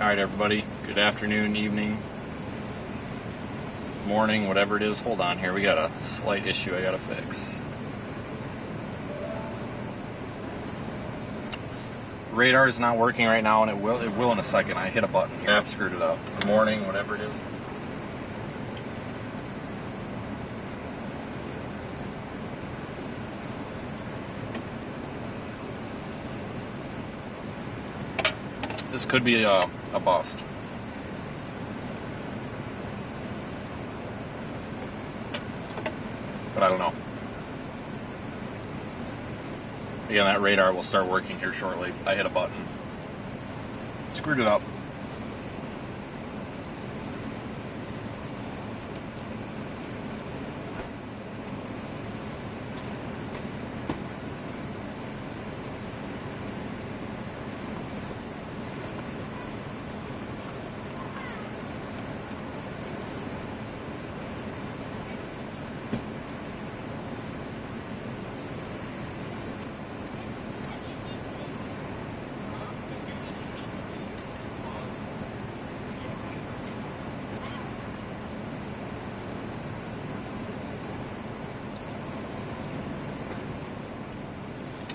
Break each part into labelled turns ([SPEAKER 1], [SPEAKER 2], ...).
[SPEAKER 1] Alright everybody, good afternoon, evening, morning, whatever it is. Hold on here, we got a slight issue I gotta fix. Radar is not working right now, and it will in a second. I hit a button here, I screwed it up. Good morning, whatever it is. This could be a bust. But I don't know. Again, that radar will start working here shortly. I hit a button. Screwed it up.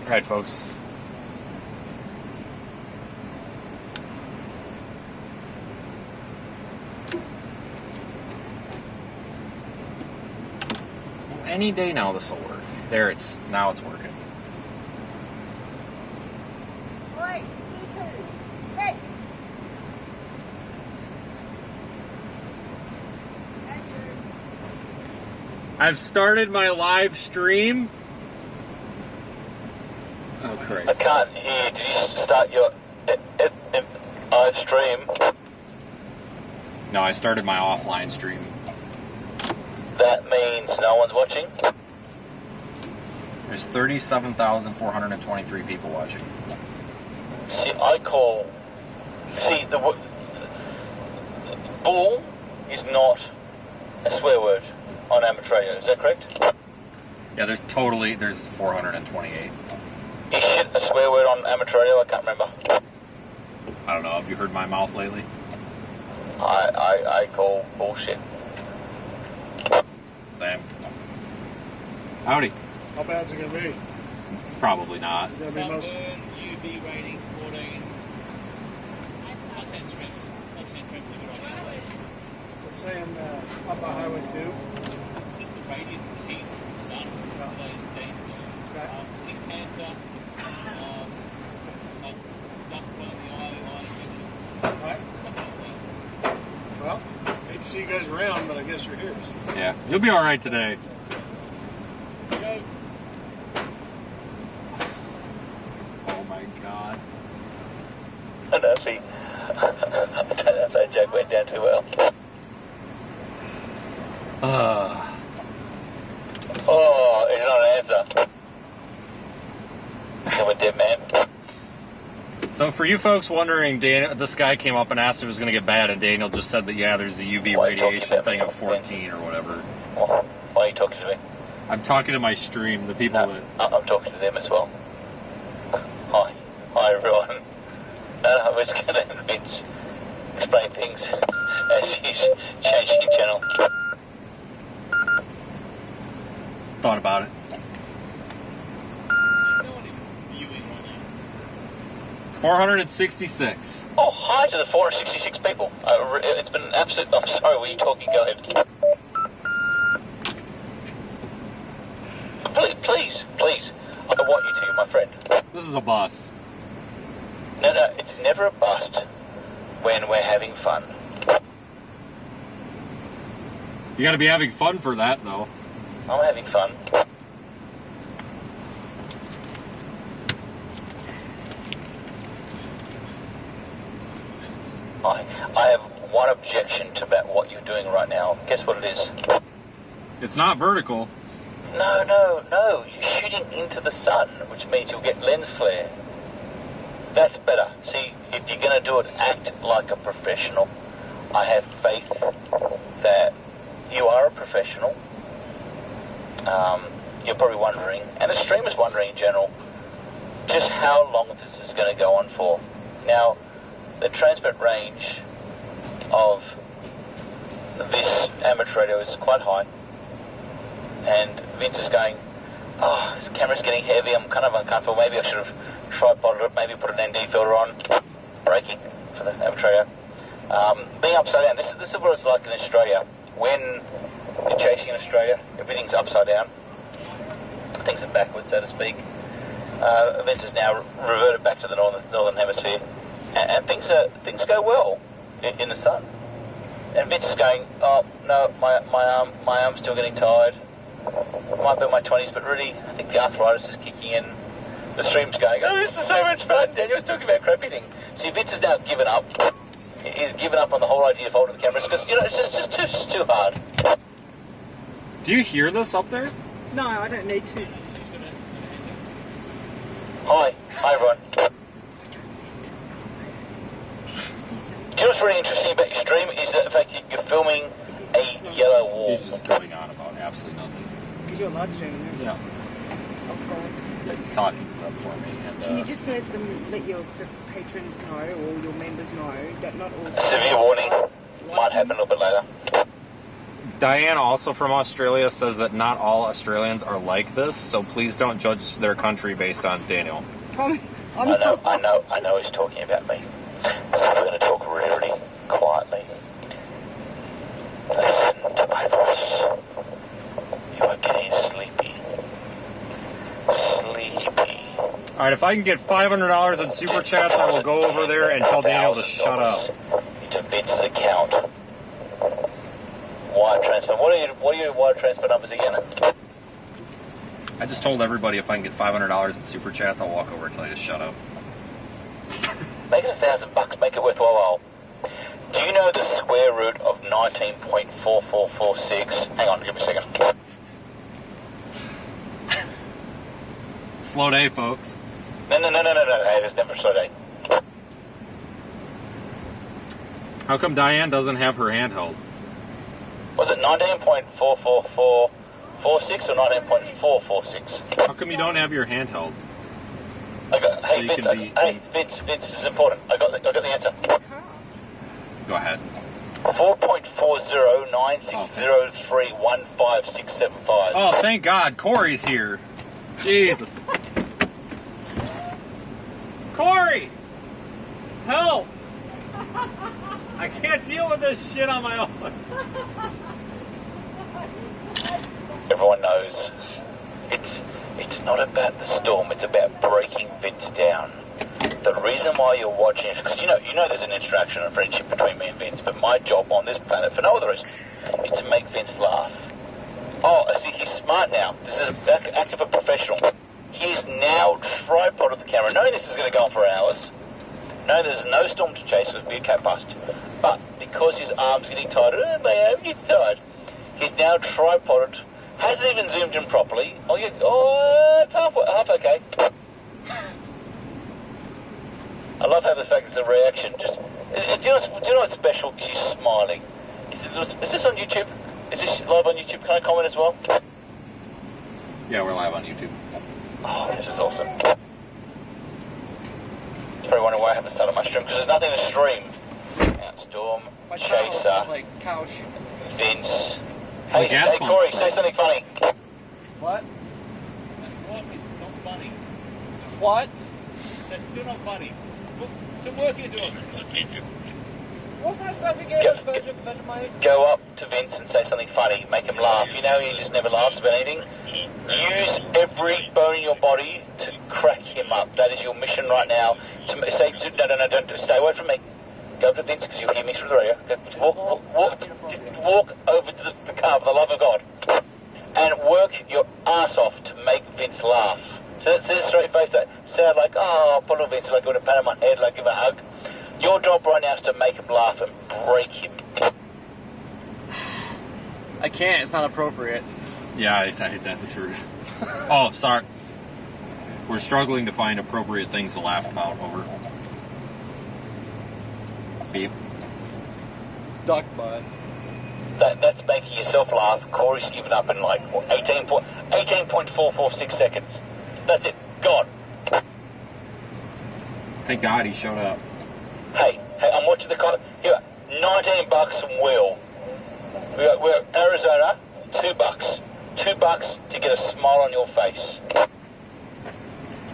[SPEAKER 1] Alright, folks. Any day now this will work. There, now it's working.
[SPEAKER 2] Oi, you two. Hey.
[SPEAKER 1] I've started my live stream. Oh, Christ.
[SPEAKER 3] I can't hear. Did you start your live stream?
[SPEAKER 1] No, I started my offline stream.
[SPEAKER 3] That means no one's watching?
[SPEAKER 1] There's 37,423 people watching.
[SPEAKER 3] See, the bull is not a swear word on amateur radio, is that correct?
[SPEAKER 1] Yeah, there's 428.
[SPEAKER 3] Is shit a swear word on amateur radio? I can't remember.
[SPEAKER 1] I don't know, have you heard my mouth lately?
[SPEAKER 3] I call bullshit.
[SPEAKER 1] Same. Howdy.
[SPEAKER 4] How bad's it gonna be?
[SPEAKER 1] Probably not.
[SPEAKER 4] Is it gonna be
[SPEAKER 5] Sunburn, UV rating 14. Suntan trim. Suntan trim's a good idea.
[SPEAKER 4] We're saying up on Highway 2.
[SPEAKER 5] Just the radiant heat from the sun. That is dangerous.
[SPEAKER 4] Okay.
[SPEAKER 5] Skin cancer. Dust burn the eye infections.
[SPEAKER 4] Alright.
[SPEAKER 5] Stuff like that.
[SPEAKER 4] Well, hate to see you guys around, but I guess you're here. So.
[SPEAKER 1] Yeah, you'll be alright today.
[SPEAKER 5] Go.
[SPEAKER 1] Oh my god.
[SPEAKER 3] I don't know if that joke went down too well. Oh, it's not an answer. I'm a dead man.
[SPEAKER 1] So for you folks wondering, this guy came up and asked if it was going to get bad, and Daniel just said that, yeah, there's a UV radiation thing of 14 or whatever.
[SPEAKER 3] Why are you talking to me?
[SPEAKER 1] I'm talking to my stream, the people that...
[SPEAKER 3] I'm talking to them as well. Hi everyone. I was going to explain things as he's changing channel.
[SPEAKER 1] thought about it.
[SPEAKER 5] There's no one even viewing right now.
[SPEAKER 1] 466.
[SPEAKER 3] Oh, hi to the 466 people. It's been an absolute... I'm sorry, were you talking? Go ahead. Please. I want you to, my friend.
[SPEAKER 1] This is a bust.
[SPEAKER 3] No, it's never a bust when we're having fun.
[SPEAKER 1] You gotta be having fun for that, though.
[SPEAKER 3] I'm having fun. I have one objection to about what you're doing right now. Guess what it is?
[SPEAKER 1] It's not vertical.
[SPEAKER 3] No. You're shooting into the sun, which means you'll get lens flare. That's better. See, if you're going to do it, act like a professional. I have faith that you are a professional. You're probably wondering, and the streamer's wondering in general, just how long this is going to go on for. Now, the transmit range of this amateur radio is quite high, and Vince is going, oh, this camera's getting heavy, I'm kind of uncomfortable, maybe I should have tripoded it, maybe put an ND filter on. Braking for the amateur radio. Being upside down, this is what it's like in Australia. When you're chasing in Australia, everything's upside down. Things are backwards, so to speak. Vince has now reverted back to the northern hemisphere, and things go well in the sun. And Vince is going, oh no, my arm's still getting tired. Might be in my 20s, but really, I think the arthritis is kicking in. The stream's going, oh, this is so much fun. Daniel's talking about crap eating. See, Vince has now given up. He's given up on the whole idea of holding the cameras because it's just too hard.
[SPEAKER 1] Do you hear this up there?
[SPEAKER 6] No, I don't need to.
[SPEAKER 3] Hi everyone. Do you know what's really interesting about your stream is the fact that you're filming a yellow wall.
[SPEAKER 1] He's just going on about absolutely nothing.
[SPEAKER 6] Because you're live streaming.
[SPEAKER 1] Yeah. Yeah, he's talking stuff for me. And,
[SPEAKER 6] Can you just let your patrons know, or your members know, that not all...
[SPEAKER 3] Severe warning. Might happen a little bit later.
[SPEAKER 1] Diana, also from Australia, says that not all Australians are like this, so please don't judge their country based on Daniel.
[SPEAKER 3] I know he's talking about me. So we're going to talk really quietly. Listen to my voice. You are getting sleepy. Sleepy.
[SPEAKER 1] Alright, if I can get $500 in super chats, I will go over there and tell Daniel to shut up.
[SPEAKER 3] Into Vince's account. Wire transfer. What are your wire transfer numbers again?
[SPEAKER 1] I just told everybody if I can get $500 in super chats, I'll walk over and tell you to shut up.
[SPEAKER 3] Make it $1,000, make it worthwhile. Do you know the square root of 19.4446? Hang on, give me a second.
[SPEAKER 1] Slow day, folks.
[SPEAKER 3] No. Hey, there's never a slow day.
[SPEAKER 1] How come Diane doesn't have her handheld?
[SPEAKER 3] Was it 19.44446 or 19.446?
[SPEAKER 1] How come you don't have your handheld?
[SPEAKER 3] Hey, Vince, Vince, this is important. I got the answer.
[SPEAKER 1] Go ahead.
[SPEAKER 3] 4.4096031565.
[SPEAKER 1] Oh, thank God, Corey's here. Jesus. Corey! Help! I can't deal with this shit on my own.
[SPEAKER 3] Everyone knows it's not about the storm, it's about breaking Vince down. The reason why you're watching is because you know there's an interaction and friendship between me and Vince, but my job on this planet, for no other reason, is to make Vince laugh. Oh, I see, he's smart now. This is an act of a professional. He's now tripoded the camera, knowing this is going to go on for hours. No, there's no storm to chase, it would be a cat bust. But because his arm's getting tired, my arm gets tired, he's now tripoded, hasn't even zoomed in properly. It's half okay. I love how the fact it's a reaction. Do you know what's special? She's smiling. Is this on YouTube? Is this live on YouTube? Can I comment as well?
[SPEAKER 1] Yeah, we're live on YouTube.
[SPEAKER 3] Oh, this is awesome. Probably wondering why I haven't started my stream, because there's nothing to stream. Storm, Chaser, Vince. Hey, Corey, say something funny.
[SPEAKER 5] What? What is not funny?
[SPEAKER 6] What?
[SPEAKER 5] That's still not funny. Some work you're doing.
[SPEAKER 6] What's that stuff again?
[SPEAKER 3] Go up to Vince and say something funny. Make him laugh. You know he just never laughs about anything. Use every bone in your body to crack him up. That is your mission right now. Say, no, don't stay away from me. Go to Vince because you'll hear me through the radio. Walk over to the car for the love of God and work your ass off to make Vince laugh. So say a straight face, say it like, oh, poor little Vince, like, give a pat on my head, like, give a hug. Your job right now is to make him laugh and break him.
[SPEAKER 6] I can't, it's not appropriate.
[SPEAKER 1] Yeah, I hate that, the truth. Oh, sorry. We're struggling to find appropriate things to laugh about. Over. Beep.
[SPEAKER 6] Duck butt.
[SPEAKER 3] That's making yourself laugh. Corey's given up in like 18.446 seconds. That's it. Gone.
[SPEAKER 1] Thank God he showed up.
[SPEAKER 3] Hey, bucks and wheel. We're Arizona, $2. $2 to get a smile on your face.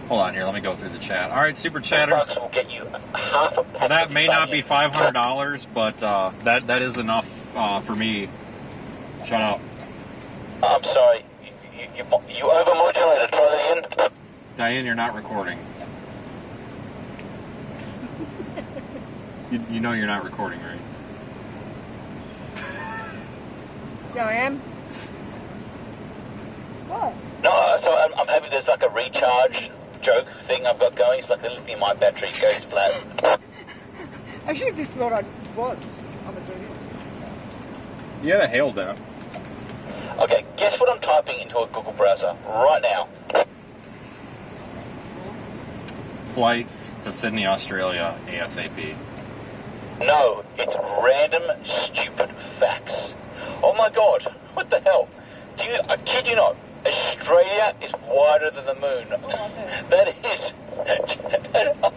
[SPEAKER 1] Hold on here, let me go through the chat. All right, super chatters.
[SPEAKER 3] $2 will get you half a pack
[SPEAKER 1] That
[SPEAKER 3] of
[SPEAKER 1] may not be
[SPEAKER 3] Funyuns.
[SPEAKER 1] $500, but that is enough for me. Shut up.
[SPEAKER 3] I'm sorry. You overmodulated. Try that again.
[SPEAKER 1] Diane, you're not recording. You know you're not recording, right?
[SPEAKER 6] Yeah, I am.
[SPEAKER 2] What?
[SPEAKER 3] No, so I'm having there's like a recharge joke thing I've got going. It's like a lithium-ion battery goes flat.
[SPEAKER 6] Actually, just thought I was. I'm assuming.
[SPEAKER 1] You had a hail down.
[SPEAKER 3] Okay, guess what I'm typing into a Google browser right now?
[SPEAKER 1] Flights to Sydney, Australia, ASAP.
[SPEAKER 3] No, it's random stupid facts. Oh my god, what the hell? I kid you not, Australia is wider than the moon. That is...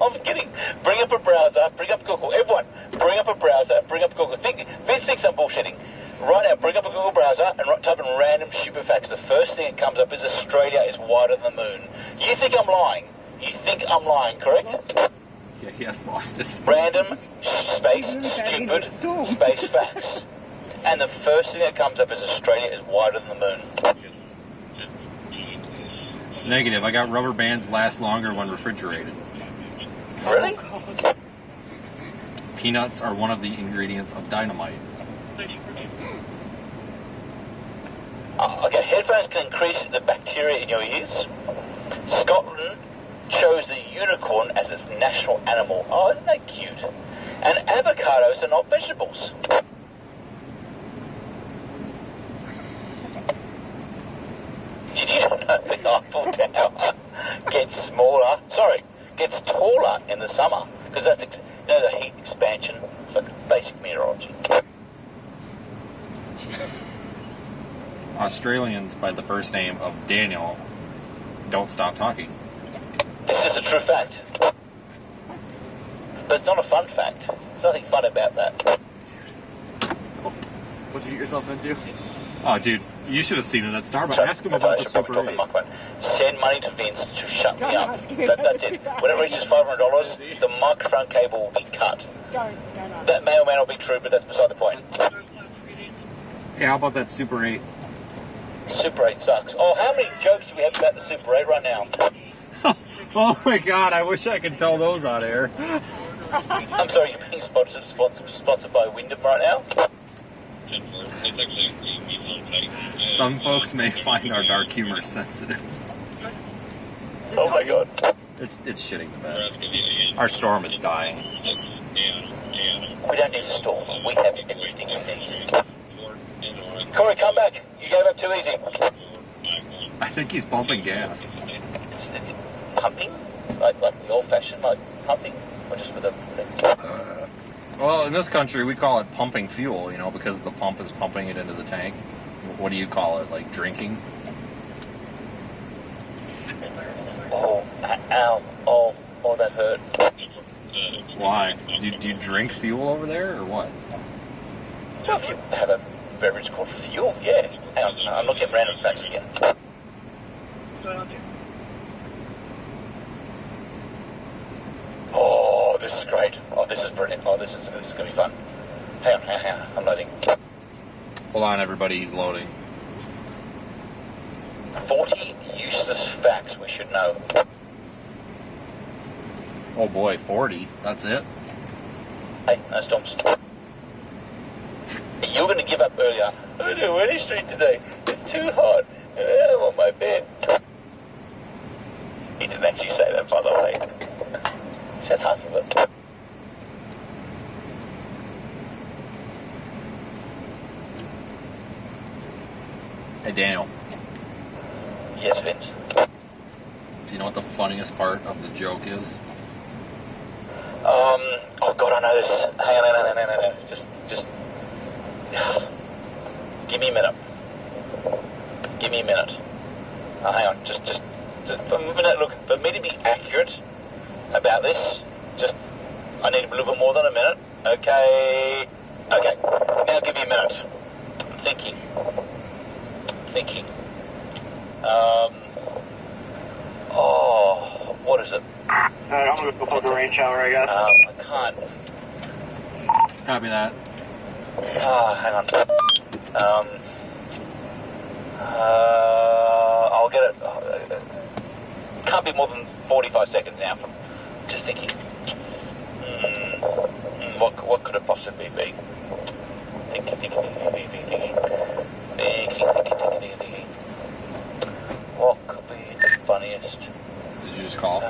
[SPEAKER 3] I'm kidding. Bring up a browser, bring up Google. Everyone, bring up a browser, bring up Google. Vince thinks I'm bullshitting. Right now, bring up a Google browser and type in random stupid facts. The first thing that comes up is Australia is wider than the moon. You think I'm lying? You think I'm lying, correct?
[SPEAKER 1] Yeah, he has lost it.
[SPEAKER 3] Random, space, stupid, space facts. And the first thing that comes up is Australia is wider than the moon.
[SPEAKER 1] Negative. I got rubber bands last longer when refrigerated.
[SPEAKER 3] Really?
[SPEAKER 1] Peanuts are one of the ingredients of dynamite.
[SPEAKER 3] Okay, headphones can increase the bacteria in your ears. Scotland chose the unicorn as its national animal. Oh, isn't that cute? And avocados are not vegetables. Did you know the Eiffel Tower gets taller in the summer? Because that's, the heat expansion, like basic meteorology.
[SPEAKER 1] Australians by the first name of Daniel don't stop talking.
[SPEAKER 3] This is a true fact. But it's not a fun fact. There's nothing fun about that.
[SPEAKER 7] What'd you get yourself into?
[SPEAKER 1] Oh, dude, you should have seen it at Starbucks. Ask him about the Super 8.
[SPEAKER 3] Send money to Vince to shut me up.
[SPEAKER 6] ask him
[SPEAKER 3] That's
[SPEAKER 6] about
[SPEAKER 3] it.
[SPEAKER 6] the
[SPEAKER 3] When it reaches $500, the microphone cable will be cut.
[SPEAKER 6] Don't ask.
[SPEAKER 3] That may or may not be true, but that's beside the point.
[SPEAKER 1] Yeah, how about that Super 8?
[SPEAKER 3] Super 8 sucks. Oh, how many jokes do we have about the Super 8 right now?
[SPEAKER 1] Oh my god, I wish I could tell those on air.
[SPEAKER 3] I'm sorry, you're being sponsored by Wyndham right now?
[SPEAKER 1] Some folks may find our dark humor sensitive.
[SPEAKER 3] Oh my god.
[SPEAKER 1] It's shitting the bed. Our storm is dying.
[SPEAKER 3] We don't need a storm. We have everything we need. Corey, come back. You gave up too easy.
[SPEAKER 1] I think he's pumping gas.
[SPEAKER 3] Pumping? Like the old-fashioned, like pumping? Or just with a...
[SPEAKER 1] Well, in this country, we call it pumping fuel, because the pump is pumping it into the tank. What do you call it? Like drinking?
[SPEAKER 3] Oh, ow. Oh, that hurt.
[SPEAKER 1] Why? Do you drink fuel over there, or what?
[SPEAKER 3] Well, if you have a beverage called fuel, yeah. Hang on, I'm looking at random facts again. Oh, this is great. Oh, this is brilliant. Oh, this is going to be fun. Hang on. I'm loading.
[SPEAKER 1] Hold on, everybody. He's loading.
[SPEAKER 3] 40 useless facts we should know.
[SPEAKER 1] Oh boy, 40. That's it?
[SPEAKER 3] Hey, no storms. You're going to give up earlier. I don't want any street today. It's too hot. I want my bed. He didn't actually say that, by the way. He said half of it.
[SPEAKER 1] Hey, Daniel.
[SPEAKER 3] Yes, Vince.
[SPEAKER 1] Do you know what the funniest part of the joke is?
[SPEAKER 3] Oh God, I know this. Hang on. Just. Give me a minute. Hang on. Just for a minute. Look, for me to be accurate about this, I need a little bit more than a minute. Okay. Okay, now give me a minute. Thinking. What is it?
[SPEAKER 7] Alright, I'm gonna go book a rain shower, I guess.
[SPEAKER 3] I can't.
[SPEAKER 1] Copy that.
[SPEAKER 3] Hang on. I'll get it. Can't be more than 45 seconds now from just thinking. What could it possibly be? Thinking. What could be the funniest?
[SPEAKER 1] Did you just call?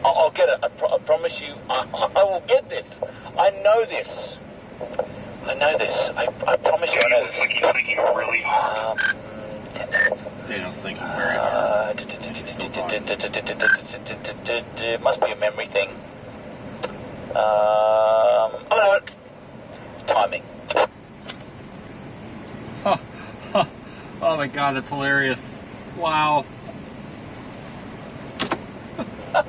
[SPEAKER 3] I'll get it. I promise you. I will get this. I know this. I promise you I know this.
[SPEAKER 7] It's like he's thinking really hard.
[SPEAKER 1] Daniel's thinking very hard. Still talking.
[SPEAKER 3] It must be a memory thing. I know it. Timing.
[SPEAKER 1] Oh my god, that's hilarious. Wow.
[SPEAKER 3] Do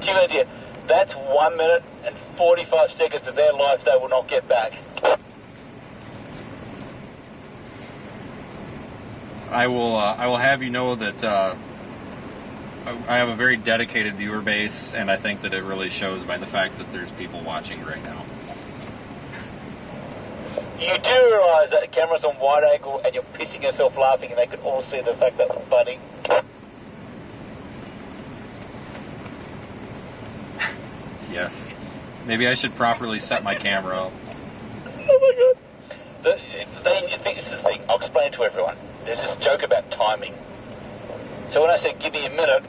[SPEAKER 3] you have an idea? That's 1 minute and 45 seconds of their life they will not get back.
[SPEAKER 1] I will have you know that I have a very dedicated viewer base, and I think that it really shows by the fact that there's people watching right now.
[SPEAKER 3] You do realise that the camera's on wide angle and you're pissing yourself laughing and they could all see the fact that was funny.
[SPEAKER 1] Yes. Maybe I should properly set my camera up.
[SPEAKER 3] Oh my god. This is the thing. I'll explain to everyone. There's this joke about timing. So when I said give me a minute,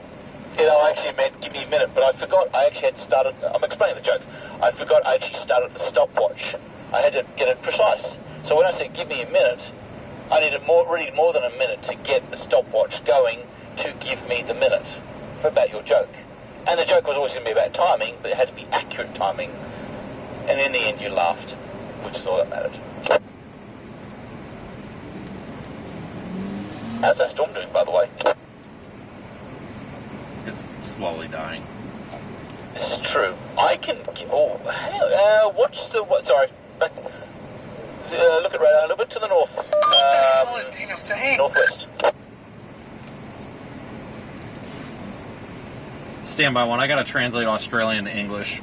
[SPEAKER 3] I actually meant give me a minute, but I forgot I actually had started. I'm explaining the joke. I forgot I actually started the stopwatch. I had to get it precise. So when I said give me a minute, I needed really more than a minute to get the stopwatch going to give me the minute for about your joke. And the joke was always going to be about timing, but it had to be accurate timing. And in the end, you laughed, which is all that mattered. How's that storm doing, by the way?
[SPEAKER 1] It's slowly dying.
[SPEAKER 3] This is true. I can... what's the... Sorry. Look at radar a little bit to the north.
[SPEAKER 7] What the hell is Daniel saying?
[SPEAKER 3] Northwest.
[SPEAKER 1] Stand by one. I gotta translate Australian to English.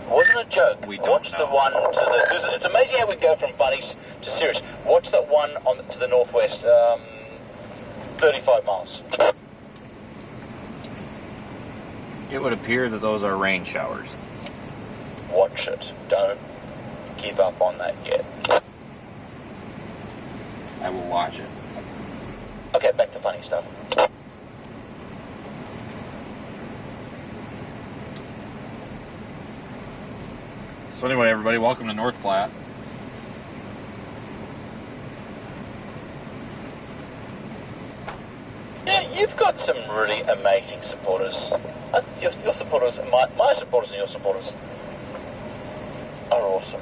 [SPEAKER 3] Wasn't a joke.
[SPEAKER 1] We don't
[SPEAKER 3] Watch
[SPEAKER 1] know.
[SPEAKER 3] the one to the... It's amazing how we go from funny to serious. Watch that one to the northwest. 35 miles.
[SPEAKER 1] It would appear that those are rain showers.
[SPEAKER 3] Watch it. Don't give up on that yet.
[SPEAKER 1] I will watch it.
[SPEAKER 3] Okay, back to funny stuff.
[SPEAKER 1] So anyway, everybody, welcome to North Platte.
[SPEAKER 3] Yeah, you've got some really amazing supporters. Your supporters, my supporters and your supporters are awesome.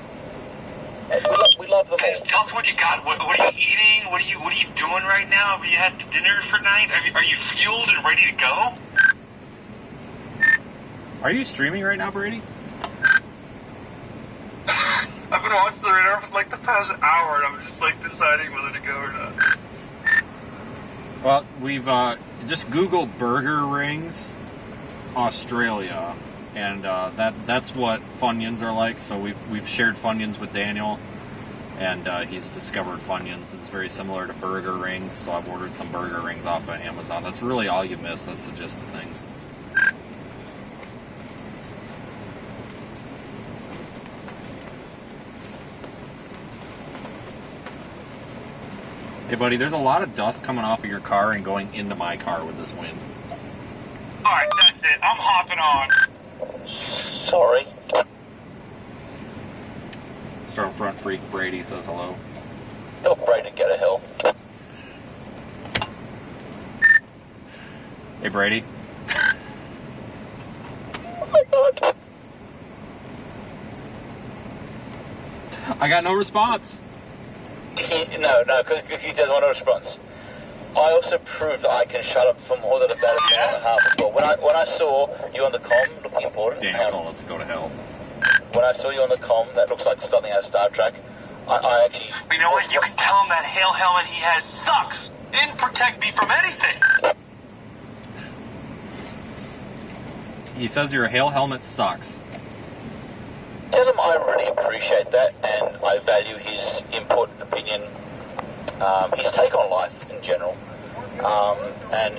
[SPEAKER 3] We love them all.
[SPEAKER 7] Tell us what you got. What are you eating? What are you doing right now? Have you had dinner for night? Are you fueled and ready to go?
[SPEAKER 1] Are you streaming right now, Brady?
[SPEAKER 7] I've been watching the radar for like the past hour, and I'm just like deciding whether to go or not.
[SPEAKER 1] Well, we've just Google burger rings, Australia, and that's what Funyuns are like. So we've shared Funyuns with Daniel, and he's discovered Funyuns. It's very similar to burger rings, so I've ordered some burger rings off of Amazon. That's really all you miss. That's the gist of things. Hey, buddy, there's a lot of dust coming off of your car and going into my car with this wind.
[SPEAKER 7] Alright, that's it. I'm hopping on.
[SPEAKER 3] Sorry.
[SPEAKER 1] Stormfront Freak Brady says hello.
[SPEAKER 3] Tell Brady to go to hell.
[SPEAKER 1] Hey, Brady.
[SPEAKER 3] Oh my god.
[SPEAKER 1] I got no response.
[SPEAKER 3] No, because he doesn't want a response. I also proved that I can shut up for more than about a minute and a half as well. When I saw you on the comm looking important...
[SPEAKER 1] Daniel told us to go to hell.
[SPEAKER 3] When when I saw you on the comm, that looks like something out of Star Trek. I actually...
[SPEAKER 7] You know what? You can tell him that hail helmet he has sucks. It didn't protect me from anything.
[SPEAKER 1] He says your hail helmet sucks.
[SPEAKER 3] Tell him I really appreciate that, and I value his input, opinion, his take on life in general. And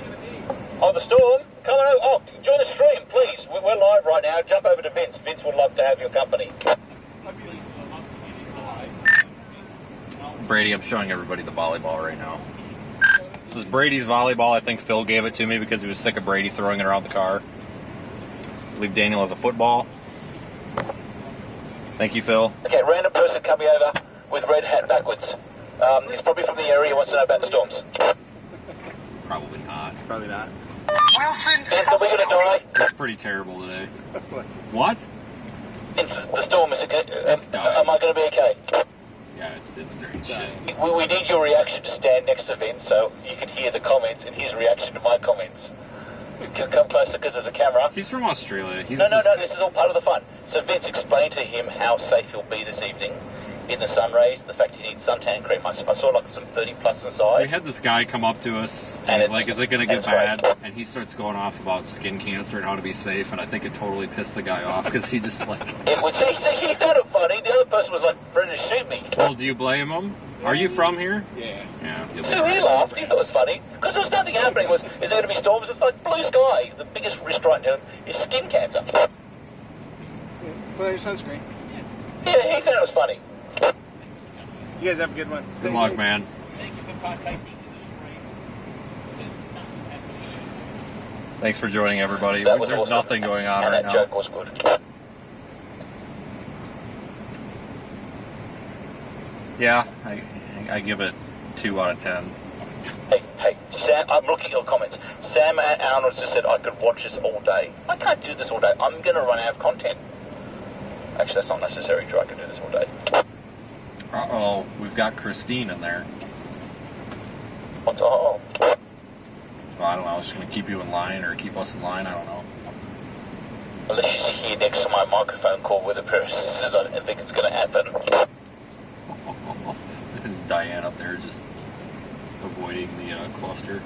[SPEAKER 3] the storm, come on over. Oh, join the stream, please. We're live right now. Jump over to Vince. Vince would love to have your company.
[SPEAKER 1] Brady, I'm showing everybody the volleyball right now. This is Brady's volleyball. I think Phil gave it to me because he was sick of Brady throwing it around the car. I believe Daniel has a football. Thank you, Phil.
[SPEAKER 3] Okay, random person coming over with red hat backwards. He's probably from the area. He wants to know about the storms.
[SPEAKER 1] Probably not.
[SPEAKER 6] Probably not.
[SPEAKER 7] Wilson,
[SPEAKER 3] Vince, are we going to die?
[SPEAKER 1] It's pretty terrible today. What?
[SPEAKER 3] Vince, the storm is...
[SPEAKER 1] It's dying.
[SPEAKER 3] Am I going to be okay?
[SPEAKER 1] Yeah, it's dirty shit.
[SPEAKER 3] We need your reaction to stand next to Vince so you can hear the comments and his reaction to my comments. Come closer because there's a camera.
[SPEAKER 1] He's from Australia.
[SPEAKER 3] No, this is all part of the fun. So Vince, explain to him how safe he'll be this evening in the sun rays, the fact he needs suntan cream. I saw like some 30 plus inside.
[SPEAKER 1] We had this guy come up to us and he's like, is it going to get bad? And he starts going off about skin cancer and how to be safe, and I think it totally pissed the guy off because he just like...
[SPEAKER 3] It was, he found it funny. The other person was like ready to shoot me.
[SPEAKER 1] Well, do you blame him? Are you from here?
[SPEAKER 4] Yeah.
[SPEAKER 1] Yeah.
[SPEAKER 3] So he laughed. He thought it was funny because there was nothing happening. Is there going to be storms? It's like blue sky. The biggest risk right now is skin cancer.
[SPEAKER 4] Put on your sunscreen.
[SPEAKER 3] Yeah, he thought it was funny.
[SPEAKER 4] You guys have a good one.
[SPEAKER 1] Good luck, man.
[SPEAKER 5] Thank you for partaking in the stream.
[SPEAKER 1] Thanks for joining, everybody.
[SPEAKER 3] That was
[SPEAKER 1] There's
[SPEAKER 3] awesome.
[SPEAKER 1] nothing going on
[SPEAKER 3] and
[SPEAKER 1] right
[SPEAKER 3] that
[SPEAKER 1] now.
[SPEAKER 3] joke was good.
[SPEAKER 1] Yeah, I give it 2 out of 10.
[SPEAKER 3] Hey, Sam, I'm looking at your comments. Sam Arnold just said I could watch this all day. I can't do this all day. I'm going to run out of content. Actually, that's not necessary, Drew. I can do this all day.
[SPEAKER 1] Uh-oh, we've got Christine in there.
[SPEAKER 3] What's oh?
[SPEAKER 1] Well, I don't know. I was just going to keep you in line or keep us in line. I don't know.
[SPEAKER 3] Unless she's here next to my microphone call with a pair of scissors, I don't think it's going to happen.
[SPEAKER 1] There's Diane up there just avoiding the cluster.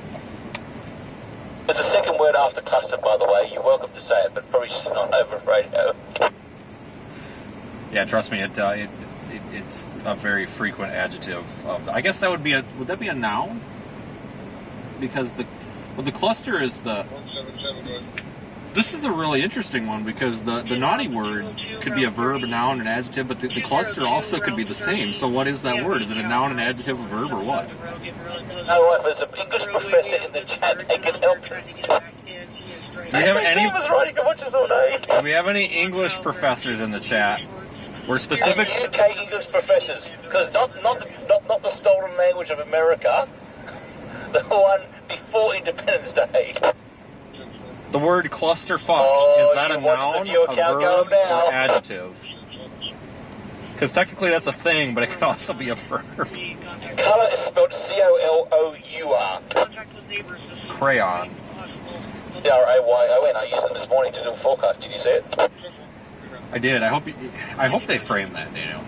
[SPEAKER 3] There's a second word after cluster, by the way. You're welcome to say it, but probably just not over radio.
[SPEAKER 1] Yeah, trust me, it's a very frequent adjective. I guess that would be would that be a noun? Because the cluster is the... This is a really interesting one because the naughty word could be a verb, a noun, an adjective, but the cluster also could be the same. So what is that word? Is it a noun, an adjective, a verb, or what?
[SPEAKER 3] No, if there's an English professor in the chat, they can help you.
[SPEAKER 1] Do we have any?
[SPEAKER 3] Right, you can watch this all day.
[SPEAKER 1] Do we have any English professors in the chat? We're specific.
[SPEAKER 3] And UK English professors, because not the stolen language of America, the one before Independence Day.
[SPEAKER 1] The word clusterfuck, is that a noun, a verb, or adjective? Because technically that's a thing, but it could also be a verb.
[SPEAKER 3] Colour is spelled C-O-L-O-U-R.
[SPEAKER 1] Crayon.
[SPEAKER 3] C-R-A-Y-O-N. I used it this morning to do a forecast. Did you see it?
[SPEAKER 1] I did. I hope they frame that, Daniel.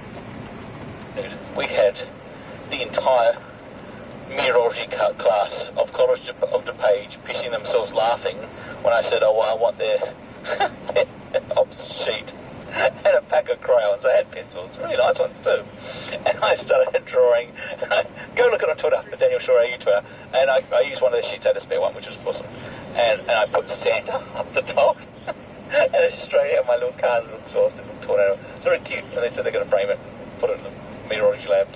[SPEAKER 3] We had the entire meteorology class of College of DuPage pissing themselves laughing when I said, I want their sheet and a pack of crayons. I had pencils, really nice ones too. And I started drawing. Go look at it on Twitter, the Daniel Shore AU Twitter. And I used one of their sheets, I had a spare one, which was awesome. And I put Santa up the top. And Australia, my little car's little exhausted little tornado. It's very cute. And they said they're going to frame it and put it in the meteorology lab.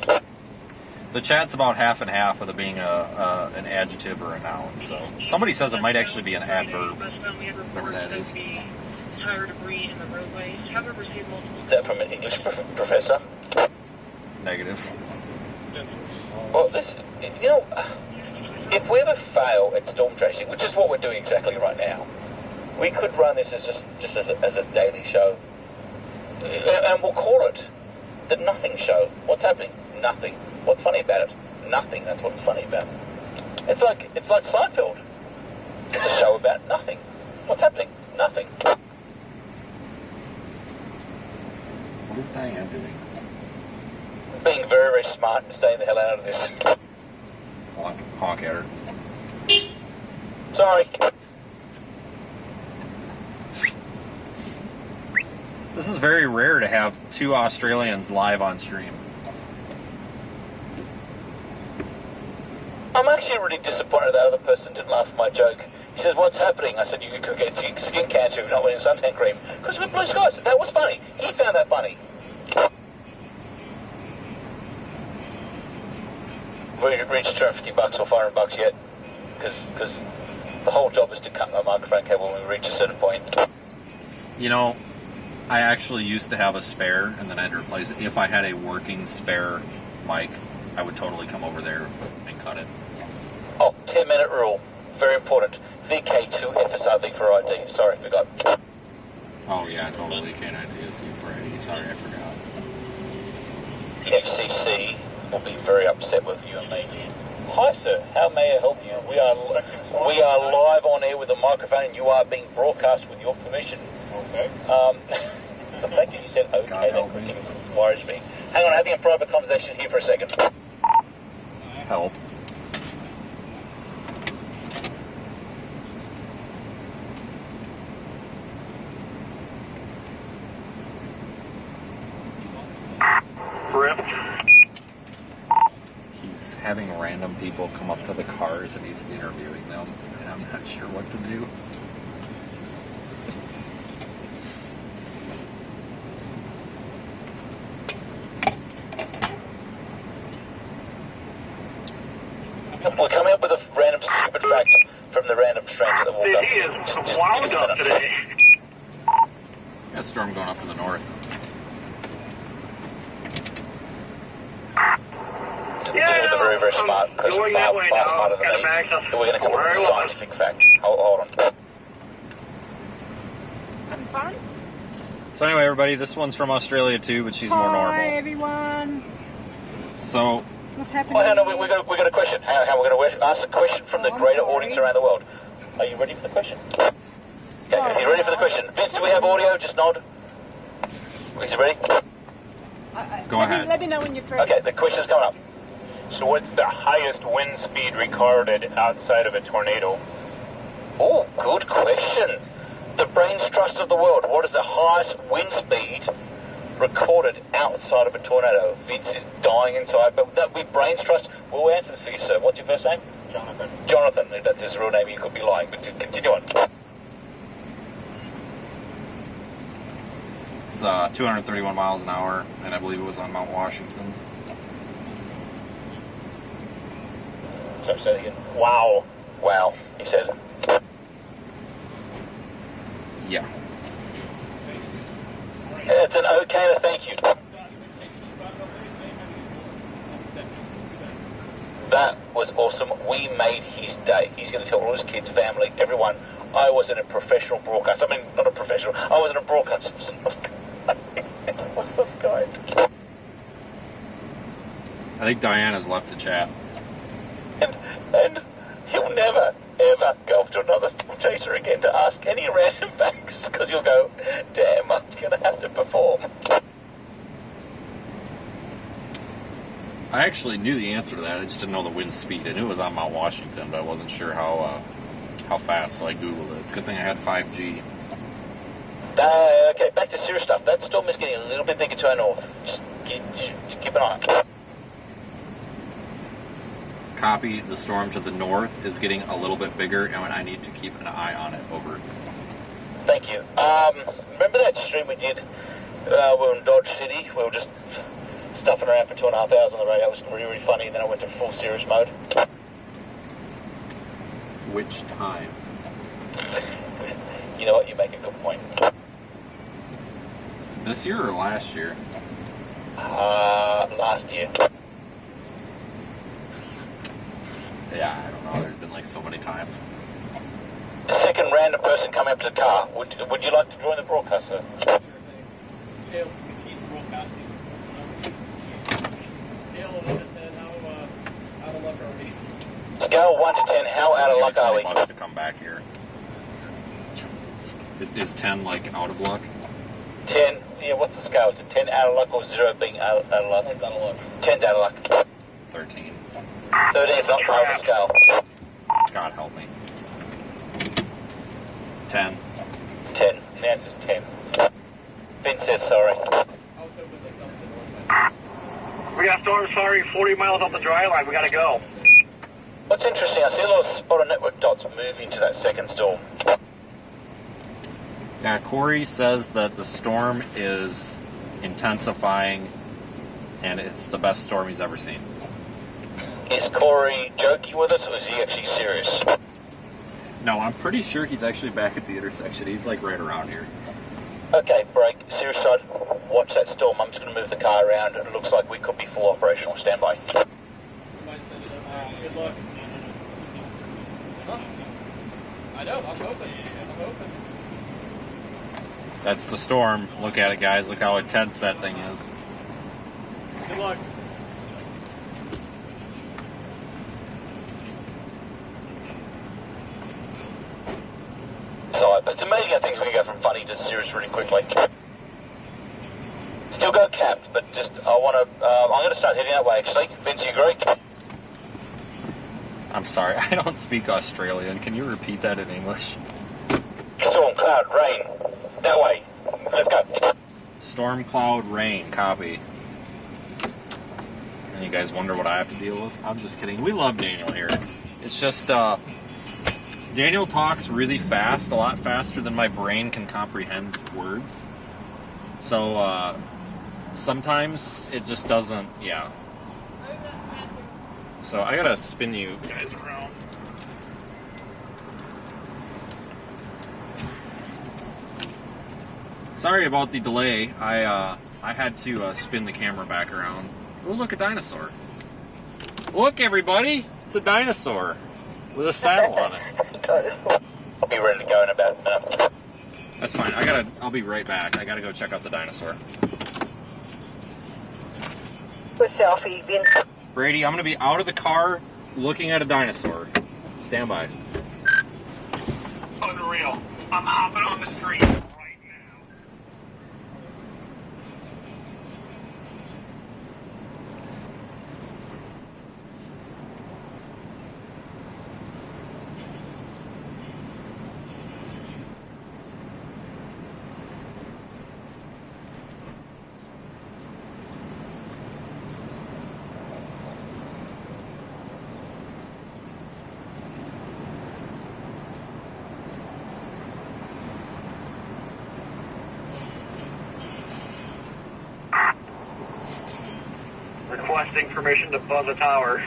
[SPEAKER 1] The chat's about half and half with it being an adjective or a noun. So somebody says it might actually be an adverb, whatever that is. Is
[SPEAKER 3] that from an English professor?
[SPEAKER 1] Negative.
[SPEAKER 3] Well, if we ever fail at storm tracing, which is what we're doing exactly right now, we could run this as just as a daily show, and we'll call it the Nothing Show. What's happening? Nothing. What's funny about it? Nothing. That's what's funny about it. It's like Seinfeld. It's a show about nothing. What's happening? Nothing.
[SPEAKER 1] What is Diane doing?
[SPEAKER 3] Being very, very smart and staying the hell out of this.
[SPEAKER 1] Honk at her.
[SPEAKER 3] Sorry.
[SPEAKER 1] This is very rare to have two Australians live on stream.
[SPEAKER 3] I'm actually really disappointed that other person didn't laugh at my joke. He says, what's happening? I said, you could get skin cancer if you're not wearing suntan cream. Because we're blue skies. That was funny. He found that funny. We reached $250 or $500 yet. Because the whole job is to cut my microphone cable when we reach a certain point.
[SPEAKER 1] You know, I actually used to have a spare, and then I had to replace it. If I had a working spare mic, I would totally come over there and cut it.
[SPEAKER 3] Oh, 10-minute rule. Very important. VK2 FSRV for ID. Sorry, forgot.
[SPEAKER 1] Oh yeah, totally can't see for ID. Sorry, I forgot.
[SPEAKER 3] The FCC will be very upset with you and me. Hi sir, how may I help you? We are live on air with a microphone and you are being broadcast with your permission.
[SPEAKER 4] Okay.
[SPEAKER 3] The fact that you said okay,
[SPEAKER 1] God help
[SPEAKER 3] that
[SPEAKER 1] me.
[SPEAKER 3] worries me. Hang on, I'm having a private conversation here for a second.
[SPEAKER 1] Help.
[SPEAKER 7] Rip.
[SPEAKER 1] He's having random people come up to the cars and he's interviewing them, and I'm not sure what to do.
[SPEAKER 3] We're coming up with a random stupid fact from the random stranger that walked
[SPEAKER 7] Dude,
[SPEAKER 3] up.
[SPEAKER 7] he is wound up today.
[SPEAKER 1] Got a storm going up to the north.
[SPEAKER 3] Yeah, they're very, very smart.
[SPEAKER 7] I'm going that way
[SPEAKER 3] far
[SPEAKER 7] now.
[SPEAKER 3] smarter than
[SPEAKER 7] Got
[SPEAKER 3] me.
[SPEAKER 7] a access
[SPEAKER 3] So we're going to come up
[SPEAKER 7] where
[SPEAKER 3] with
[SPEAKER 7] I
[SPEAKER 3] a
[SPEAKER 7] was.
[SPEAKER 3] scientific fact. Hold on.
[SPEAKER 6] Having fun?
[SPEAKER 1] So anyway, everybody, this one's from Australia too, but she's more
[SPEAKER 6] Hi,
[SPEAKER 1] normal.
[SPEAKER 6] everyone.
[SPEAKER 1] So,
[SPEAKER 6] What's happening?
[SPEAKER 3] Oh, hang on, we got a question. How we're going to ask a question from the
[SPEAKER 6] I'm
[SPEAKER 3] greater
[SPEAKER 6] sorry.
[SPEAKER 3] audience around the world. Are you ready for the question? Yeah,
[SPEAKER 6] Sorry.
[SPEAKER 3] are you ready for the question? Vince, do we have audio? Just nod. Is you ready?
[SPEAKER 1] Go ahead.
[SPEAKER 6] Let me know when you're free.
[SPEAKER 3] Okay, the question's coming up.
[SPEAKER 8] So what's the highest wind speed recorded outside of a tornado?
[SPEAKER 3] Oh, good question. The brain's trust of the world. What is the highest wind speed recorded outside of a tornado? Vince is dying inside, but that would be brain's trust. We'll answer this for you, sir. What's your first name?
[SPEAKER 8] Jonathan.
[SPEAKER 3] Jonathan. If that's his real name, you could be lying, but just continue on.
[SPEAKER 1] it's 231 miles an hour, and I believe it was on Mount Washington.
[SPEAKER 3] Sorry, say that again. Wow. Wow, he said.
[SPEAKER 1] Yeah.
[SPEAKER 3] It's an okay and a thank you. That was awesome. We made his day. He's going to tell all his kids, family, everyone, I was in a professional broadcast. I mean, not a professional. I was in a broadcast. What's this guy?
[SPEAKER 1] I think Diana's left the chat.
[SPEAKER 3] And you'll never, ever go up to another chaser again to ask any random facts, because you'll go, damn, I'm going to have to perform.
[SPEAKER 1] I actually knew the answer to that. I just didn't know the wind speed. I knew it was on Mount Washington, but I wasn't sure how fast, so I Googled it. It's a good thing I had 5G.
[SPEAKER 3] Okay, back to serious stuff. That storm is getting a little bit bigger to our north. Just keep an eye on it.
[SPEAKER 1] Copy. The storm to the north is getting a little bit bigger, and I need to keep an eye on it. Over.
[SPEAKER 3] Thank you. Remember that stream we did? We were in Dodge City. We were just stuffing around for 2.5 hours on the radio. It was really, really funny, and then I went to full serious mode.
[SPEAKER 1] Which time?
[SPEAKER 3] You know what? You make a good point.
[SPEAKER 1] This year or last year?
[SPEAKER 3] Last year.
[SPEAKER 1] Yeah, I don't know. There's been like so many times.
[SPEAKER 3] Second random person coming up to the car. Would you like to join the broadcast, sir?
[SPEAKER 5] Yeah, because he's broadcasting. Scale of 1 to 10, how out of luck are we?
[SPEAKER 3] Scale 1 to 10, how out of luck are we?
[SPEAKER 1] $20 to come back here. Is 10 like out of luck?
[SPEAKER 3] 10, Yeah, what's the scale? Is it 10 out of luck or 0 being out of luck? 10's out of luck. 10's out of luck.
[SPEAKER 1] 13.
[SPEAKER 3] 13's not part of the scale.
[SPEAKER 1] God help me. 10.
[SPEAKER 3] 10. The answer's 10. Finn says sorry.
[SPEAKER 7] We got storm sorry 40 miles off the dry line. We gotta go.
[SPEAKER 3] What's interesting, I see a lot of spotter network dots moving to that second storm.
[SPEAKER 1] Yeah, Corey says that the storm is intensifying and it's the best storm he's ever seen.
[SPEAKER 3] Is Corey joking with us or is he actually serious?
[SPEAKER 1] No, I'm pretty sure he's actually back at the intersection. He's like right around here.
[SPEAKER 3] Okay, break. Serious side, watch that storm. I'm just going to move the car around. It looks like we could be full operational. Stand by.
[SPEAKER 5] Good luck. I know, I'm hoping.
[SPEAKER 1] That's the storm. Look at it, guys. Look how intense that thing is.
[SPEAKER 5] Good luck.
[SPEAKER 3] So it's amazing how things can go from funny to serious really quickly. Still go capped, but just I'm going to start heading that way actually. Vince, you agree?
[SPEAKER 1] I'm sorry, I don't speak Australian. Can you repeat that in English?
[SPEAKER 3] Storm, cloud, rain. That way. Let's go.
[SPEAKER 1] Storm, cloud, rain. Copy. And you guys wonder what I have to deal with? I'm just kidding. We love Daniel here. It's just, Daniel talks really fast, a lot faster than my brain can comprehend words. So, sometimes it just doesn't, yeah. So I gotta spin you guys around. Sorry about the delay. I had to spin the camera back around. Oh, look, a dinosaur. Look, everybody! It's a dinosaur with a saddle on it.
[SPEAKER 3] I'll be ready to go in about a minute.
[SPEAKER 1] That's fine. I'll be right back. I gotta go check out the dinosaur.
[SPEAKER 2] Good selfie, Vince.
[SPEAKER 1] Brady, I'm gonna be out of the car looking at a dinosaur. Stand by.
[SPEAKER 7] Unreal. I'm hopping on the street right now. Requesting permission to buzz a tower.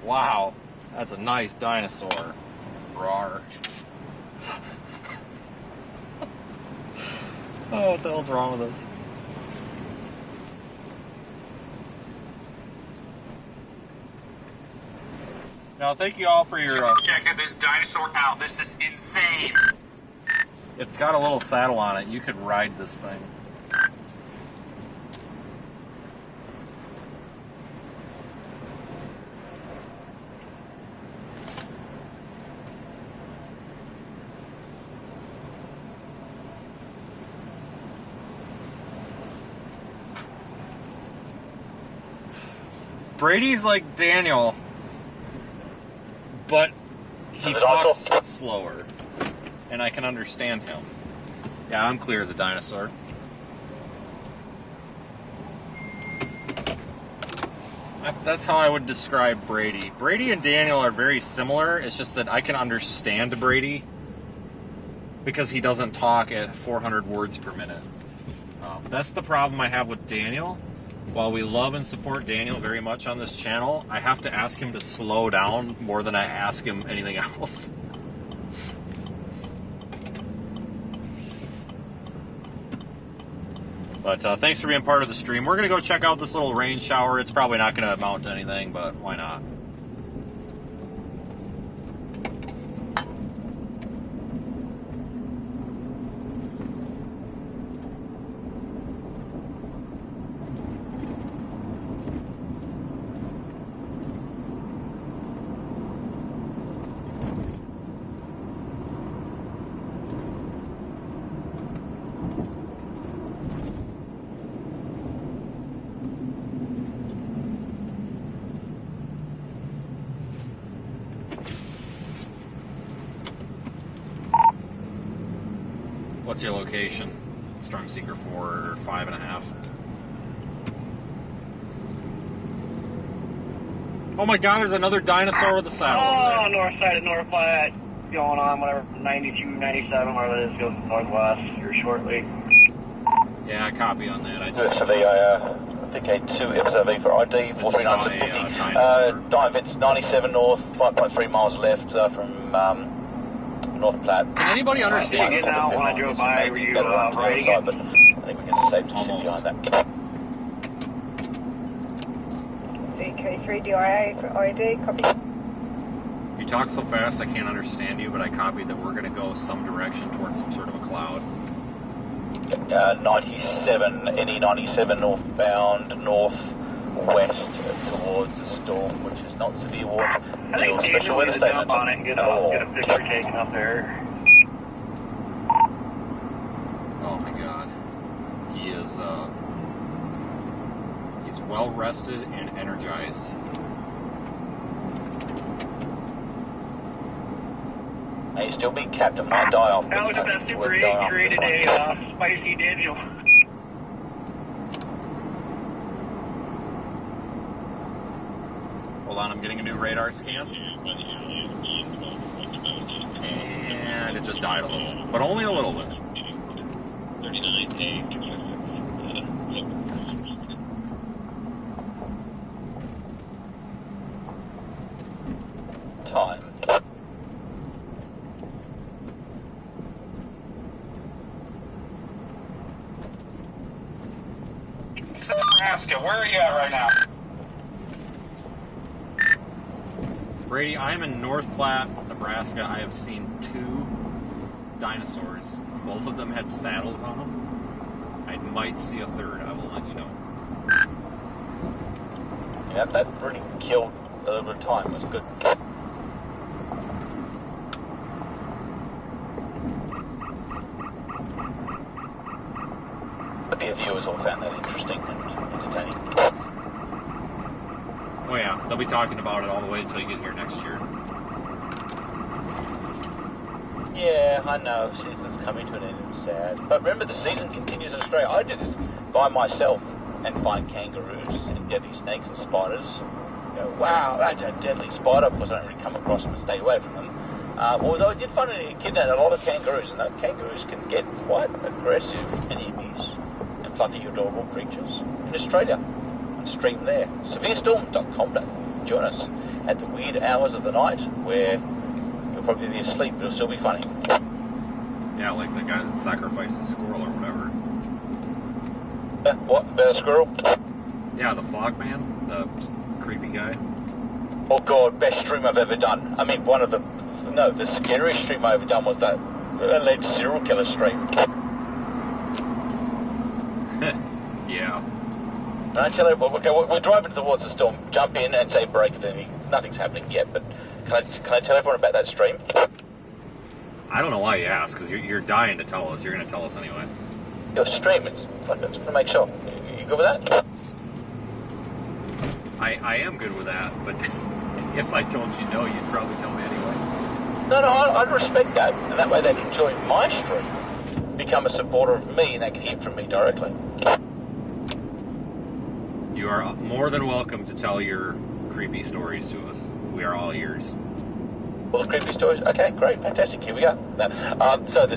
[SPEAKER 1] Wow, that's a nice dinosaur. Rawr. Oh, what the hell's wrong with us? Now, thank you all for your...
[SPEAKER 7] Check this dinosaur out. This is insane.
[SPEAKER 1] It's got a little saddle on it. You could ride this thing. Brady's like Daniel, but he talks slower, and I can understand him. Yeah, I'm clear of the dinosaur. That's how I would describe Brady. Brady and Daniel are very similar. It's just that I can understand Brady because he doesn't talk at 400 words per minute. That's the problem I have with Daniel. While we love and support Daniel very much on this channel, I have to ask him to slow down more than I ask him anything else. But thanks for being part of the stream. We're going to go check out this little rain shower. It's probably not going to amount to anything, but why not? What's your location? Storm Seeker 4 or 5.5. Oh my god, there's another dinosaur with a saddle over there.
[SPEAKER 9] North side of North Platte, going on whatever, 92, 97, whatever it is, goes northwest here shortly.
[SPEAKER 1] Yeah, copy on that. I
[SPEAKER 3] think A2 FSRV for ID 43950. Dive it's 97 north, 5.3 miles left from North Platte.
[SPEAKER 1] Can anybody understand?
[SPEAKER 9] Getting out when I drove by, were you riding it?
[SPEAKER 3] But I think we can safely sit behind that.
[SPEAKER 2] VK3 DIA for ID, copy.
[SPEAKER 1] You talk so fast I can't understand you, but I copied that we're going to go some direction towards some sort of a cloud.
[SPEAKER 3] 97, NE97 northbound, northwest towards the storm, which is not severe water.
[SPEAKER 9] I think Daniel needs to jump on it and get a picture taken up there.
[SPEAKER 1] Oh my god. He is, he's well rested and energized.
[SPEAKER 3] May still be captain, might die off.
[SPEAKER 9] That was the best Super 8 created a spicy Daniel.
[SPEAKER 1] Hold on, I'm getting a new radar scan. And it just died a little, but only a little bit.
[SPEAKER 5] 39 take.
[SPEAKER 3] Time.
[SPEAKER 7] Nebraska, where are you at right now?
[SPEAKER 1] Brady, I am in North Platte, Nebraska. I have seen 2 dinosaurs. Both of them had saddles on them. I might see a third. I will let you know.
[SPEAKER 3] Yeah, that really killed a little bit of time. It was good. But the viewers all found that interesting and entertaining.
[SPEAKER 1] Oh yeah, they'll be talking about it all the way until you get here next year.
[SPEAKER 3] Yeah, I know. Season's coming to an end. It's sad. But remember, the season continues in Australia. I do this by myself and find kangaroos and deadly snakes and spiders. You go, wow, that's a deadly spider. Of course, I don't really come across them and stay away from them. Although I did find a kidnap a lot of kangaroos, and those kangaroos can get quite aggressive and abuse and fluffy, adorable creatures in Australia. Stream there. SevereStorm.com. Join us at the weird hours of the night where you'll probably be asleep, but it'll still be funny.
[SPEAKER 1] Yeah, like the guy that sacrificed the squirrel or whatever.
[SPEAKER 3] What? About a squirrel?
[SPEAKER 1] Yeah, the fog man, the creepy guy.
[SPEAKER 3] Oh god, best stream I've ever done. I mean, the scariest stream I ever done was that alleged serial killer stream.
[SPEAKER 1] Yeah.
[SPEAKER 3] And I tell everyone, okay, we're driving towards the storm. Jump in and say break if anything. Nothing's happening yet, but can I tell everyone about that stream?
[SPEAKER 1] I don't know why you ask, because you're dying to tell us. You're going to tell us anyway.
[SPEAKER 3] Your stream, it's fun. Just to make sure. You good with that?
[SPEAKER 1] I am good with that, but if I told you no, you'd probably tell me anyway.
[SPEAKER 3] No, I'd respect that. And that way they can join my stream, become a supporter of me, and they can hear from me directly.
[SPEAKER 1] You are more than welcome to tell your creepy stories to us. We are all ears.
[SPEAKER 3] Well, the creepy stories? Okay, great, fantastic. Here we go. So the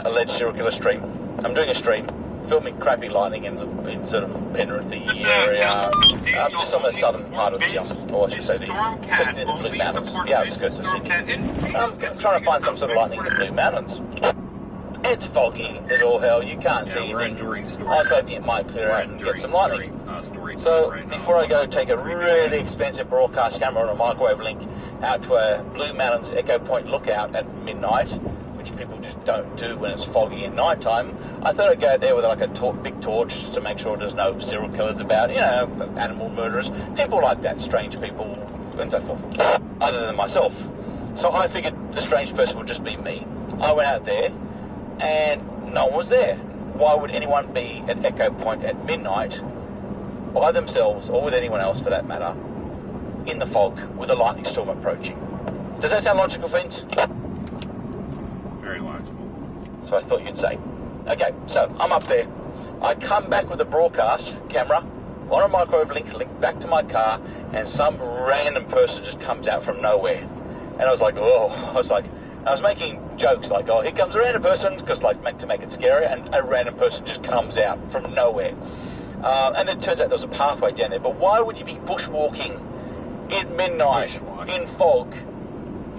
[SPEAKER 3] alleged serial killer stream. I'm doing a stream, filming crappy lighting in sort of Penrith area, just on the southern part of the, or I should say the Blue Mountains. Yeah, I'm just going to Sydney. I'm trying to find some sort of lightning in the Blue Mountains. It's foggy as all hell. You can't see
[SPEAKER 1] we're
[SPEAKER 3] anything.
[SPEAKER 1] enduring storm.
[SPEAKER 3] I was hoping it might clear out and get some lightning. So
[SPEAKER 1] right now.
[SPEAKER 3] before I go take a really expensive broadcast camera on a microwave link out to a Blue Mountains Echo Point lookout at midnight, which people just don't do when it's foggy in night time, I thought I'd go there with like a big torch just to make sure there's no serial killers about, animal murderers, people like that, strange people, and so forth, other than myself. So I figured the strange person would just be me. I went out there, and no one was there. Why would anyone be at Echo Point at midnight, by themselves, or with anyone else for that matter, in the fog with a lightning storm approaching? Does that sound logical, friends?
[SPEAKER 1] Very logical.
[SPEAKER 3] So I thought you'd say. Okay, so I'm up there. I come back with a broadcast camera on a microwave link back to my car, and some random person just comes out from nowhere. And I was like, oh, I was making jokes like, oh, here comes a random person, because to make it scary, and a random person just comes out from nowhere. And it turns out there was a pathway down there. But why would you be bushwalking at midnight, in fog,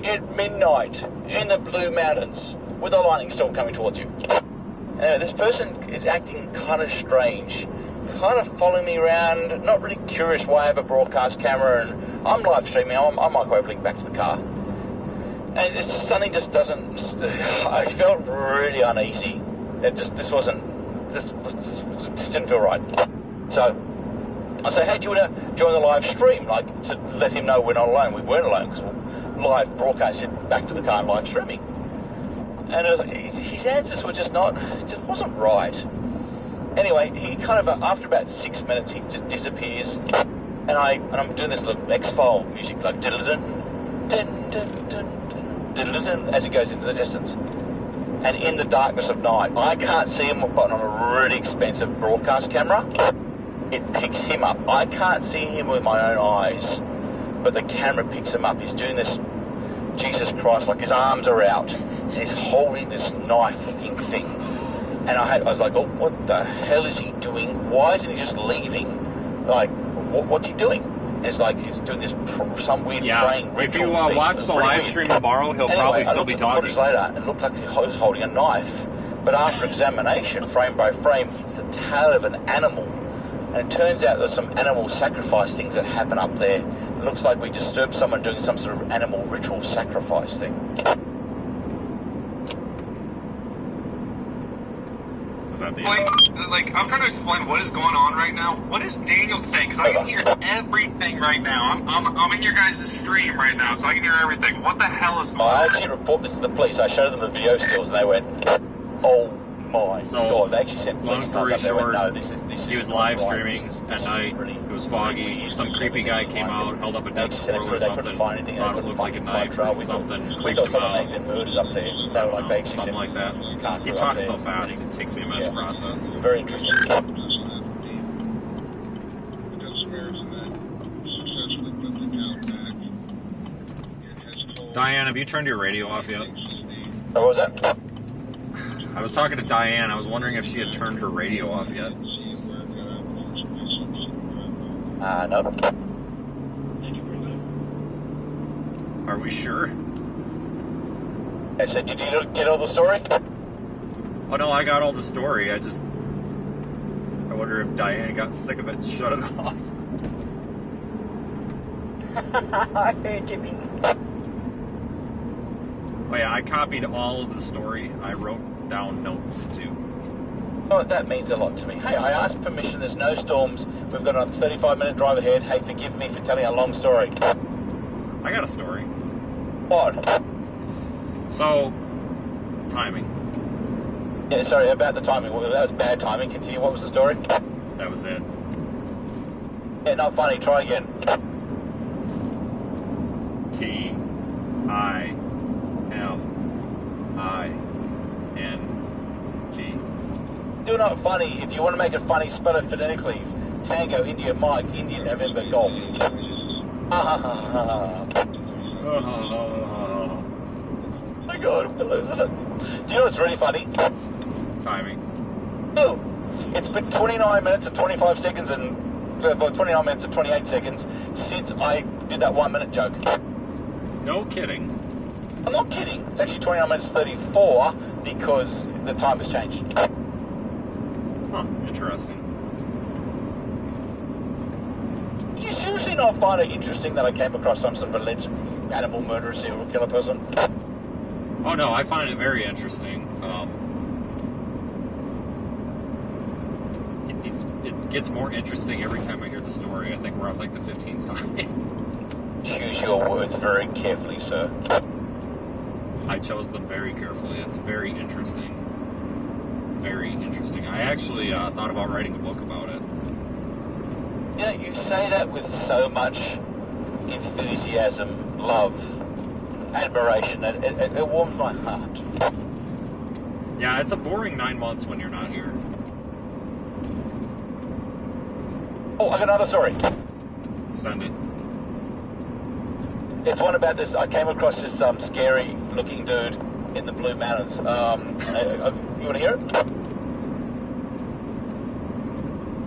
[SPEAKER 3] at midnight, in the Blue Mountains, with a lightning storm coming towards you? This person is acting kind of strange, kind of following me around, not really curious why I have a broadcast camera, and I'm live streaming, I'm microwave link back to the car. And something just doesn't, I felt really uneasy. This didn't feel right. So I say, hey, do you want to join the live stream? Like, to let him know we're not alone. We weren't alone, because we're live broadcasting back to the car and live streaming. And his answers were just wasn't right. Anyway, he kind of, after about 6 minutes, he just disappears. And I'm doing this little X-File music, like, as it goes into the distance. And in the darkness of night, I can't see him, but on a really expensive broadcast camera, it picks him up. I can't see him with my own eyes, but the camera picks him up. He's doing this, Jesus Christ, like his arms are out. He's holding this knife-looking thing. And I was like, oh, what the hell is he doing? Why isn't he just leaving? Like, what's he doing? It's like he's doing this some weird praying ritual.
[SPEAKER 1] If you watch the live stream tomorrow, he'll probably still be talking.
[SPEAKER 3] Later, it looked like he was holding a knife, but after examination, frame by frame, it's the tail of an animal. And it turns out there's some animal sacrifice things that happen up there. It looks like we disturbed someone doing some sort of animal ritual sacrifice thing.
[SPEAKER 7] Like, I'm trying to explain what is going on right now. What is Daniel saying? Because I can hear everything right now. I'm in your guys' stream right now, so I can hear everything. What the hell is going on?
[SPEAKER 3] I actually report this to the police. I showed them the video stills, and they went, oh my God. They actually sent
[SPEAKER 1] long story short,
[SPEAKER 3] no, this
[SPEAKER 1] he was live streaming at night. It was foggy. Some creepy guy came out, held up a dead squirrel or something, thought it looked like a knife or something, creeped him out. Something like that. He talks so fast, it takes me a minute to process.
[SPEAKER 3] Very interesting.
[SPEAKER 1] Diane, have you turned your radio off yet?
[SPEAKER 3] What was that?
[SPEAKER 1] I was talking to Diane. I was wondering if she had turned her radio off yet.
[SPEAKER 3] No.
[SPEAKER 1] Are we sure?
[SPEAKER 3] I said, did you get all the story?
[SPEAKER 1] Oh no, I got all the story. I wonder if Diane got sick of it and shut it off.
[SPEAKER 2] I heard you.
[SPEAKER 1] Oh yeah, I copied all of the story. I wrote down notes too.
[SPEAKER 3] Oh, that means a lot to me. Hey, I asked permission. There's no storms. We've got a 35-minute drive ahead. Hey, forgive me for telling a long story.
[SPEAKER 1] I got a story.
[SPEAKER 3] What?
[SPEAKER 1] So, timing.
[SPEAKER 3] Yeah, sorry, about the timing. Well, that was bad timing. Continue. What was the story?
[SPEAKER 1] That was it.
[SPEAKER 3] Yeah, not funny. Try again.
[SPEAKER 1] T-I-M-I-N-G.
[SPEAKER 3] Still not funny. If you want to make it funny, spell it phonetically. Tango, India, Mike, Indian, November, Golf. My God, I'm losing it. Do you know what's really funny?
[SPEAKER 1] Timing.
[SPEAKER 3] Oh, it's been 29 minutes and 25 seconds and 29 minutes and 28 seconds since I did that 1 minute joke.
[SPEAKER 1] No kidding.
[SPEAKER 3] I'm not kidding. It's actually 29 minutes 34 because the time has changed.
[SPEAKER 1] Huh, interesting.
[SPEAKER 3] You seriously not find it interesting that I came across some sort of alleged animal murderer, serial killer person?
[SPEAKER 1] Oh no, I find it very interesting. It gets more interesting every time I hear the story. I think we're at like the 15th time.
[SPEAKER 3] Choose your words very carefully, sir.
[SPEAKER 1] I chose them very carefully. It's very interesting. Very interesting. I actually thought about writing a book about it.
[SPEAKER 3] You know, you say that with so much enthusiasm, love, admiration, and it warms my heart.
[SPEAKER 1] Yeah, it's a boring 9 months when you're not here.
[SPEAKER 3] Oh, I got another story.
[SPEAKER 1] Send it.
[SPEAKER 3] It's one about this. I came across this scary-looking dude in the Blue Mountains. You want to hear it?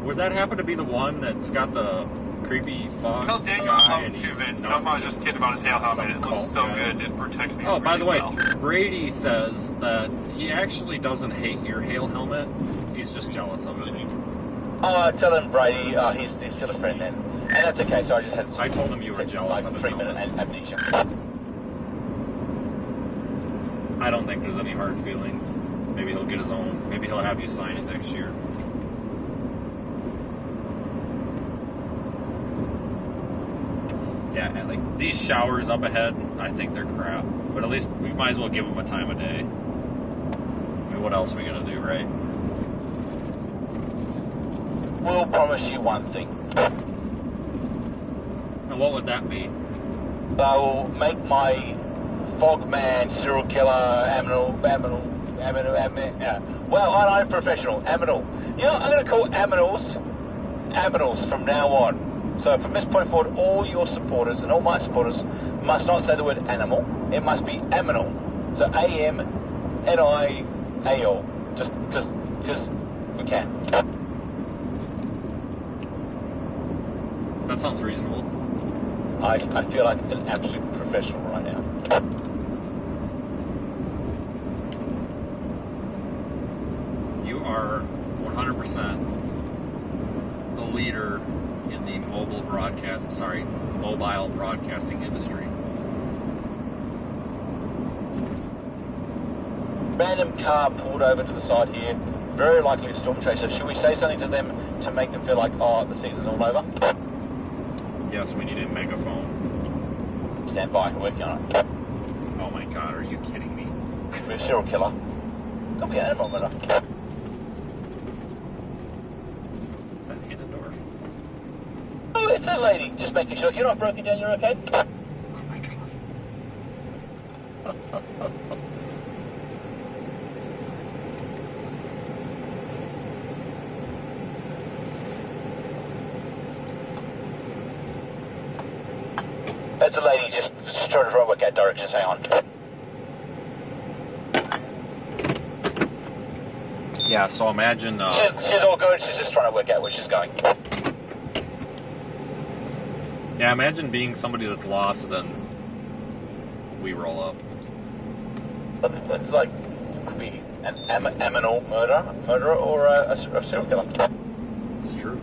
[SPEAKER 1] Would that happen to be the one that's got the creepy fog
[SPEAKER 7] Tell Daniel
[SPEAKER 1] guy
[SPEAKER 7] I love
[SPEAKER 1] and
[SPEAKER 7] him too,
[SPEAKER 1] he's
[SPEAKER 7] Vince.
[SPEAKER 1] nuts?
[SPEAKER 7] I was just kidding about his hail helmet. It
[SPEAKER 1] Some
[SPEAKER 7] looks
[SPEAKER 1] cult
[SPEAKER 7] so
[SPEAKER 1] guy.
[SPEAKER 7] good. It protects me.
[SPEAKER 1] Oh, by the way,
[SPEAKER 7] really well.
[SPEAKER 1] Brady says that he actually doesn't hate your hail helmet. He's just jealous of it.
[SPEAKER 3] Oh, tell him Brady. He's still a friend then, and that's okay. So I just had.
[SPEAKER 1] I told him you were jealous of his
[SPEAKER 3] 3-minute
[SPEAKER 1] helmet.
[SPEAKER 3] amnesia.
[SPEAKER 1] I don't think there's any hard feelings. Maybe he'll get his own. Maybe he'll have you sign it next year. Yeah, like these showers up ahead, I think they're crap. But at least we might as well give them a time of day. I mean, what else are we gonna do, right?
[SPEAKER 3] We'll promise you one thing.
[SPEAKER 1] And what would that be?
[SPEAKER 3] I will make my Fogman, serial killer, well, I'm professional, Aminal. You know, I'm going to call Aminals from now on. So from this point forward, all your supporters and all my supporters must not say the word animal. It must be Aminal. So A-M-N-I-A-L. Just because we can.
[SPEAKER 1] That sounds reasonable.
[SPEAKER 3] I feel like an absolute professional right now.
[SPEAKER 1] You are 100% the leader in the mobile broadcasting industry.
[SPEAKER 3] Random car pulled over to the side here. Very likely a storm chaser. Should we say something to them to make them feel like, oh, the season's all over?
[SPEAKER 1] Yes, we need a megaphone.
[SPEAKER 3] Stand by, we're working on it.
[SPEAKER 1] Oh my god, are you kidding me?
[SPEAKER 3] We're a serial killer. Don't be an animal murder.
[SPEAKER 1] Is that Hindenburg?
[SPEAKER 3] Oh, it's a lady. Just making sure. You're not broken down, you're okay?
[SPEAKER 1] Oh my god.
[SPEAKER 3] That's a lady just trying to work out directions. Hang on.
[SPEAKER 1] Yeah, so imagine...
[SPEAKER 3] She's all good. She's just trying to work out where she's going.
[SPEAKER 1] Yeah, imagine being somebody that's lost and then we roll up.
[SPEAKER 3] It's like, it could be an aminal murderer or a serial killer.
[SPEAKER 1] It's true.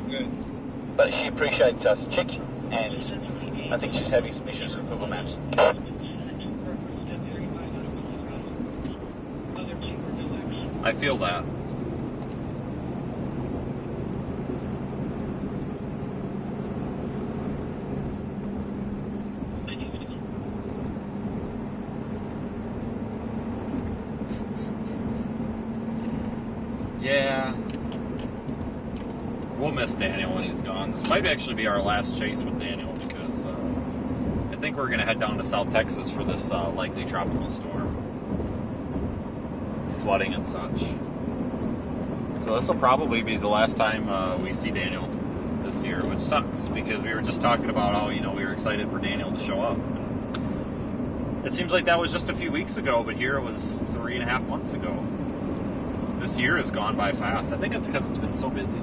[SPEAKER 4] Good.
[SPEAKER 3] But she appreciates us checking, and I think she's having some issues with Google Maps.
[SPEAKER 1] I feel that. Yeah. We'll miss Daniel when he's gone. This might actually be our last chase with Daniel because I think we're going to head down to South Texas for this likely tropical storm. Flooding and such. So this will probably be the last time we see Daniel this year, which sucks because we were just talking about how, we were excited for Daniel to show up. It seems like that was just a few weeks ago, but here it was 3.5 months ago. This year has gone by fast. I think it's because it's been so busy.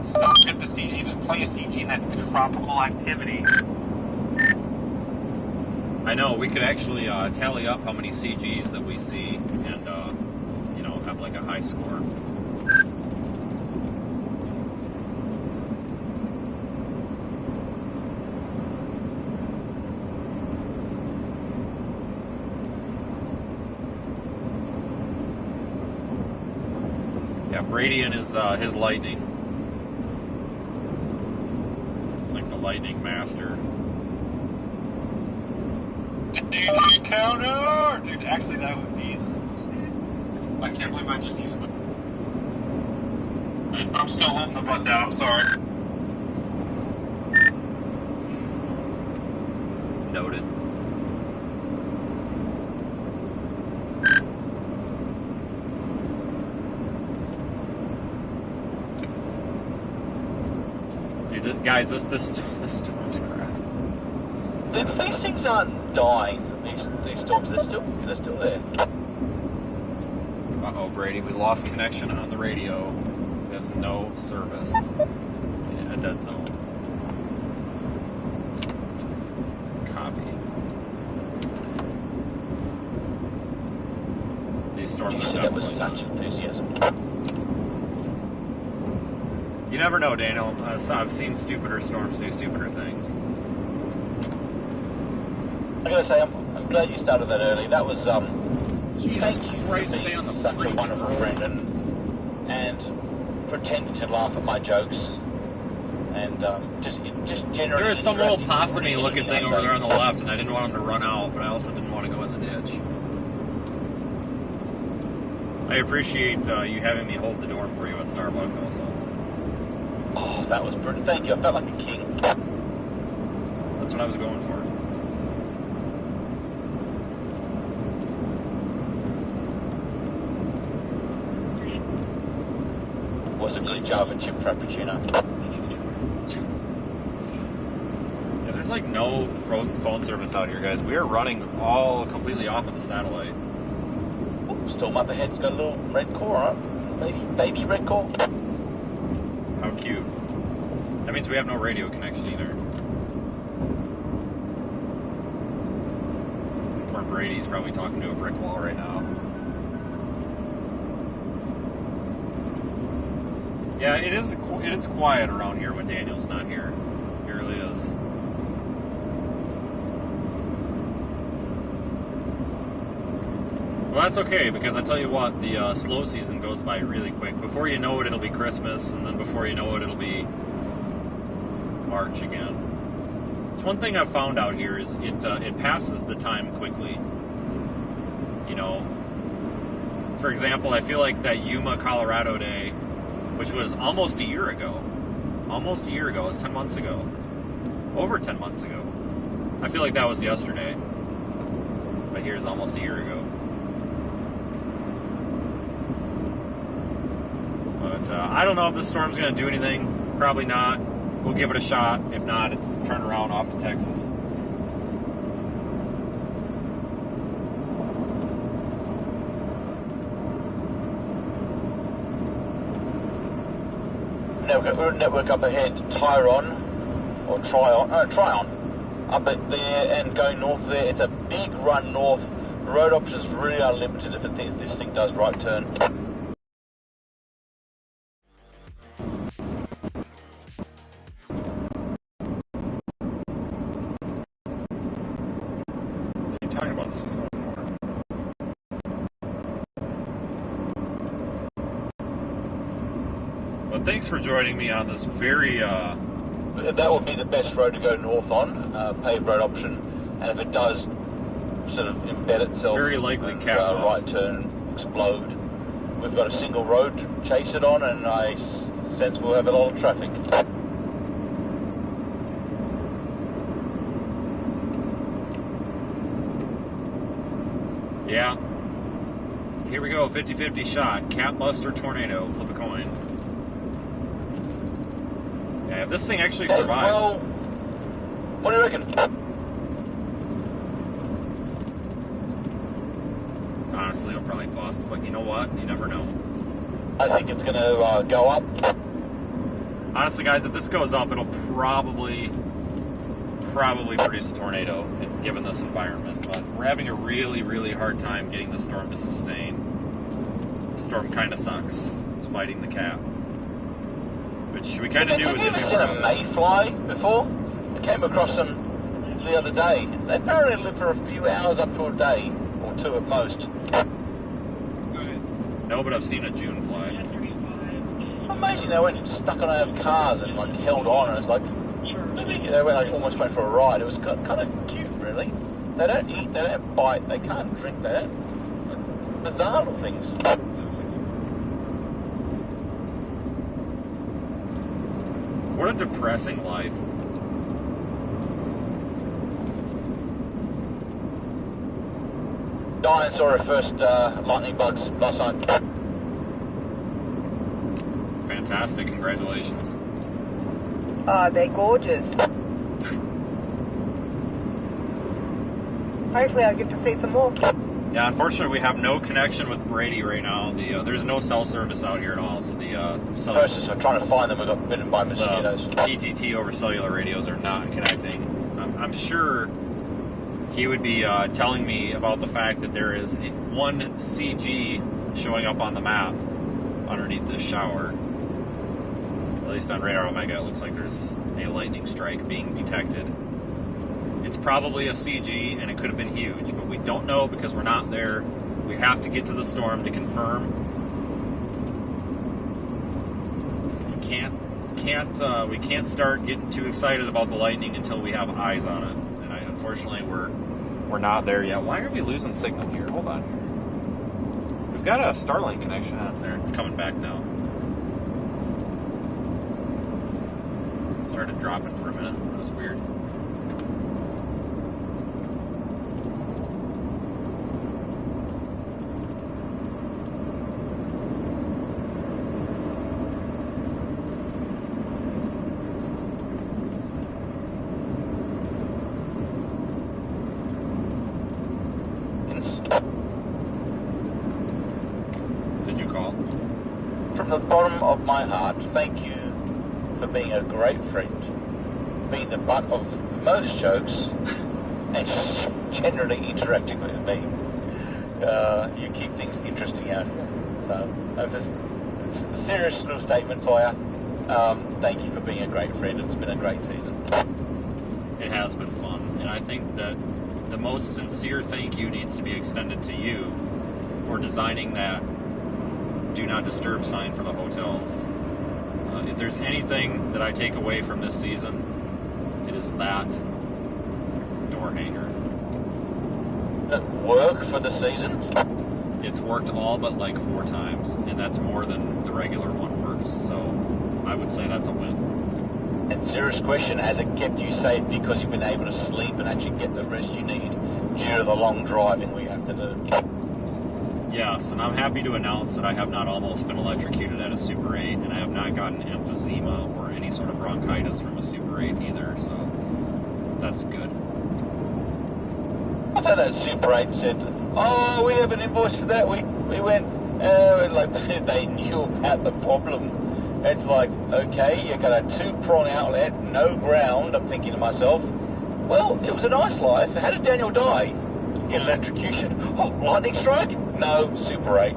[SPEAKER 7] Stop with the CG. Just play a CG in that tropical activity.
[SPEAKER 1] I know, we could actually tally up how many CGs that we see and, have like a high score. Yeah, Brady and his lightning. It's like the lightning master.
[SPEAKER 7] GG counter! Dude, actually that would be... I can't believe I just used the... I'm still holding the button down, I'm sorry.
[SPEAKER 1] Noted. Dude, this storm's crap.
[SPEAKER 3] These things aren't dying. These storms, they're still there.
[SPEAKER 1] Uh-oh, Brady, we lost connection on the radio. There's no service. In a dead zone. Copy. These storms are
[SPEAKER 3] That was
[SPEAKER 1] definitely
[SPEAKER 3] such enthusiasm.
[SPEAKER 1] You never know, Daniel. I've seen stupider storms do stupider things.
[SPEAKER 3] I gotta say, I'm glad you started that early. That was,
[SPEAKER 1] Jesus
[SPEAKER 3] thank you
[SPEAKER 1] Christ,
[SPEAKER 3] for
[SPEAKER 1] stay on the
[SPEAKER 3] being such a
[SPEAKER 1] freaking
[SPEAKER 3] wonderful
[SPEAKER 1] road.
[SPEAKER 3] friend and pretending to laugh at my jokes and just generally.
[SPEAKER 1] There was some little
[SPEAKER 3] interacting with
[SPEAKER 1] possum-y looking
[SPEAKER 3] anything
[SPEAKER 1] thing
[SPEAKER 3] I
[SPEAKER 1] over
[SPEAKER 3] say.
[SPEAKER 1] there on the left, and I didn't want him to run out, but I also didn't want to go in the ditch. I appreciate you having me hold the door for you at Starbucks also.
[SPEAKER 3] Oh, that was brilliant. Thank you. I felt like a king.
[SPEAKER 1] That's what I was going for.
[SPEAKER 3] Was a good job at chip frappuccino.
[SPEAKER 1] Yeah, there's like no phone service out here, guys. We are running all completely off of the satellite.
[SPEAKER 3] Storm up ahead's got a little red core on it. Baby red core.
[SPEAKER 1] How cute. That means we have no radio connection either. Poor Brady's probably talking to a brick wall right now. Yeah, it is quiet around here when Daniel's not here. It really is. Well, that's okay, because I tell you what, the slow season goes by really quick. Before you know it, it'll be Christmas, and then before you know it, it'll be March again. It's one thing I've found out here is it passes the time quickly. You know, for example, I feel like that Yuma, Colorado day, which was almost a year ago. Almost a year ago. It was 10 months ago. Over 10 months ago. I feel like that was yesterday. But here's almost a year ago. But I don't know if this storm's going to do anything. Probably not. We'll give it a shot. If not, it's turn around off to Texas.
[SPEAKER 3] Network up ahead, Tryon, up at there and going north there. It's a big run north. Road options really are limited if this thing does right turn.
[SPEAKER 1] What's he talking about? This is going north. Well, thanks for joining me on this very
[SPEAKER 3] That would be the best road to go north on, paved road option, and if it does sort of embed itself,
[SPEAKER 1] very likely
[SPEAKER 3] and,
[SPEAKER 1] cat
[SPEAKER 3] right turn, explode, we've got a single road to chase it on, and I sense we'll have a lot of traffic.
[SPEAKER 1] Yeah. Here we go, 50-50 shot. Cat buster tornado. Flip a coin. Yeah, if this thing actually survives.
[SPEAKER 3] Well, what do you reckon?
[SPEAKER 1] Honestly, it'll probably bust, but you know what? You never know.
[SPEAKER 3] I think it's going to go up.
[SPEAKER 1] Honestly, guys, if this goes up, it'll probably produce a tornado, given this environment. But we're having a really, really hard time getting the storm to sustain. The storm kind of sucks. It's fighting the cat. Which we kind of knew was
[SPEAKER 3] Have
[SPEAKER 1] in
[SPEAKER 3] you ever seen a mayfly before? I came across them the other day. They apparently live for a few hours up to a day, or two at most.
[SPEAKER 1] No, but I've seen a June fly.
[SPEAKER 3] Amazing, they went stuck on our cars and like held on, and it's like, they went like almost went for a ride. It was kind of cute, really. They don't eat, they don't bite, they can't drink, they don't. Bizarre little things.
[SPEAKER 1] What a depressing life.
[SPEAKER 3] Diane saw her first lightning bugs last night.
[SPEAKER 1] Fantastic, congratulations.
[SPEAKER 2] They're gorgeous. Hopefully I get to see some more.
[SPEAKER 1] Yeah, unfortunately we have no connection with Brady right now. There's no cell service out here at all, so the
[SPEAKER 3] Process of trying to find them, we got bitten by mosquitoes.
[SPEAKER 1] PTT over cellular radios are not connecting. I'm sure he would be telling me about the fact that there is one CG showing up on the map underneath this shower. At least on Radar Omega, it looks like there's a lightning strike being detected. It's probably a CG, and it could have been huge, but we don't know because we're not there. We have to get to the storm to confirm. We can't start getting too excited about the lightning until we have eyes on it. And unfortunately, we're not there yet. Why are we losing signal here? Hold on here. We've got a Starlink connection out there. It's coming back now. It started dropping for a minute. That was weird. Did you call?
[SPEAKER 3] From the bottom of my heart, thank you for being a great friend, being the butt of most jokes, and generally interacting with me. You keep things interesting out here. So, it's a serious little statement for you. Thank you for being a great friend. It's been a great season.
[SPEAKER 1] It has been fun, and I think that the most sincere thank you needs to be extended to you for designing that do not disturb sign for the hotels. If there's anything that I take away from this season, it is that door hanger.
[SPEAKER 3] Does it work for the season?
[SPEAKER 1] It's worked all but like 4 times, and that's more than the regular one works, so I would say that's a win.
[SPEAKER 3] And serious question, has it kept you safe because you've been able to sleep and actually get the rest you need due to the long driving we have to do?
[SPEAKER 1] Yes, and I'm happy to announce that I have not almost been electrocuted at a Super 8, and I have not gotten emphysema or any sort of bronchitis from a Super 8 either, so that's good.
[SPEAKER 3] I thought that Super 8 said, oh, we have an invoice for that. We went, like they knew about the problem. It's like, okay, you got a 2-prong outlet, no ground. I'm thinking to myself, well, it was a nice life. How did Daniel die? Electrocution. Oh, lightning strike? No, Super 8.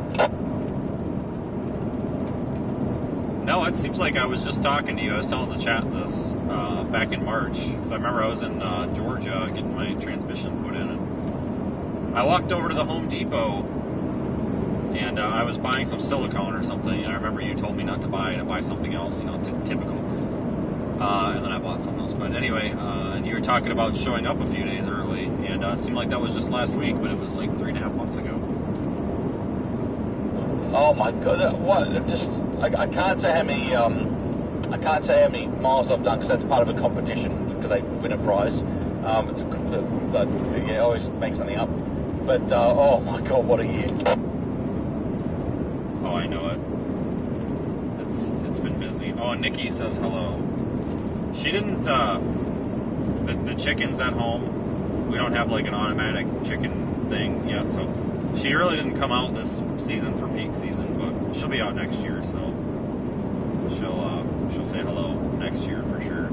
[SPEAKER 1] No, it seems like I was just talking to you. I was telling the chat this back in March. So I remember I was in Georgia getting my transmission put in. And I walked over to the Home Depot and I was buying some silicone or something. And I remember you told me not to buy it, to buy something else, typical. And then I bought something else. But anyway, and you were talking about showing up a few days early. And it seemed like that was just last week, but it was like 3.5 months ago.
[SPEAKER 3] Oh my God! What? I can't say how many. I can't say how many miles I've done because that's part of a competition because they win a prize. You always make something up. But oh my God, what a year!
[SPEAKER 1] Oh, I know it. It's been busy. Oh, Nikki says hello. She didn't. The chickens at home. We don't have like an automatic chicken thing yet, so she really didn't come out this season for peak season, but she'll be out next year, so she'll say hello next year for sure.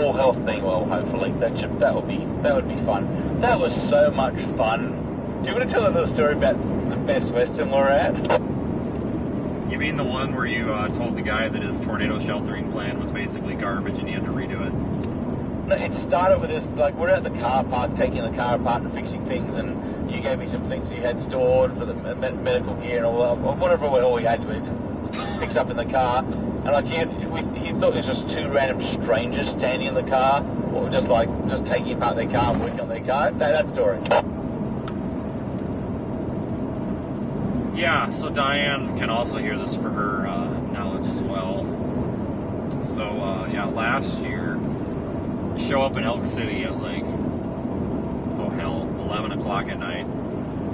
[SPEAKER 3] All health being well, hopefully. That would be fun. That was so much fun. Do you want to tell a little story about the Best Western we're at?
[SPEAKER 1] You mean the one where you told the guy that his tornado sheltering plan was basically garbage and he had to redo it?
[SPEAKER 3] No, it started with this, like, we're at the car park, taking the car apart and fixing things, and you gave me some things you had stored for the medical gear and all that, whatever all we had to fix up in the car. And like, he thought it was just 2 random strangers standing in the car, or just taking apart their car and working on their car. That story.
[SPEAKER 1] Yeah, so Diane can also hear this for her knowledge as well. So, yeah, last year, show up in Elk City at 11 o'clock at night,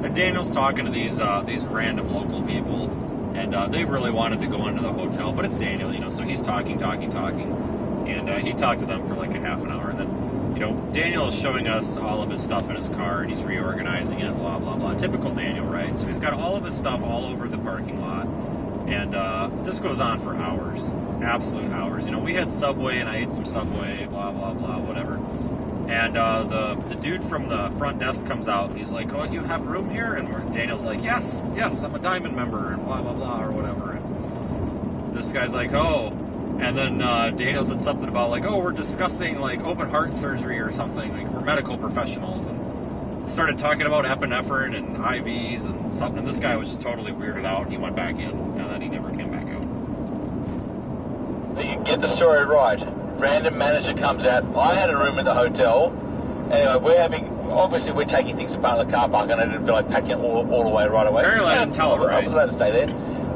[SPEAKER 1] And Daniel's talking to these random local people, and they really wanted to go into the hotel, but it's Daniel, so he's talking, and he talked to them for like a half an hour, and then, Daniel is showing us all of his stuff in his car, and he's reorganizing it, blah, blah, blah. Typical Daniel, right? So he's got all of his stuff all over the parking lot, and this goes on for hours, absolute hours. We had Subway, and I ate some Subway, blah, blah, blah, whatever. And the dude from the front desk comes out, and he's like, "Oh, you have room here?" And Daniel's like, yes, I'm a Diamond member, and blah, blah, blah, or whatever. And this guy's like, "Oh." And then Daniel said something about, like, "Oh, we're discussing, like, open heart surgery or something. Like, we're medical professionals." And started talking about epinephrine and IVs and something. And this guy was just totally weirded out, and he went back in, and then he never came back out.
[SPEAKER 3] You get the story right. Random manager comes out. I had a room in the hotel. Anyway, we're taking things apart in the car park, and I didn't feel like packing it all away right away.
[SPEAKER 1] Apparently I didn't tell her, right?
[SPEAKER 3] I was allowed to stay there.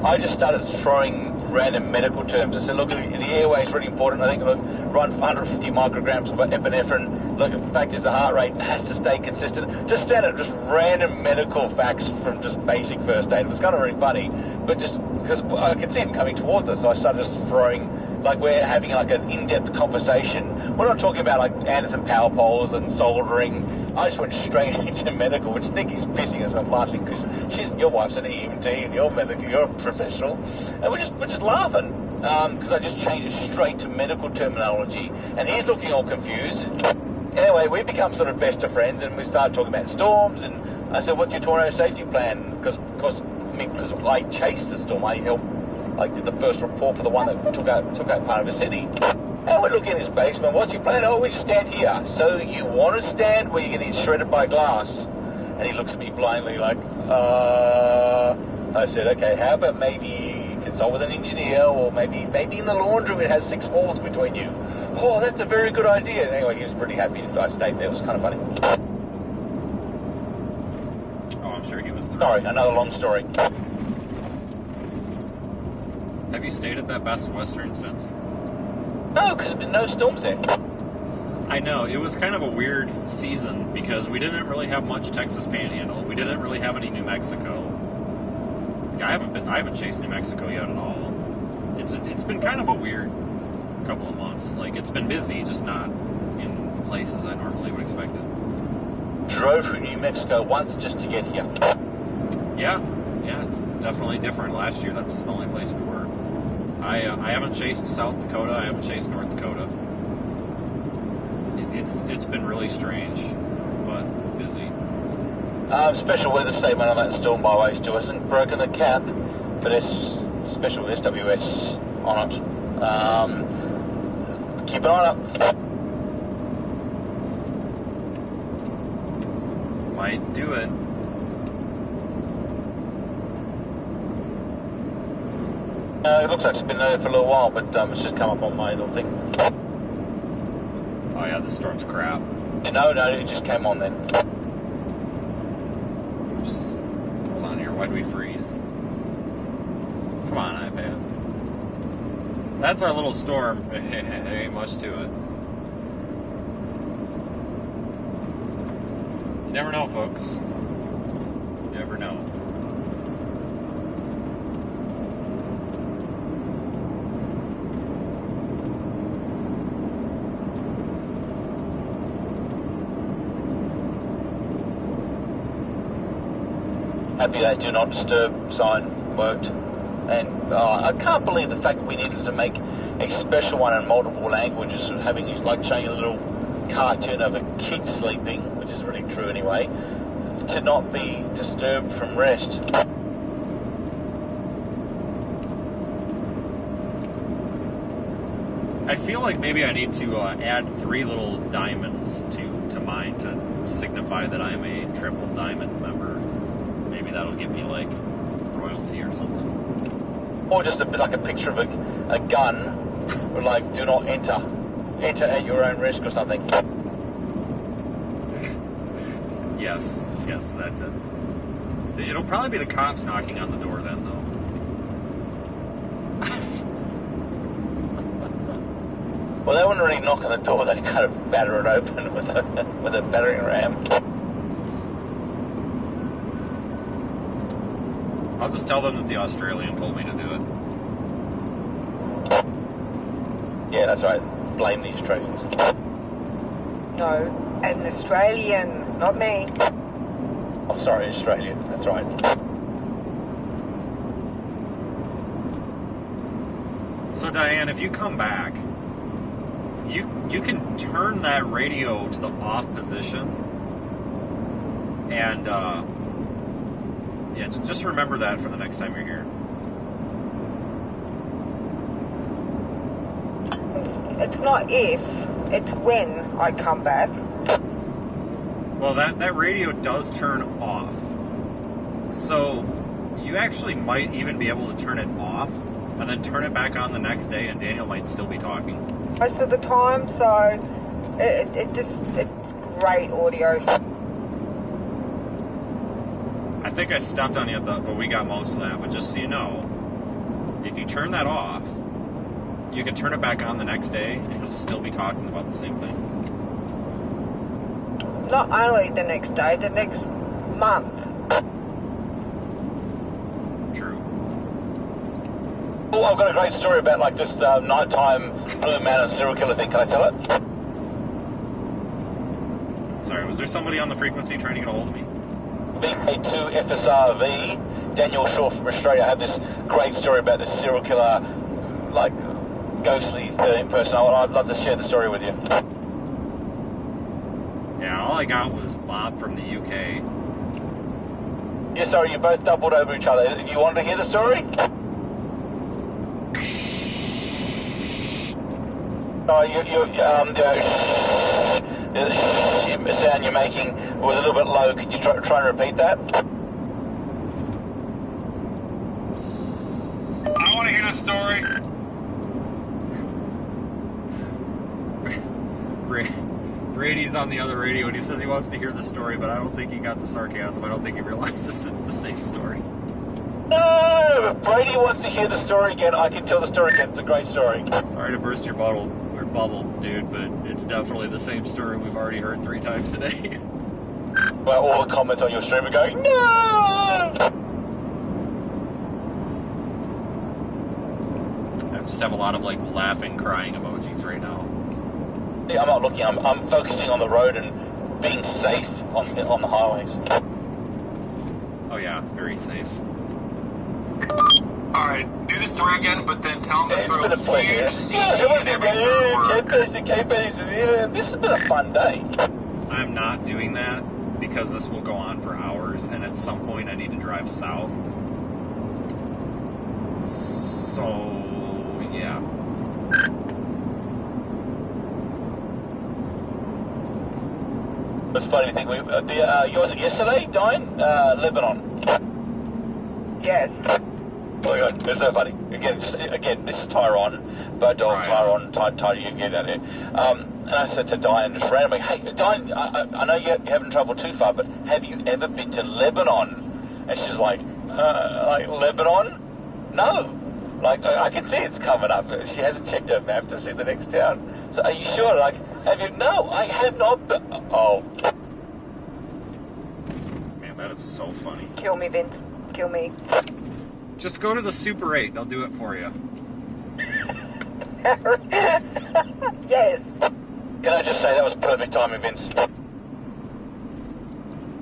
[SPEAKER 3] I just started throwing random medical terms. I said, look, the airway is really important. I think I've run 150 micrograms of epinephrine. Look, the fact is the heart rate has to stay consistent. Just random medical facts from just basic first aid. It was kind of really funny, but just because I could see him coming towards us, so I started just throwing, like we're having like an in-depth conversation. We're not talking about like Anderson power poles and soldering. I just went straight into medical, which I think he's pissing us off laughing because your wife's an EMT and you're medical, you're a professional, and we're just laughing because I just changed it straight to medical terminology, and he's looking all confused. Anyway, we become sort of best of friends, and we started talking about storms, and I said, "What's your tornado safety plan?" Because I chased the storm, I helped. I did the first report for the one that took out part of the city. And we're looking in his basement. What's your plan? Oh, we just stand here. So you want to stand where you're getting shredded by glass? And he looks at me blindly like, I said, okay, how about maybe consult with an engineer, or maybe in the laundry it has 6 walls between you. Oh, that's a very good idea. And anyway, he was pretty happy that I stayed there. It was kind of funny.
[SPEAKER 1] Oh, I'm sure he was thrilled.
[SPEAKER 3] Sorry, another long story.
[SPEAKER 1] Have you stayed at that Best Western since?
[SPEAKER 3] No, because there's been no storms there.
[SPEAKER 1] I know, it was kind of a weird season because we didn't really have much Texas Panhandle. We didn't really have any New Mexico. I haven't chased New Mexico yet at all. It's been kind of a weird couple of months. Like, it's been busy, just not in the places I normally would expect it.
[SPEAKER 3] Drove through New Mexico once just to get here.
[SPEAKER 1] Yeah, it's definitely different. Last year, that's the only place we were. I haven't chased South Dakota. I haven't chased North Dakota. It's been really strange, but busy.
[SPEAKER 3] Special weather statement on that storm, by the way, still hasn't broken the cap, but it's special SWS on it. Keep an eye up.
[SPEAKER 1] Might do it.
[SPEAKER 3] It looks like it's been there for a little while, but it's just come up on my little thing.
[SPEAKER 1] Oh yeah, this storm's crap.
[SPEAKER 3] No, it just came on then.
[SPEAKER 1] Oops. Hold on here, why'd we freeze? Come on, iPad. That's our little storm. There ain't much to it. You never know, folks. You never know.
[SPEAKER 3] Happy that do not disturb sign worked. And I can't believe the fact that we needed to make a special one in multiple languages, having like showing a little cartoon of a kid sleeping, which is really true anyway, to not be disturbed from rest.
[SPEAKER 1] I feel like maybe I need to add 3 little diamonds to mine to signify that I'm a triple diamond member. Maybe that'll give me like royalty or something.
[SPEAKER 3] Or just like a picture of a gun, with like do not enter. Enter at your own risk or something.
[SPEAKER 1] Yes, that's it. It'll probably be the cops knocking on the door then, though.
[SPEAKER 3] Well, they wouldn't really knock on the door. They kind of batter it open with a battering ram.
[SPEAKER 1] I'll just tell them that the Australian told me to do it.
[SPEAKER 3] Yeah, that's right. Blame the Australians.
[SPEAKER 2] No, an Australian, not me.
[SPEAKER 3] I'm sorry, Australian. That's right.
[SPEAKER 1] So Diane, if you come back, you can turn that radio to the off position, and yeah, just remember that for the next time you're here.
[SPEAKER 2] It's not if, it's when I come back.
[SPEAKER 1] Well, that radio does turn off, so you actually might even be able to turn it off and then turn it back on the next day, and Daniel might still be talking.
[SPEAKER 2] Most of the time, so it's great audio.
[SPEAKER 1] I think I stepped on you, but we got most of that. But just so you know, if you turn that off, you can turn it back on the next day, and you'll still be talking about the same thing.
[SPEAKER 2] Not only the next day, the next month.
[SPEAKER 1] True.
[SPEAKER 3] Oh, I've got a great story about like this nighttime Blue Mountain serial killer thing. Can I tell it?
[SPEAKER 1] Sorry, was there somebody on the frequency trying to get a hold of me?
[SPEAKER 3] VK2FSRV, Daniel Shaw from Australia. I have this great story about this serial killer, like ghostly person. I'd love to share the story with you.
[SPEAKER 1] Yeah, all I got was Bob from the UK.
[SPEAKER 3] Yeah, sorry, you both doubled over each other. You wanted to hear the story? Oh, the sound you're making was a little bit low. Could you try and repeat that?
[SPEAKER 7] I want to hear the story.
[SPEAKER 1] Brady's on the other radio, and he says he wants to hear the story, but I don't think he got the sarcasm. I don't think he realizes it's the same story.
[SPEAKER 3] No, if Brady wants to hear the story again, I can tell the story again. It's a great story.
[SPEAKER 1] Sorry to burst your bubble, dude, but it's definitely the same story we've already heard 3 times today.
[SPEAKER 3] Well, all the comments on your stream are going, no!
[SPEAKER 1] I just have a lot of like laughing, crying emojis right now.
[SPEAKER 3] Yeah, I'm not looking. I'm focusing on the road and being safe on the highways.
[SPEAKER 1] Oh yeah, very safe.
[SPEAKER 7] Alright, do the story again, but then tell them to throw
[SPEAKER 3] It's been a pleasure.
[SPEAKER 7] huge CG in every third word.
[SPEAKER 3] This has been a fun day.
[SPEAKER 1] I'm not doing that because this will go on for hours, and at some point I need to drive south. So, yeah.
[SPEAKER 3] It's funny to think yours yesterday, Diane, Lebanon.
[SPEAKER 2] Yes.
[SPEAKER 3] Oh my God, it's so funny. Again, this is Tyrone, Tyrone, you get out there. And I said to Diane just randomly, hey, Diane, I know you're having trouble too far, but have you ever been to Lebanon? And she's like Lebanon? No. Like, I can see it's coming up. She hasn't checked her map to see the next town. So are you sure? Like, have you? No, I have not. Oh.
[SPEAKER 1] Man, that is so funny.
[SPEAKER 2] Kill me, Vince. Kill me.
[SPEAKER 1] Just go to the Super 8. They'll do it for you.
[SPEAKER 2] Yes.
[SPEAKER 3] Can I just say that was perfect timing, Vince?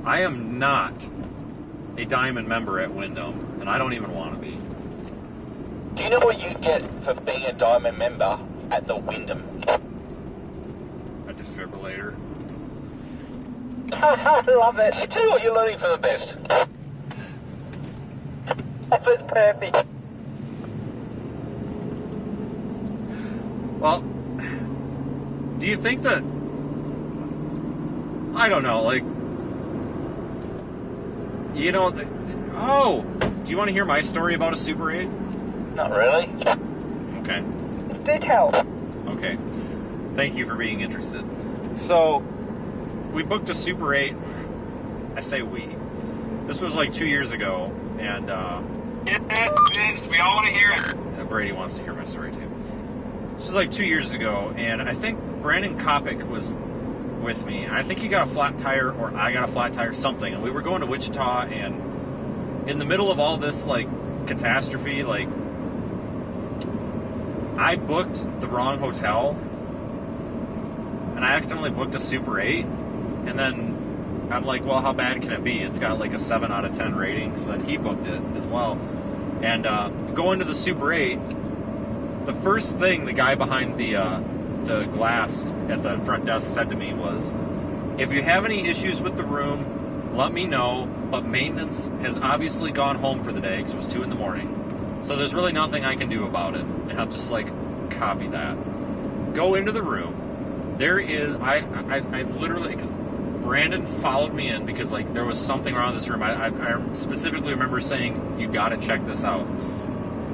[SPEAKER 1] I am not a Diamond member at Wyndham, and I don't even want to be.
[SPEAKER 3] Do you know what you get for being a Diamond member at the Wyndham?
[SPEAKER 1] A defibrillator.
[SPEAKER 2] I love it.
[SPEAKER 3] I tell you what, you're learning from the best.
[SPEAKER 2] That was perfect.
[SPEAKER 1] Well, do you think that... I don't know, like... You know... do you want to hear my story about a Super 8?
[SPEAKER 3] Not really.
[SPEAKER 1] Okay.
[SPEAKER 2] Do tell.
[SPEAKER 1] Okay. Thank you for being interested. So, we booked a Super 8. I say we. This was like 2 years ago, and,
[SPEAKER 7] Vince, we all want to hear it.
[SPEAKER 1] Brady wants to hear my story too. This was like 2 years ago, and I think Brandon Kopic was with me. I think he got a flat tire, or I got a flat tire, something. And we were going to Wichita, and in the middle of all this, like, catastrophe, like, I booked the wrong hotel, and I accidentally booked a Super 8, and then I'm like, well, how bad can it be? It's got like a 7 out of 10 rating, so then he booked it as well. And going to the Super 8, the first thing the guy behind the glass at the front desk said to me was, if you have any issues with the room, let me know, but maintenance has obviously gone home for the day because it was 2 in the morning. So there's really nothing I can do about it. And I'll just, like, copy that. Go into the room. There is, I literally, because Brandon followed me in because, like, there was something wrong with this room. I specifically remember saying, you gotta check this out.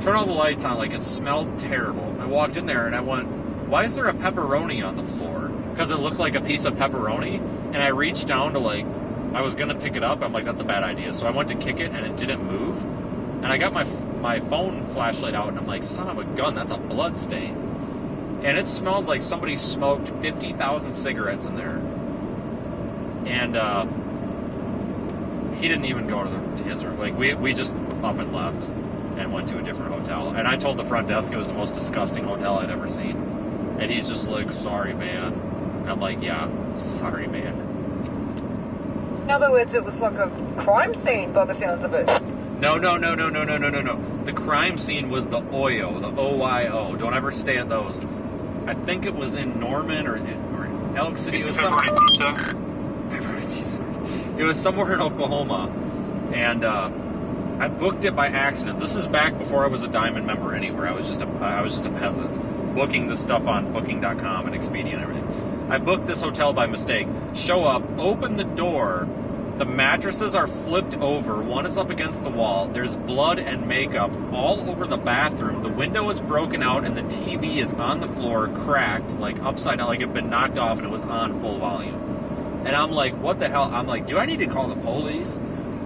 [SPEAKER 1] Turn all the lights on, like, it smelled terrible. I walked in there and I went, why is there a pepperoni on the floor? Because it looked like a piece of pepperoni. And I reached down to, like, I was gonna pick it up. I'm like, that's a bad idea. So I went to kick it and it didn't move. And I got my phone flashlight out and I'm like, son of a gun, that's a blood stain. And it smelled like somebody smoked 50,000 cigarettes in there. And he didn't even go to his room. Like, we just up and left and went to a different hotel. And I told the front desk it was the most disgusting hotel I'd ever seen. And he's just like, sorry, man. And I'm like, yeah, sorry, man.
[SPEAKER 2] In other words, it was like a crime scene by the sounds of it.
[SPEAKER 1] No. The crime scene was the OYO, the OYO. Don't ever stay at those. I think it was in Norman or in Elk City. It was somewhere. It was somewhere in Oklahoma, and I booked it by accident. This is back before I was a Diamond member anywhere. I was just a peasant, booking this stuff on Booking.com and Expedia and everything. I booked this hotel by mistake. Show up, open the door. The mattresses are flipped over. One is up against the wall. There's blood and makeup all over the bathroom. The window is broken out, and the TV is on the floor, cracked, like upside down, like it had been knocked off, and it was on full volume. And I'm like, what the hell? I'm like, do I need to call the police?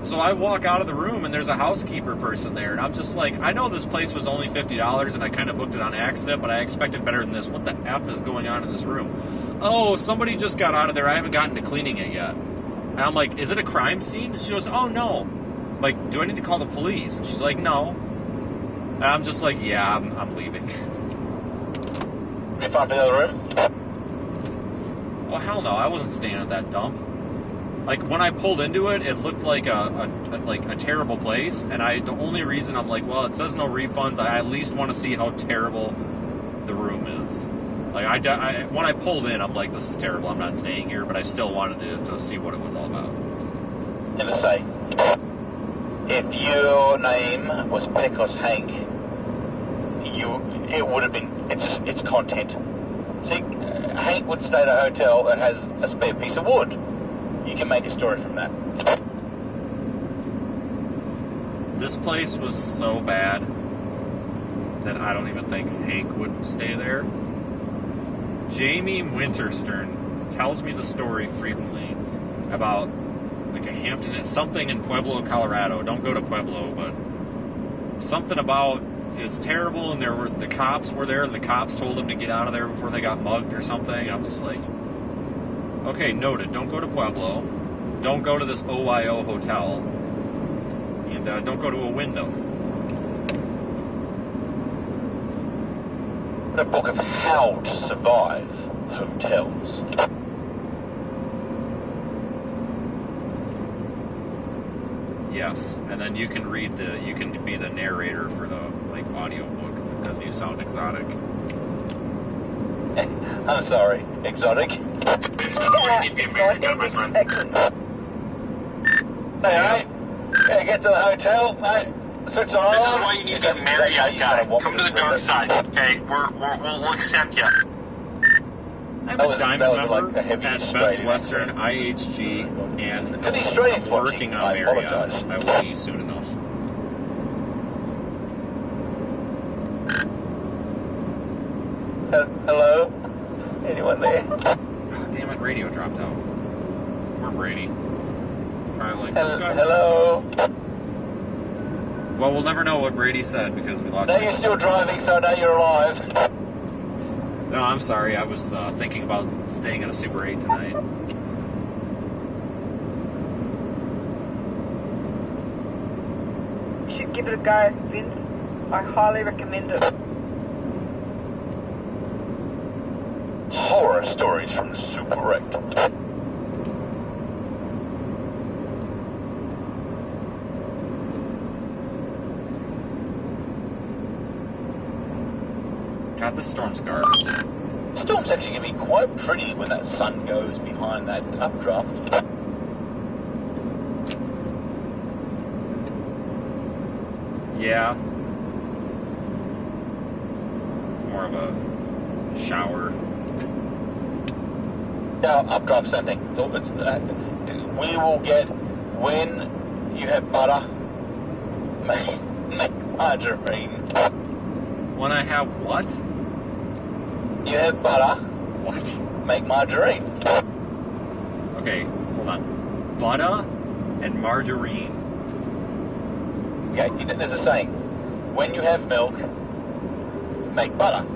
[SPEAKER 1] So I walk out of the room, and there's a housekeeper person there, and I'm just like, I know this place was only $50, and I kind of booked it on accident, but I expected better than this. What the F is going on in this room? Oh, somebody just got out of there. I haven't gotten to cleaning it yet. And I'm like, is it a crime scene? And she goes, oh, no. I'm like, do I need to call the police? And she's like, no. And I'm just like, yeah, I'm leaving.
[SPEAKER 3] You found the other room?
[SPEAKER 1] Well, hell no. I wasn't staying at that dump. Like, when I pulled into it, it looked like a terrible place. And the only reason I'm like, well, it says no refunds. I at least want to see how terrible the room is. Like, when I pulled in, I'm like, this is terrible. I'm not staying here, but I still wanted to see what it was all about.
[SPEAKER 3] Never say. If your name was Pecos Hank, it would have been, it's content. See, Hank would stay at a hotel that has a spare piece of wood. You can make a story from that.
[SPEAKER 1] This place was so bad that I don't even think Hank would stay there. Jamie Winterstern tells me the story frequently about like a Hampton, something in Pueblo, Colorado. Don't go to Pueblo, but something about it's terrible, and the cops were there, and the cops told them to get out of there before they got mugged or something. I'm just like, okay, noted. Don't go to Pueblo. Don't go to this OYO hotel, and don't go to a window.
[SPEAKER 3] The book of how to survive hotels.
[SPEAKER 1] Yes, and then you can be the narrator for the audio book because you sound exotic.
[SPEAKER 3] I'm sorry, exotic.
[SPEAKER 7] It's not where you need to be America, my friend.
[SPEAKER 3] Hey, alright? Yeah, get to the hotel, mate. Switch on.
[SPEAKER 7] This is why you need to get Marriott guy. Come to the dark side, okay? We'll accept you.
[SPEAKER 1] I'm a Diamond member at Best Western, IHG, and I'm working on Marriott. I will be soon enough.
[SPEAKER 3] Hello? Anyone there?
[SPEAKER 1] Oh, damn it, radio dropped out. Poor Brady. Probably like,
[SPEAKER 3] hello?
[SPEAKER 1] Well, we'll never know what Brady said because we lost.
[SPEAKER 3] Now you're still driving, so I know you're alive.
[SPEAKER 1] No, I'm sorry. I was thinking about staying at a Super 8 tonight.
[SPEAKER 2] give it a go, Vince. I highly recommend it.
[SPEAKER 3] Horror stories from Super Rectum.
[SPEAKER 1] God, this storm's garbage.
[SPEAKER 3] The storm's actually going to be quite pretty when that sun goes behind that updraft.
[SPEAKER 1] Yeah. It's more of a shower.
[SPEAKER 3] Yeah, updraft, same thing. We will get, when you have butter, make margarine.
[SPEAKER 1] When I have what?
[SPEAKER 3] You have butter.
[SPEAKER 1] What?
[SPEAKER 3] Make margarine.
[SPEAKER 1] Okay, hold on. Butter and margarine.
[SPEAKER 3] Okay, there's a saying. When you have milk, make butter.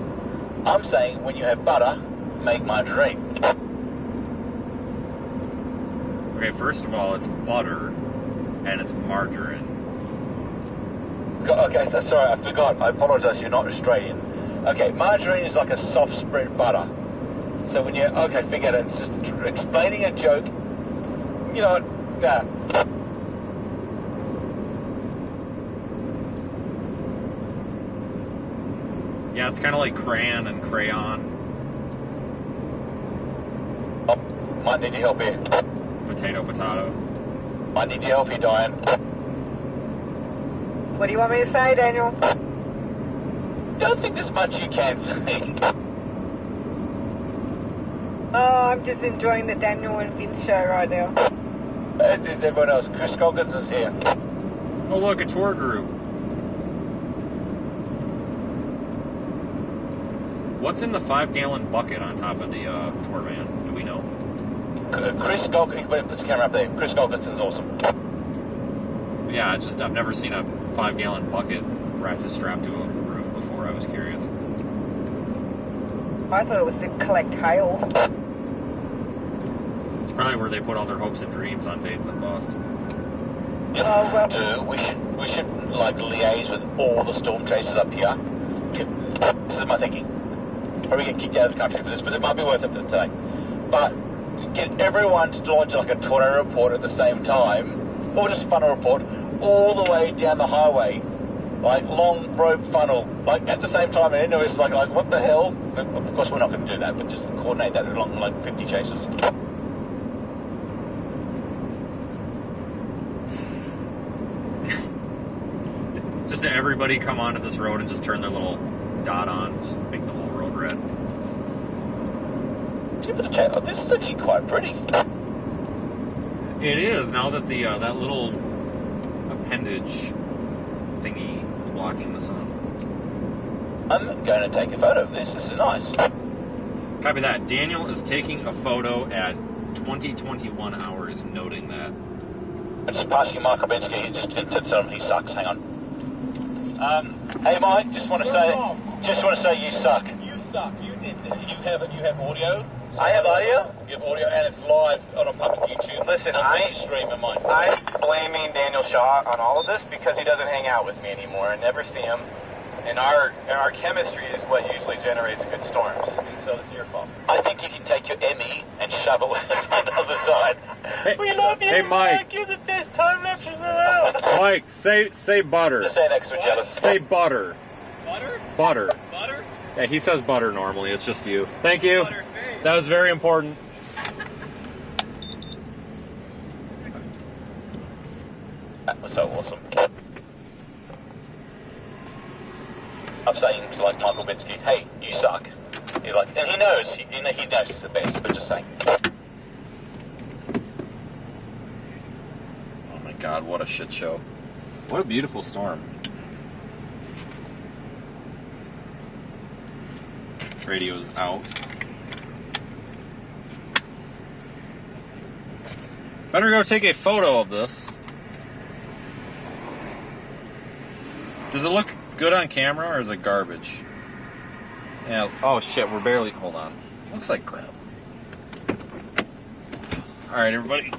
[SPEAKER 3] I'm saying when you have butter, make margarine.
[SPEAKER 1] Okay, first of all, it's butter and it's margarine.
[SPEAKER 3] Okay, sorry, I forgot. I apologise, you're not Australian. Okay, margarine is like a soft spread butter. So when you, okay, forget it. It's just explaining a joke. You know what? Nah.
[SPEAKER 1] Yeah, it's kind of like crayon and crayon.
[SPEAKER 3] Oh, might need your help here.
[SPEAKER 1] Potato, potato.
[SPEAKER 3] Might need your help here, Diane.
[SPEAKER 2] What do you want me to say, Daniel?
[SPEAKER 3] Don't think there's much you can say.
[SPEAKER 2] Oh, I'm just enjoying the Daniel and Vince show right now.
[SPEAKER 3] As is everyone else. Chris Goggins is here.
[SPEAKER 1] Oh, look, a tour group. What's in the 5-gallon bucket on top of the tour van? Do we know?
[SPEAKER 3] Chris Goggins, put his camera up there. Chris Goggins is awesome.
[SPEAKER 1] Yeah, it's just I've never seen a 5-gallon bucket strapped to a roof before. I was curious.
[SPEAKER 2] I thought it was to collect hail.
[SPEAKER 1] It's probably where they put all their hopes and dreams on days that bust.
[SPEAKER 3] Yes, we should like liaise with all the storm chasers up here. This is my thinking. Probably get kicked out of the country for this, but it might be worth it for today. But get everyone to lodge like a tornado report at the same time, or just a funnel report, all the way down the highway, like long rope funnel, like at the same time. And it's like what the hell? But of course, we're not going to do that. But just coordinate that along like 50 chasers.
[SPEAKER 1] Just everybody come onto this road and just turn their little dot on, just make the whole road red.
[SPEAKER 3] This is actually quite pretty.
[SPEAKER 1] It is, now that the that little appendage thingy is blocking the sun.
[SPEAKER 3] I'm going to take a photo of this. This is nice.
[SPEAKER 1] Copy that. Daniel is taking a photo at 2021 hours, noting that.
[SPEAKER 3] I'm just passing Michael Bensky. He just tell him he sucks. Hang on. Hey Mike, just want to say you suck.
[SPEAKER 8] You suck. You did this. You have audio.
[SPEAKER 3] I have audio.
[SPEAKER 8] You have audio, and it's live on a public YouTube.
[SPEAKER 10] Listen,
[SPEAKER 8] I'm
[SPEAKER 10] blaming Daniel Shaw on all of this because he doesn't hang out with me anymore. I never see him. And our chemistry is what usually generates good storms. And so it's your fault.
[SPEAKER 3] I think you can take your Emmy and shove it with it on the other side.
[SPEAKER 1] Hey,
[SPEAKER 8] we love you,
[SPEAKER 1] hey Mike.
[SPEAKER 8] You're the best time lapses around.
[SPEAKER 1] Mike, say butter.
[SPEAKER 3] Just say an extra jealous.
[SPEAKER 1] Say butter.
[SPEAKER 8] Butter?
[SPEAKER 1] Butter.
[SPEAKER 8] Butter?
[SPEAKER 1] Yeah, he says butter normally. It's just you. Thank you.
[SPEAKER 8] Butter. Hey.
[SPEAKER 1] That was very important.
[SPEAKER 3] That was so awesome. I'm saying to like Michael Bensky, hey, you suck. He's like, and he knows he's the best, but just saying.
[SPEAKER 1] Oh my God, what a shit show. What a beautiful storm. Radio's out. Better go take a photo of this. Does it look good on camera or is it garbage? Yeah. Oh shit, we're barely. Hold on. Looks like crap. All right, everybody.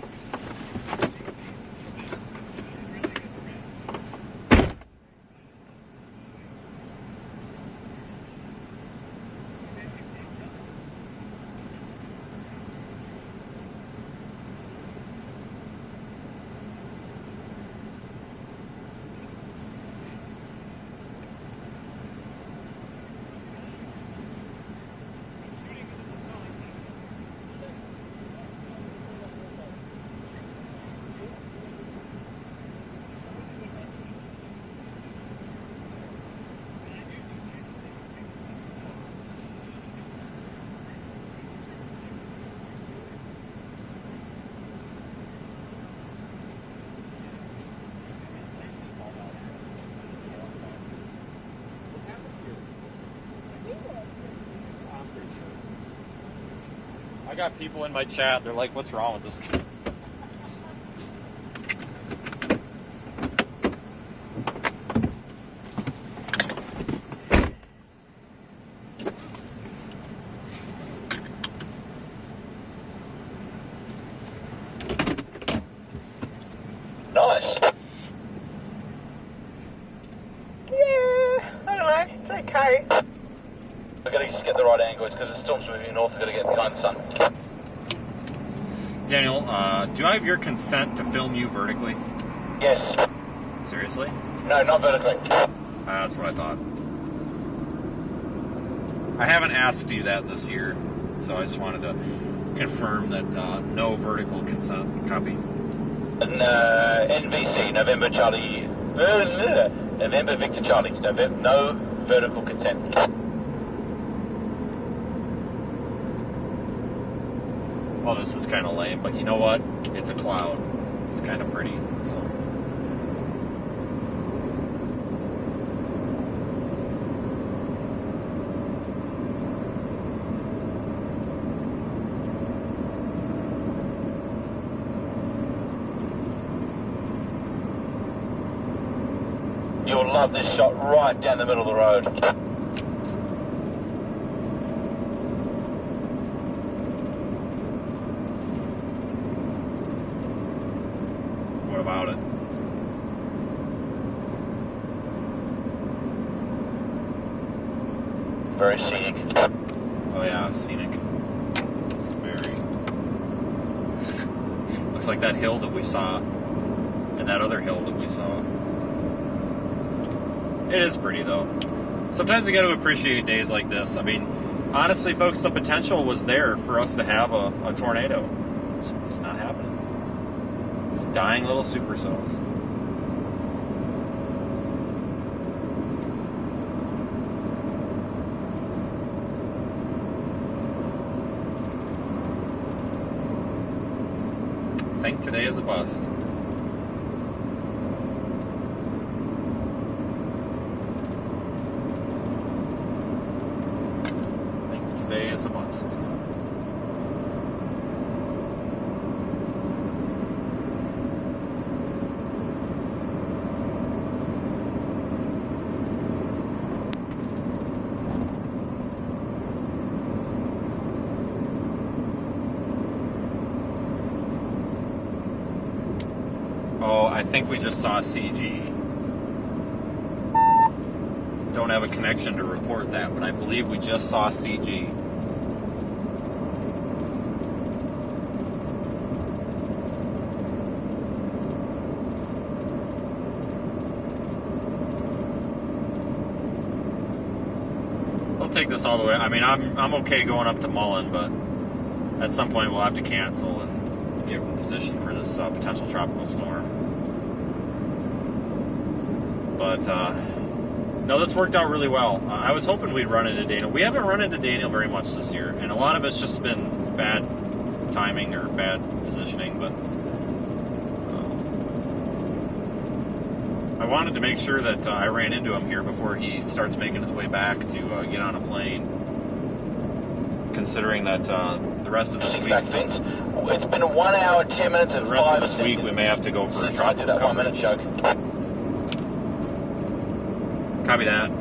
[SPEAKER 1] I got people in my chat. They're like, "What's wrong with this kid?"
[SPEAKER 3] Nice.
[SPEAKER 2] Yeah, I don't know. It's okay.
[SPEAKER 3] We've got to just get the right angle. It's because the storm's moving north. We've got to get behind the sun.
[SPEAKER 1] Daniel, do I have your consent to film you vertically?
[SPEAKER 3] Yes.
[SPEAKER 1] Seriously?
[SPEAKER 3] No, not vertically.
[SPEAKER 1] That's what I thought. I haven't asked you that this year, so I just wanted to confirm that no vertical consent. Copy.
[SPEAKER 3] And, NVC, November Charlie, November Victor Charlie, no vertical consent.
[SPEAKER 1] Well, this is kind of lame, but you know what? It's a cloud. It's kind of pretty, so.
[SPEAKER 3] You'll love this shot right down the middle of the road.
[SPEAKER 1] What about it?
[SPEAKER 3] Very scenic.
[SPEAKER 1] Oh yeah, scenic. Very. Looks like that hill that we saw, and that other hill that we saw. It is pretty though. Sometimes you got to appreciate days like this. I mean, honestly, folks, the potential was there for us to have a tornado. It's not happening. It's dying little supercells. I think today is a bust. Today is a must. Oh, I think we just saw CG. Don't have a connection to report that, but I believe we just saw CG. We'll take this all the way. I mean, I'm okay going up to Mullen, but at some point we'll have to cancel and get in position for this potential tropical storm. But no, this worked out really well. I was hoping we'd run into Daniel. We haven't run into Daniel very much this year, and a lot of it's just been bad timing or bad positioning, but I wanted to make sure that I ran into him here before he starts making his way back to get on a plane, considering that the rest of this week...
[SPEAKER 3] It's been 1 hour, 10 minutes, and 5 seconds.
[SPEAKER 1] The rest of this week we may have to go for a tropical coverage. Copy that.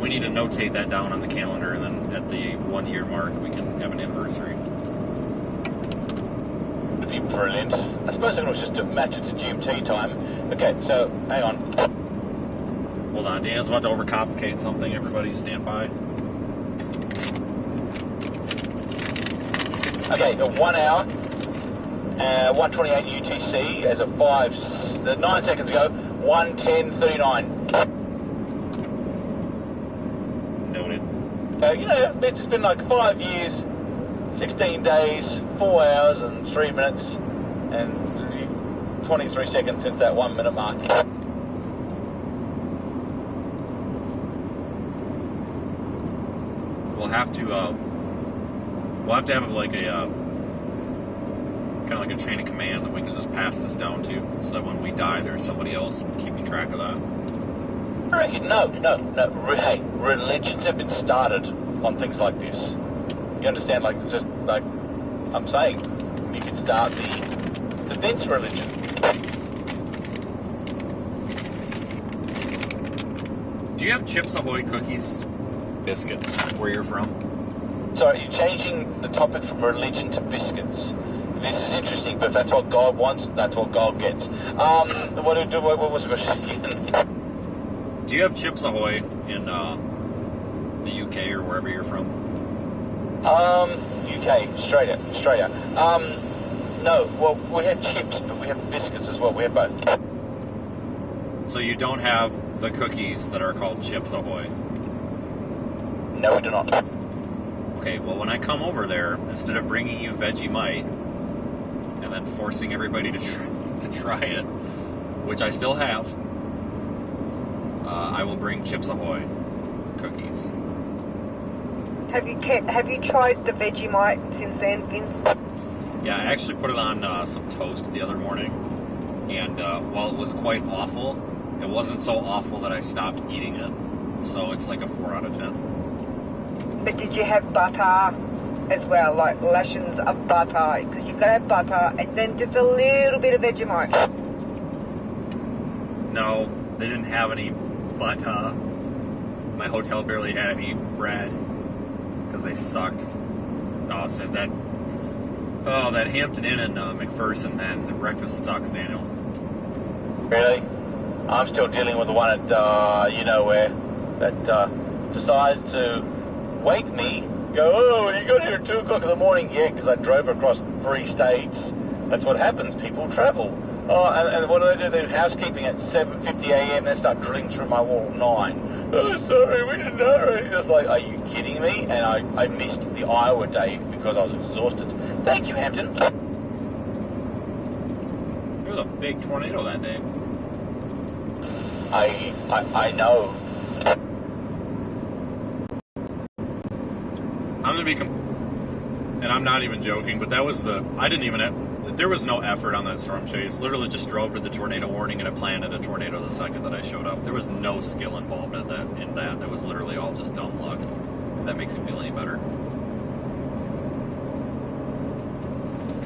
[SPEAKER 1] We need to notate that down on the calendar, and then at the 1 year mark we can have an anniversary.
[SPEAKER 3] Would be brilliant. I suppose it was just to match it to GMT time. Okay, so hang on.
[SPEAKER 1] Hold on, Daniel's about to overcomplicate something. Everybody stand by.
[SPEAKER 3] Okay, 1 hour, 1:28 UTC as of 9 seconds ago, 1:10:39.
[SPEAKER 1] Noted.
[SPEAKER 3] You know, it's been like 5 years, 16 days, 4 hours and 3 minutes, and 23 seconds since that 1 minute mark.
[SPEAKER 1] We'll have to have like a kind of like a chain of command that we can just pass this down to, so that when we die, there's somebody else keeping track of that.
[SPEAKER 3] I reckon no. Hey, religions have been started on things like this. You understand, like just like I'm saying you could start the Vince religion.
[SPEAKER 1] Do you have Chips Ahoy cookies? Biscuits, where you're from?
[SPEAKER 3] Sorry, you're changing the topic from religion to biscuits. This is interesting, but if that's what God wants, that's what God gets. What was the question?
[SPEAKER 1] Do you have Chips Ahoy in the UK or wherever you're from?
[SPEAKER 3] UK, Australia. No, well, we have chips, but we have biscuits as well. We have both.
[SPEAKER 1] So you don't have the cookies that are called Chips Ahoy?
[SPEAKER 3] No, we do not.
[SPEAKER 1] Okay, well, when I come over there, instead of bringing you Vegemite and then forcing everybody to try it, which I still have, I will bring Chips Ahoy cookies.
[SPEAKER 2] Have you tried the Vegemite since then, Vince?
[SPEAKER 1] Yeah, I actually put it on some toast the other morning, and while it was quite awful, it wasn't so awful that I stopped eating it. So it's like a 4 out of 10.
[SPEAKER 2] But did you have butter as well, like lashings of butter? Because you've got to have butter and then just a little bit of Vegemite.
[SPEAKER 1] No, they didn't have any butter. My hotel barely had any bread because they sucked. Oh, so that Hampton Inn in McPherson, man, the breakfast sucks, Daniel.
[SPEAKER 3] Really? I'm still dealing with the one at you know where that decides to wake me. Go, oh, you got here at 2 o'clock in the morning? Yeah, because I drove across 3 states. That's what happens. People travel. Oh, and what do? They do housekeeping at 7:50 a.m. They start drilling through my wall at 9. Oh, sorry, we didn't know. It's like, are you kidding me? And I missed the Iowa day because I was exhausted. Thank you, Hampton.
[SPEAKER 1] There was a big tornado that day.
[SPEAKER 3] I know.
[SPEAKER 1] I'm gonna be, and I'm not even joking, but that was there was no effort on that storm chase. Literally just drove to the tornado warning and it planted a tornado the second that I showed up. There was no skill involved in that. That was literally all just dumb luck. If that makes you feel any better.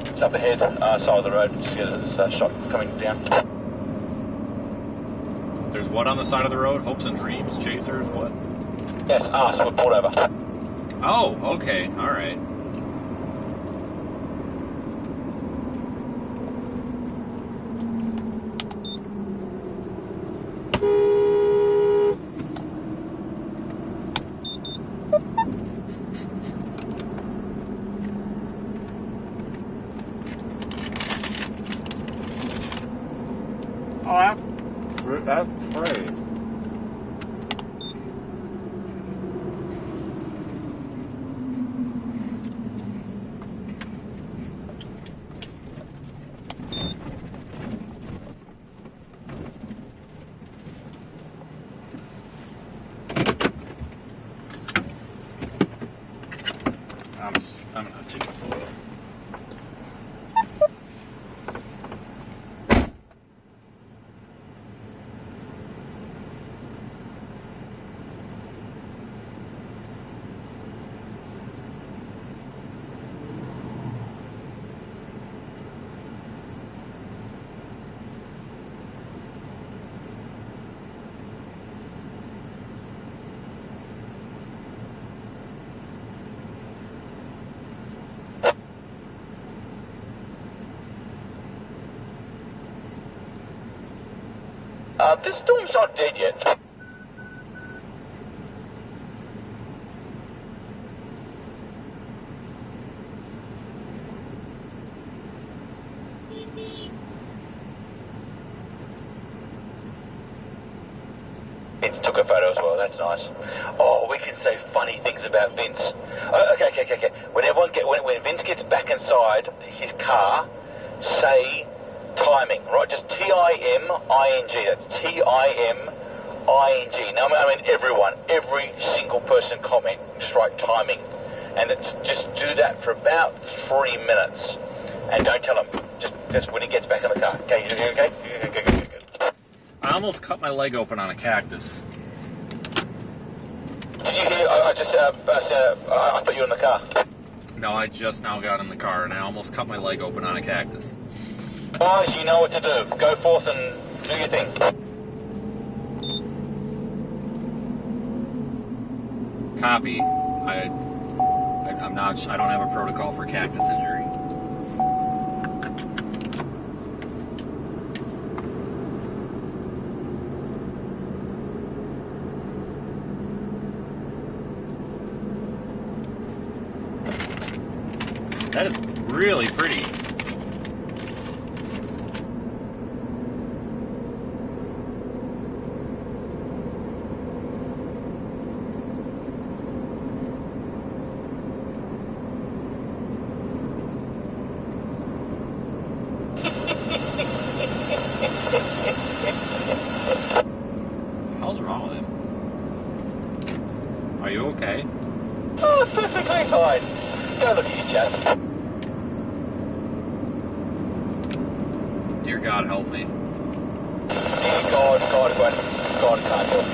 [SPEAKER 3] It's up ahead, side of the road. Just get this shot coming down.
[SPEAKER 1] There's what on the side of the road? Hopes and dreams, chasers, what?
[SPEAKER 3] Yes, so we're pulled over.
[SPEAKER 1] Oh, okay, all right. Oh, that's great. I'm gonna take a photo.
[SPEAKER 3] This storm's not dead yet. Vince took a photo as well, that's nice. Oh, we can say funny things about Vince. Okay. When Vince gets back inside his car, say timing, right? Just T-I-M-I-N-G. That's T-I-M-I-N-G. Now, I mean every single person comment, just write timing. And just do that for about 3 minutes. And don't tell him. Just when he gets back in the car. Okay, you okay? Good.
[SPEAKER 1] I almost cut my leg open on a cactus.
[SPEAKER 3] Did you hear? I thought you were in the car.
[SPEAKER 1] No, I just now got in the car and I almost cut my leg open on a cactus.
[SPEAKER 3] Guys, you know what to do. Go forth and do your thing.
[SPEAKER 1] Copy. I'm not. I don't have a protocol for cactus injury. That is really pretty. How's wrong with him? Are you okay?
[SPEAKER 3] Oh, perfectly fine. Go look at your chest.
[SPEAKER 1] Dear God, help me.
[SPEAKER 3] Dear God can't help me.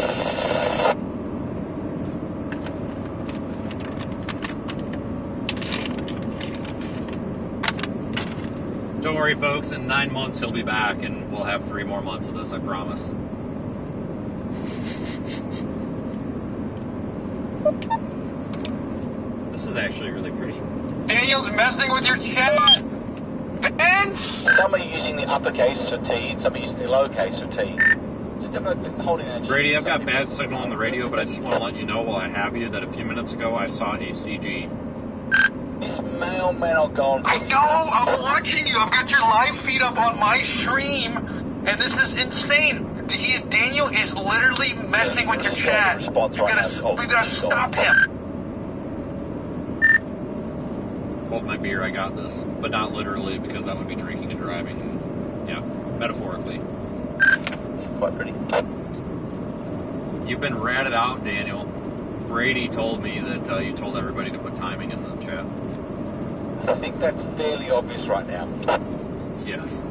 [SPEAKER 1] Don't worry, folks. In 9 months, he'll be back, and we'll have 3 more months of this, I promise. This is actually really pretty.
[SPEAKER 7] Daniel's messing with your chat. Vince!
[SPEAKER 3] Some are using the uppercase for T, some are using the lowercase for T. So they're holding that.
[SPEAKER 1] Brady, I've got bad signal on the radio, but I just want to let you know while I have you that a few minutes ago I saw a CG.
[SPEAKER 3] This mailman are gone.
[SPEAKER 7] I know, I'm watching you. I've got your live feed up on my stream, and this is insane. Daniel is literally messing with your chat. We've got to stop him.
[SPEAKER 1] Hold my beer, I got this. But not literally, because that would be drinking and driving. Yeah, metaphorically.
[SPEAKER 3] Quite pretty.
[SPEAKER 1] You've been ratted out, Daniel. Brady told me that you told everybody to put timing in the chat.
[SPEAKER 3] I think that's fairly obvious right now.
[SPEAKER 1] Yes.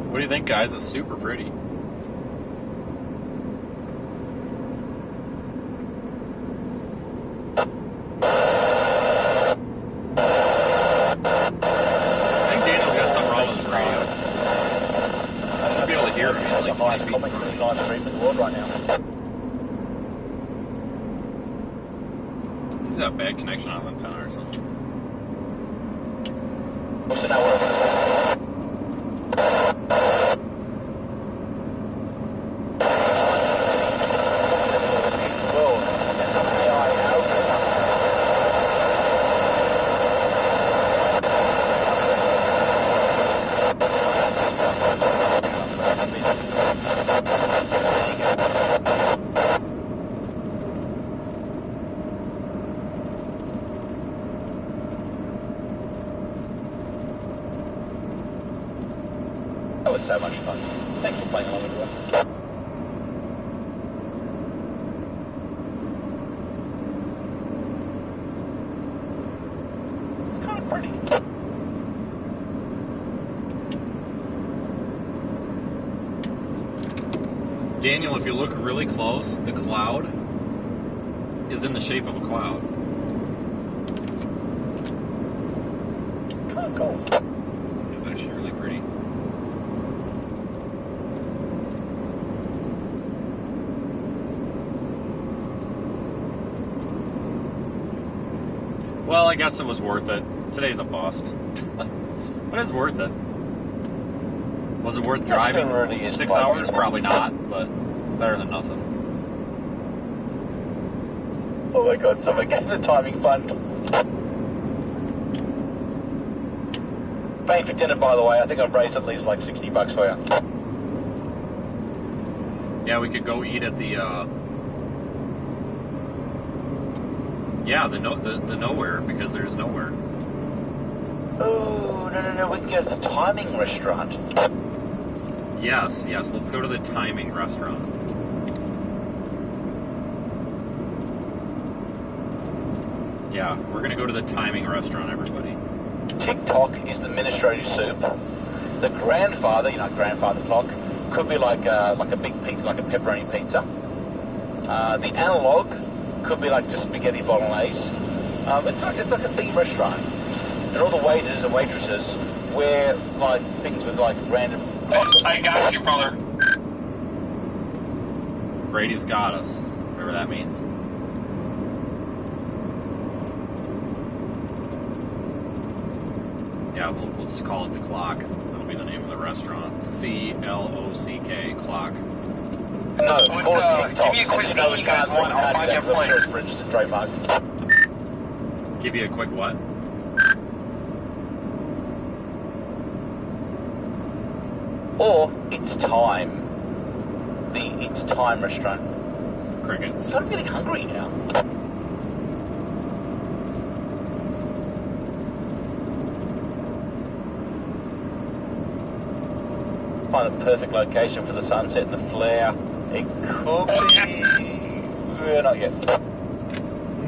[SPEAKER 1] What do you think, guys? It's super pretty. He's got a bad connection on his antenna or something.
[SPEAKER 3] What's the network? That was so much fun. Thanks for playing along with us. It's kind of pretty.
[SPEAKER 1] Daniel, if you look really close, the cloud is in the shape of a cloud.
[SPEAKER 3] Kind of cool.
[SPEAKER 1] It's actually really pretty. Well, I guess it was worth it. Today's a bust. But it's worth it. Was it worth driving
[SPEAKER 3] really
[SPEAKER 1] 6 hours? Probably not, but better than nothing.
[SPEAKER 3] Oh my god, someone gave the timing fund. Paying for dinner, by the way. I think I've raised at least like $60 for you.
[SPEAKER 1] Yeah, we could go eat at the, the nowhere, because there's nowhere.
[SPEAKER 3] Oh, no. We can go to the timing restaurant.
[SPEAKER 1] Yes, let's go to the timing restaurant. Yeah, we're gonna go to the timing restaurant, everybody.
[SPEAKER 3] TikTok is the administrative soup. The grandfather, grandfather clock, could be like a big pizza, like a pepperoni pizza. The analog could be like just spaghetti bolognese. It's like a big restaurant, and all the waiters and waitresses wear like things with like random.
[SPEAKER 7] I got you, brother.
[SPEAKER 1] Brady's got us. Whatever that means. Yeah, we'll just call it the Clock. That'll be the name of the restaurant. CLOCK, Clock.
[SPEAKER 3] No,
[SPEAKER 7] give me a quick name you guys want. I'll find you a plane.
[SPEAKER 3] Registered trademark.
[SPEAKER 1] Give you a quick what?
[SPEAKER 3] Or It's Time. The It's Time restaurant.
[SPEAKER 1] Crickets.
[SPEAKER 3] I'm getting hungry now. Find a perfect location for the sunset and the flare. It could be... not yet.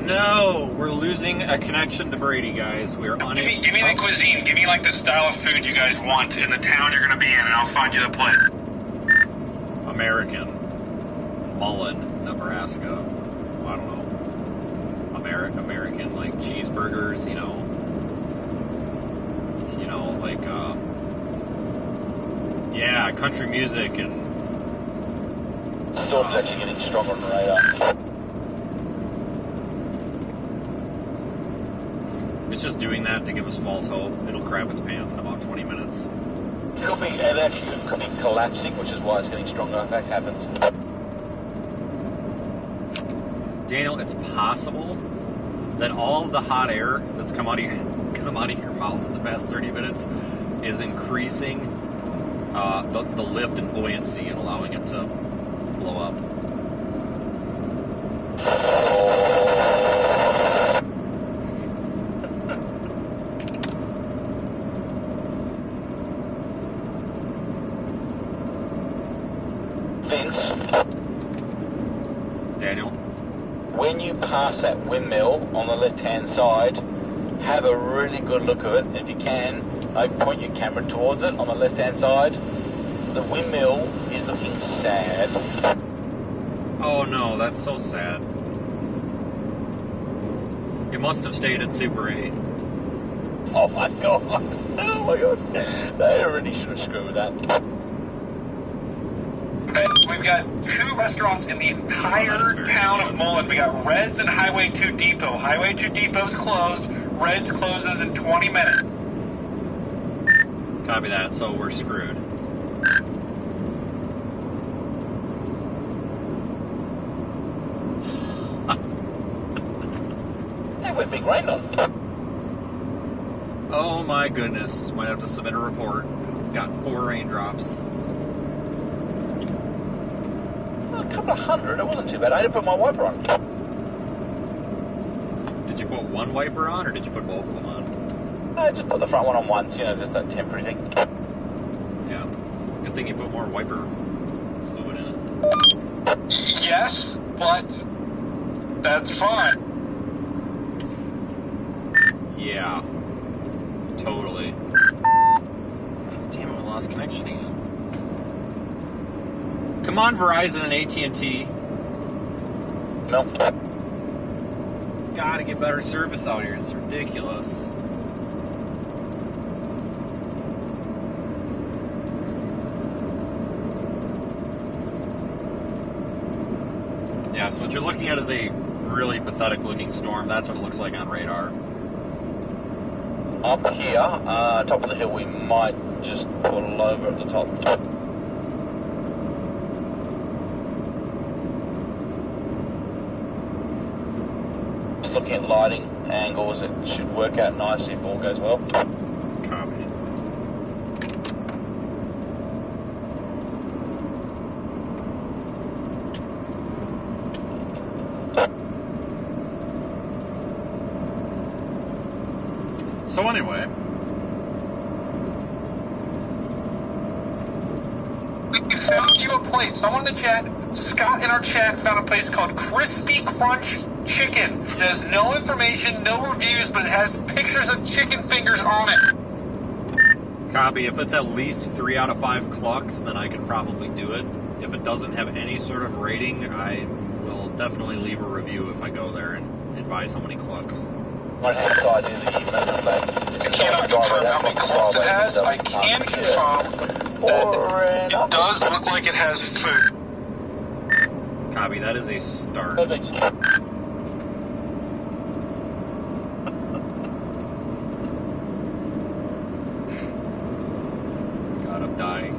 [SPEAKER 1] No! We're losing a connection to Brady, guys. We're unable...
[SPEAKER 7] Give me the cuisine. Give me, like, the style of food you guys want in the town you're going to be in, and I'll find you the place.
[SPEAKER 1] American. Mullen, Nebraska. I don't know. American, like, cheeseburgers, like, yeah, country music and...
[SPEAKER 3] Storm's actually getting stronger on the radar.
[SPEAKER 1] It's just doing that to give us false hope. It'll crap its pants in about 20 minutes.
[SPEAKER 3] It actually could be collapsing, which is why it's getting stronger if that happens.
[SPEAKER 1] Daniel, it's possible that all of the hot air that's come out of your mouth in the past 30 minutes is increasing the lift and buoyancy and allowing it to blow up. Daniel?
[SPEAKER 3] When you pass that windmill on the left-hand side, have a really good look at it. If you can, point your camera towards it on the left-hand side. The windmill is looking sad.
[SPEAKER 1] Oh no, that's so sad. You must have stayed at Super 8.
[SPEAKER 3] Oh my god. Oh my god. They really should have screwed with that.
[SPEAKER 7] We've got 2 restaurants in the entire town of Mullen. We got Red's and Highway 2 Depot. Highway 2 Depot's closed. Red's closes in 20 minutes.
[SPEAKER 1] Copy that, so we're screwed.
[SPEAKER 3] Hey, we're big rain on.
[SPEAKER 1] Oh my goodness. Might have to submit a report. Got 4 raindrops.
[SPEAKER 3] A couple of hundred, it wasn't too bad. I had to put my wiper on.
[SPEAKER 1] Did you put one wiper on, or did you put both of them on?
[SPEAKER 3] I just put the front one on once, just that temporary thing.
[SPEAKER 1] Yeah. Good thing you put more wiper fluid in it.
[SPEAKER 7] Yes, but that's fine.
[SPEAKER 1] Yeah. Totally. Damn it, we lost connection again. Come on, Verizon and AT&T.
[SPEAKER 3] No.
[SPEAKER 1] Gotta get better service out here. It's ridiculous. Yeah, so what you're looking at is a really pathetic looking storm. That's what it looks like on radar.
[SPEAKER 3] Up here, top of the hill, we might just pull over at the top. Just looking at lighting angles, it should work out nicely if all goes well.
[SPEAKER 1] Copy. So anyway,
[SPEAKER 7] we found you a place. Someone in the chat, Scott in our chat, found a place called Crispy Crunch chicken. It has no information, no reviews, but it has pictures of chicken fingers on it.
[SPEAKER 1] Copy. If it's at least 3 out of 5 clucks, then I can probably do it. If it doesn't have any sort of rating, I will definitely leave a review if I go there and advise how many clucks.
[SPEAKER 7] I cannot confirm how many clucks it has. I can confirm that it does look like it has food.
[SPEAKER 1] Copy. That is a start. God, I'm dying.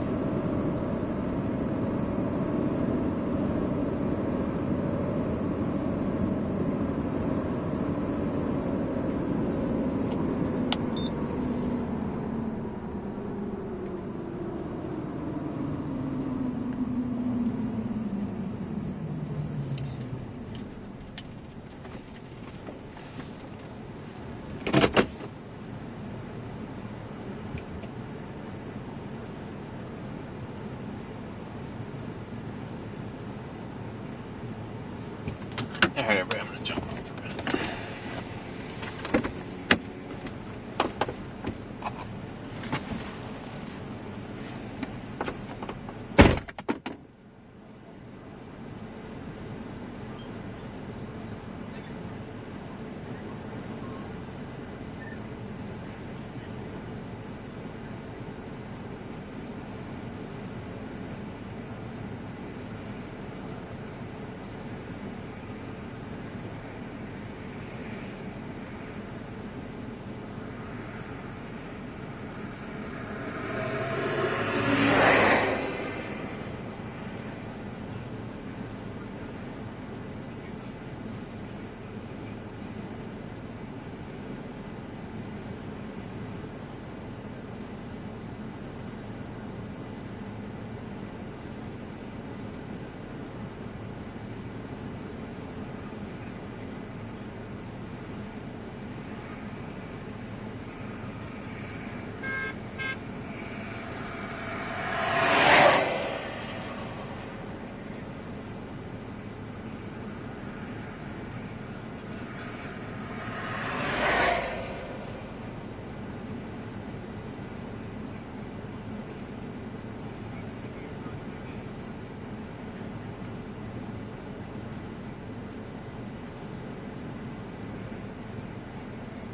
[SPEAKER 1] Alright, everybody, I'm gonna jump off for a minute.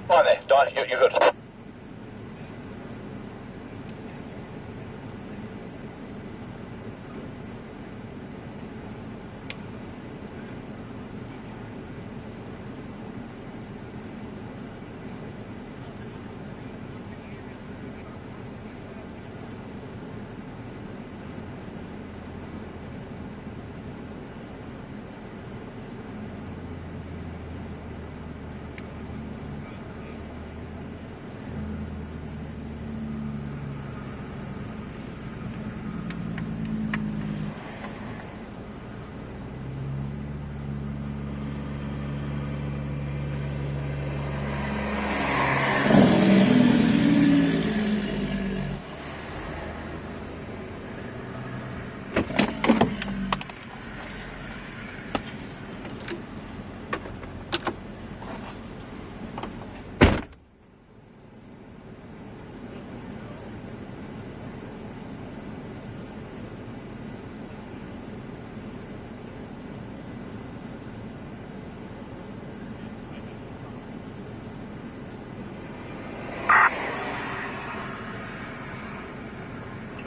[SPEAKER 3] Come on there, Don, you're good.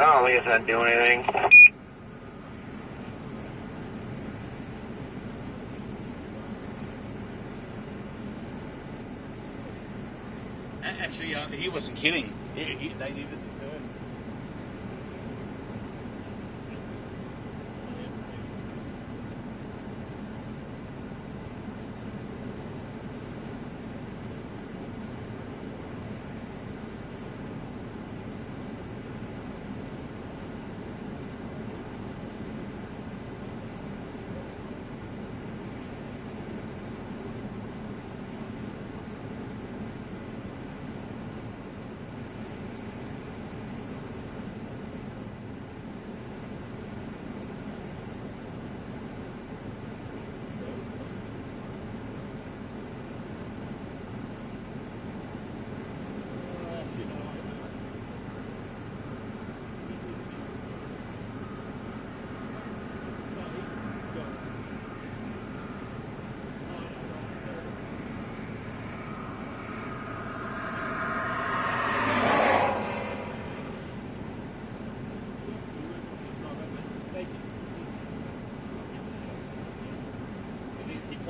[SPEAKER 9] I don't think it's not doing anything.
[SPEAKER 5] Actually, he wasn't kidding. They needed to do it.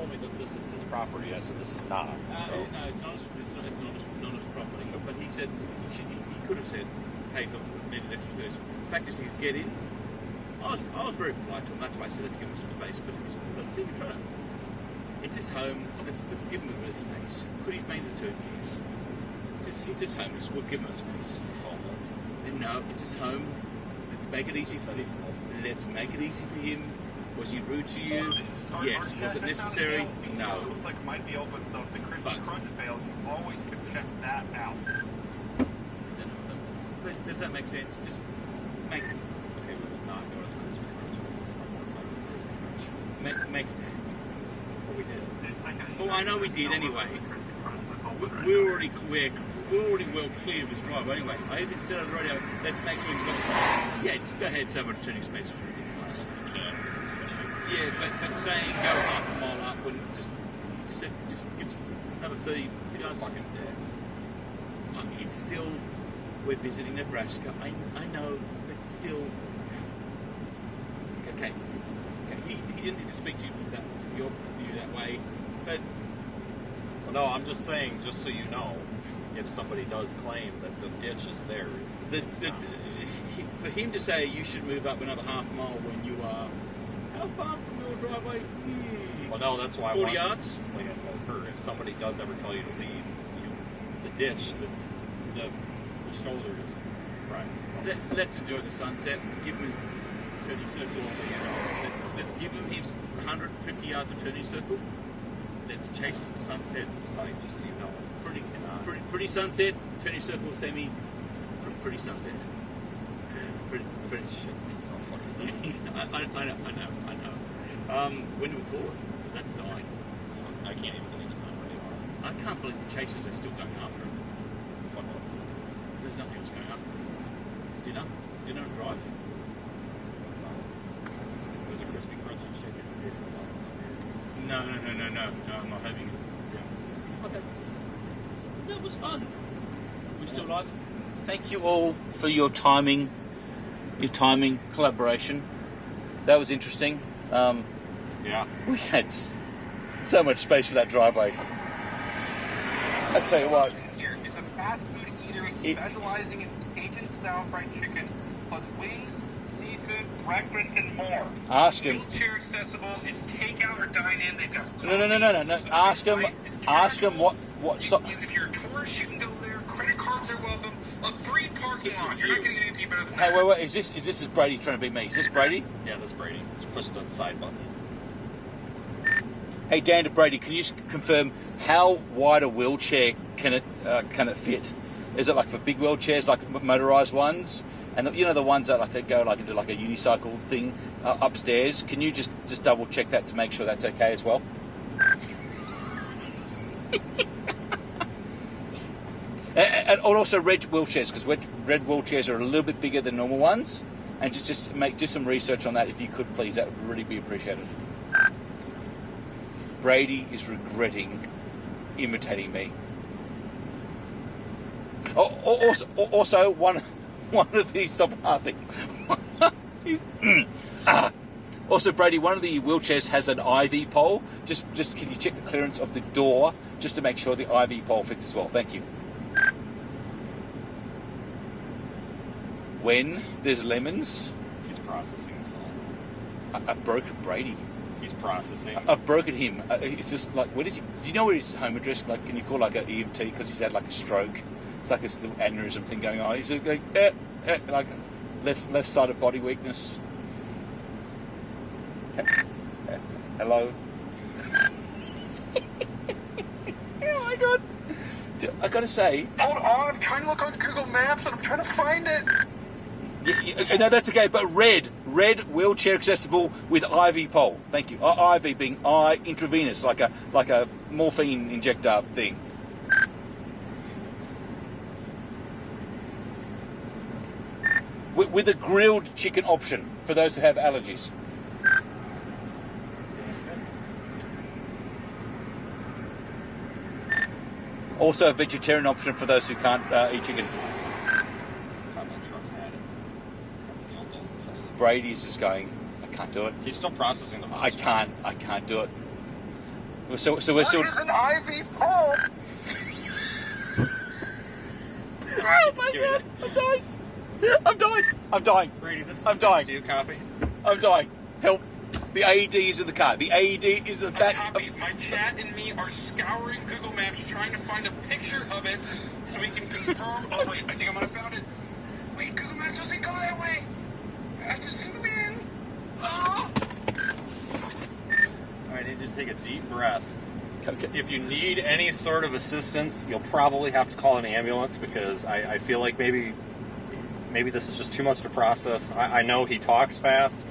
[SPEAKER 1] told me that this is his property. I said this is not. So
[SPEAKER 5] No, it's not his property. But he said he could have said, "Hey, look, we need an extra 30." The fact is, he could get in. I was very polite to him. That's why I said, "Let's give him some space." But he's look, see, we're trying to. It's his home. Let's give him a bit of space. Could he have made the 2 years? It's his home. We'll give him a space.
[SPEAKER 1] he's homeless.
[SPEAKER 5] No, it's his home. Let's make it easy for him. Let's make it easy for him. Was he rude to you? Yes. Was it necessary? No.
[SPEAKER 7] It looks like it might be open, so if the crispy crunch fails, you always can check that out.
[SPEAKER 5] But does that make sense? Just make. Okay, we will not go to the crispy crunch. Make. Well, we did. Well, I know we did anyway. We're already well clear of his drive anyway. I even said on the radio, let's make sure he's got. Yeah, just go ahead. So much turning space was ridiculous. Yeah, but saying go half a mile up when just give us another 30 yards.
[SPEAKER 1] Fucking dead.
[SPEAKER 5] It's still, we're visiting Nebraska. I know, but still. Okay. He didn't need to speak to you that way, but.
[SPEAKER 1] Well, no, I'm just saying, just so you know, if somebody does claim that the ditch is theirs,
[SPEAKER 5] for him to say you should move up another half mile when you are. How far from your driveway?
[SPEAKER 1] Well, no, that's why
[SPEAKER 5] 40 yards?
[SPEAKER 1] It's like I told her, if somebody does ever tell you to leave, the ditch, the shoulder is right.
[SPEAKER 5] Let's enjoy the sunset. Give him his turning circle. Let's give him his 150 yards of turning circle. Let's chase the sunset.
[SPEAKER 1] Just so you know.
[SPEAKER 5] Pretty sunset. Turning circle, semi. Pretty sunset. Pretty
[SPEAKER 1] shit. So fucking
[SPEAKER 5] I know. When do we call it? Because that's dying.
[SPEAKER 1] I can't even believe it's on radio.
[SPEAKER 5] I can't believe the chasers are still going after him.
[SPEAKER 1] Fuck off.
[SPEAKER 5] There's nothing else going after him. Dinner and drive.
[SPEAKER 1] There's a crispy crunch and chicken.
[SPEAKER 5] No, I'm not having it. Yeah. Okay. That was fun. We still live. Thank you all for your timing collaboration. That was interesting.
[SPEAKER 1] Yeah.
[SPEAKER 5] We had so much space for that driveway. I tell you what.
[SPEAKER 7] It's a fast food eater specializing in Cajun-style fried chicken, plus wings, seafood, breakfast, and more.
[SPEAKER 5] Ask him.
[SPEAKER 7] Wheelchair accessible. It's takeout or dine in. They've got
[SPEAKER 5] No. Ask him what.
[SPEAKER 7] If you're a tourist, you can go there. Credit cards are welcome. A free parking lot. You're not getting anything better than that.
[SPEAKER 5] Hey, wait. Is this Brady trying to beat me? Is this Brady?
[SPEAKER 1] Yeah, that's Brady. Just push the side button.
[SPEAKER 5] Hey, Dan to Brady, can you confirm how wide a wheelchair can it fit? Is it like for big wheelchairs, like motorised ones, and the ones that like they go like into like a unicycle thing upstairs? Can you just double check that to make sure that's okay as well? and also red wheelchairs, because red wheelchairs are a little bit bigger than normal ones, and just do some research on that if you could, please. That would really be appreciated. Brady is regretting imitating me. Also, one of these, stop laughing. Also, Brady, one of the wheelchairs has an IV pole. Just can you check the clearance of the door just to make sure the IV pole fits as well? Thank you. When there's lemons,
[SPEAKER 1] He's processing this all.
[SPEAKER 5] I've broken Brady.
[SPEAKER 1] He's processing.
[SPEAKER 5] I've broken him. It's just like, where is he? Do you know where his home address? Like, can you call like an EMT because he's had like a stroke? It's like this little aneurysm thing going on. He's like left side of body weakness. Hello. Oh my god! I gotta say.
[SPEAKER 7] Hold on, I'm trying to look on Google Maps and I'm trying to find it.
[SPEAKER 5] Yeah, no, that's okay. But red wheelchair accessible with IV pole. Thank you. IV being intravenous, like a morphine injector thing. With a grilled chicken option for those who have allergies. Also a vegetarian option for those who can't eat chicken. Brady's just going, I can't do it.
[SPEAKER 1] He's still processing the
[SPEAKER 5] I can't do it.
[SPEAKER 11] So we're still.
[SPEAKER 7] That is an ivy pole.
[SPEAKER 11] Oh my God! I'm dying.
[SPEAKER 1] Brady, this is
[SPEAKER 11] I'm dying.
[SPEAKER 1] Do you copy?
[SPEAKER 11] I'm dying. Help! The AED is in the car. The AED is in the back.
[SPEAKER 7] My chat and me are scouring Google Maps trying to find a picture of it so we can confirm. Oh wait, I think I might have found it. Wait, Google Maps doesn't go that way. I have to zoom in. Oh.
[SPEAKER 1] I need you to take a deep breath.
[SPEAKER 11] Okay.
[SPEAKER 1] If you need any sort of assistance, you'll probably have to call an ambulance because I feel like maybe this is just too much to process. I know he talks fast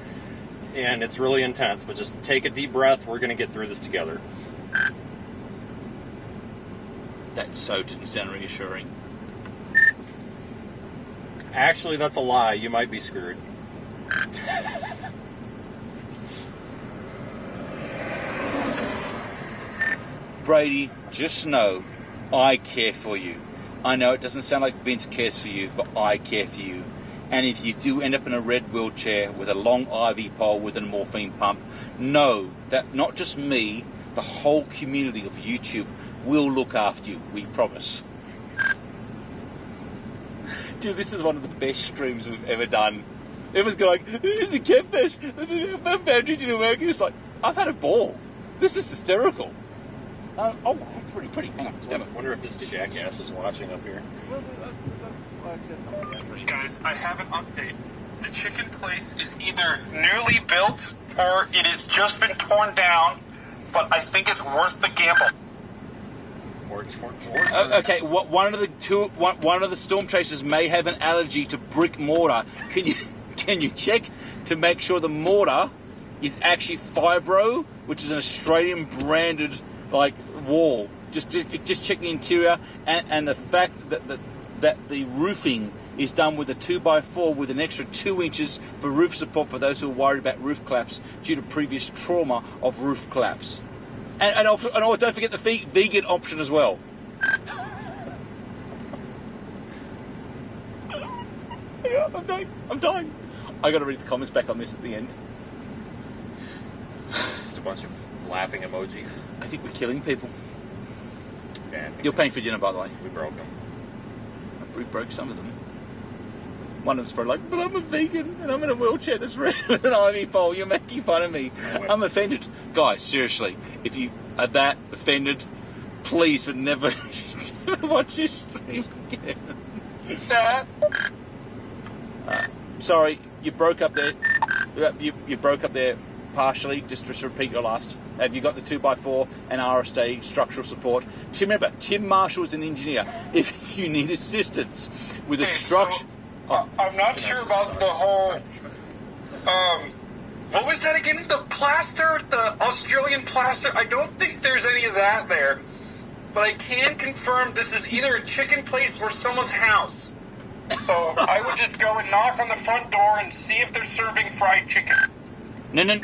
[SPEAKER 1] and it's really intense, but just take a deep breath. We're going to get through this together.
[SPEAKER 11] That so didn't sound reassuring.
[SPEAKER 1] Actually, that's a lie. You might be screwed.
[SPEAKER 11] Brady, just know I care for you. I know it doesn't sound like Vince cares for you, but I care for you. And if you do end up in a red wheelchair with a long IV pole with a morphine pump, know that not just me, the whole community of YouTube will look after you. We promise. Dude, this is one of the best streams we've ever done. Everyone's going like, this is the Camp Fest, boundaries in America. It's like, I've had a ball. This is hysterical. Oh, that's pretty. Hang on,
[SPEAKER 1] I wonder if this jackass is watching up here.
[SPEAKER 7] Guys, I have an update. The chicken place is either newly built or it has just been torn down, but I think it's worth the gamble.
[SPEAKER 11] Okay, one of the storm chasers may have an allergy to brick mortar. Can you check to make sure the mortar is actually Fibro, which is an Australian branded wall? Just check the interior and the fact that the roofing is done with a 2x4 with an extra 2 inches for roof support for those who are worried about roof collapse due to previous trauma of roof collapse. And also, don't forget the vegan option as well. I'm dying. I got to read the comments back on this at the end.
[SPEAKER 1] Just a bunch of laughing emojis.
[SPEAKER 11] I think we're killing people.
[SPEAKER 1] Yeah,
[SPEAKER 11] You're paying for dinner, by the way.
[SPEAKER 1] We broke them.
[SPEAKER 11] We broke some of them. One of them's probably like, but I'm a vegan and I'm in a wheelchair that's red with an IV pole. You're making fun of me. I'm offended. Guys, seriously, if you are that offended, please but never watch this stream again. Sorry, you broke up there. You broke up there partially. Just repeat your last. Have you got the 2x4 and RSD structural support? Remember, Tim Marshall is an engineer. If you need assistance with a structure...
[SPEAKER 7] I'm not sure about the whole... what was that again? The plaster? The Australian plaster? I don't think there's any of that there. But I can confirm this is either a chicken place or someone's house. So I would just go and knock on the front door and see if they're serving fried chicken.
[SPEAKER 11] No.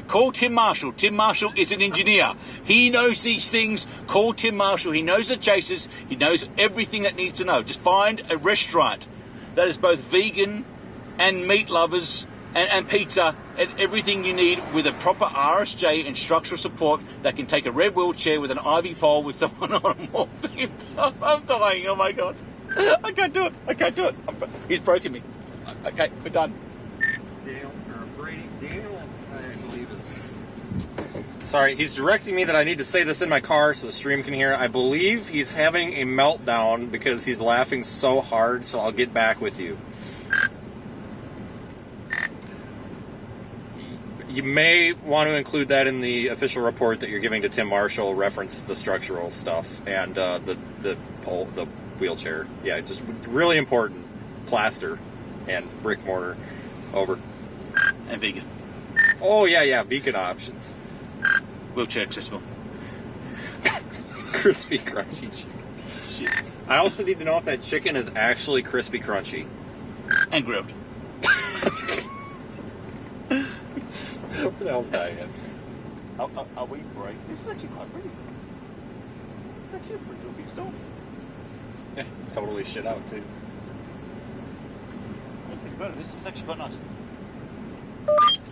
[SPEAKER 11] Call Tim Marshall. Tim Marshall is an engineer. He knows these things. Call Tim Marshall. He knows the chasers. He knows everything that needs to know. Just find a restaurant that is both vegan and meat lovers and pizza and everything you need with a proper RSJ and structural support that can take a red wheelchair with an IV pole with someone on a morphine. I'm dying. Oh my God. I can't do it. He's broken me. Okay, we're done.
[SPEAKER 1] Daniel, I believe is... Sorry, he's directing me that I need to say this in my car so the stream can hear. I believe he's having a meltdown because he's laughing so hard, so I'll get back with you. You may want to include that in the official report that you're giving to Tim Marshall, reference the structural stuff and the wheelchair. Yeah, just really important. Plaster and brick mortar. Over.
[SPEAKER 11] And vegan.
[SPEAKER 1] Oh, yeah, vegan options.
[SPEAKER 11] Wheelchair accessible.
[SPEAKER 1] Crispy, crunchy chicken. Shit. I also need to know if that chicken is actually crispy, crunchy.
[SPEAKER 11] And grilled.
[SPEAKER 1] What the hell's that again?
[SPEAKER 11] Are we great? This is actually quite pretty. It's actually a pretty big store.
[SPEAKER 1] Yeah, totally shit out, too.
[SPEAKER 11] This is actually quite nice.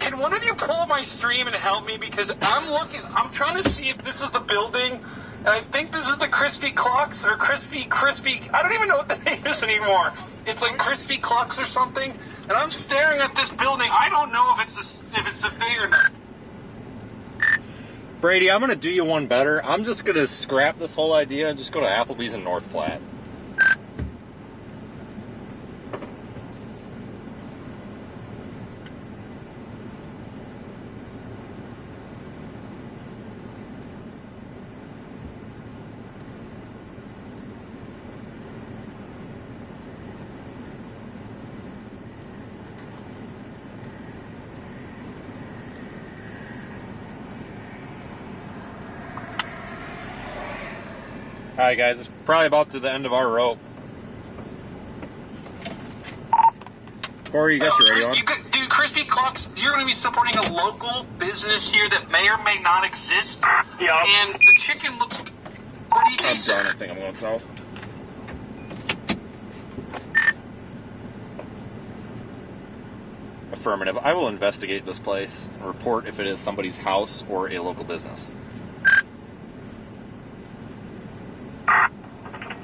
[SPEAKER 7] Can can one of you pull up my stream and help me? Because I'm trying to see if this is the building, and I think this is the Crispy Clocks, or Crispy, I don't even know what the name is anymore. It's like Crispy Clocks or something, and I'm staring at this building. I don't know if it's the thing or not.
[SPEAKER 1] Brady, I'm going to do you one better. I'm just going to scrap this whole idea and just go to Applebee's in North Platte. Alright guys, it's probably about to the end of our rope. Corey, you got your radio on?
[SPEAKER 7] Dude, Crispy Clocks, you're going to be supporting a local business here that may or may not exist.
[SPEAKER 9] Yeah.
[SPEAKER 7] And the chicken looks pretty decent.
[SPEAKER 1] I'm done. I think I'm going south. Affirmative. I will investigate this place and report if it is somebody's house or a local business.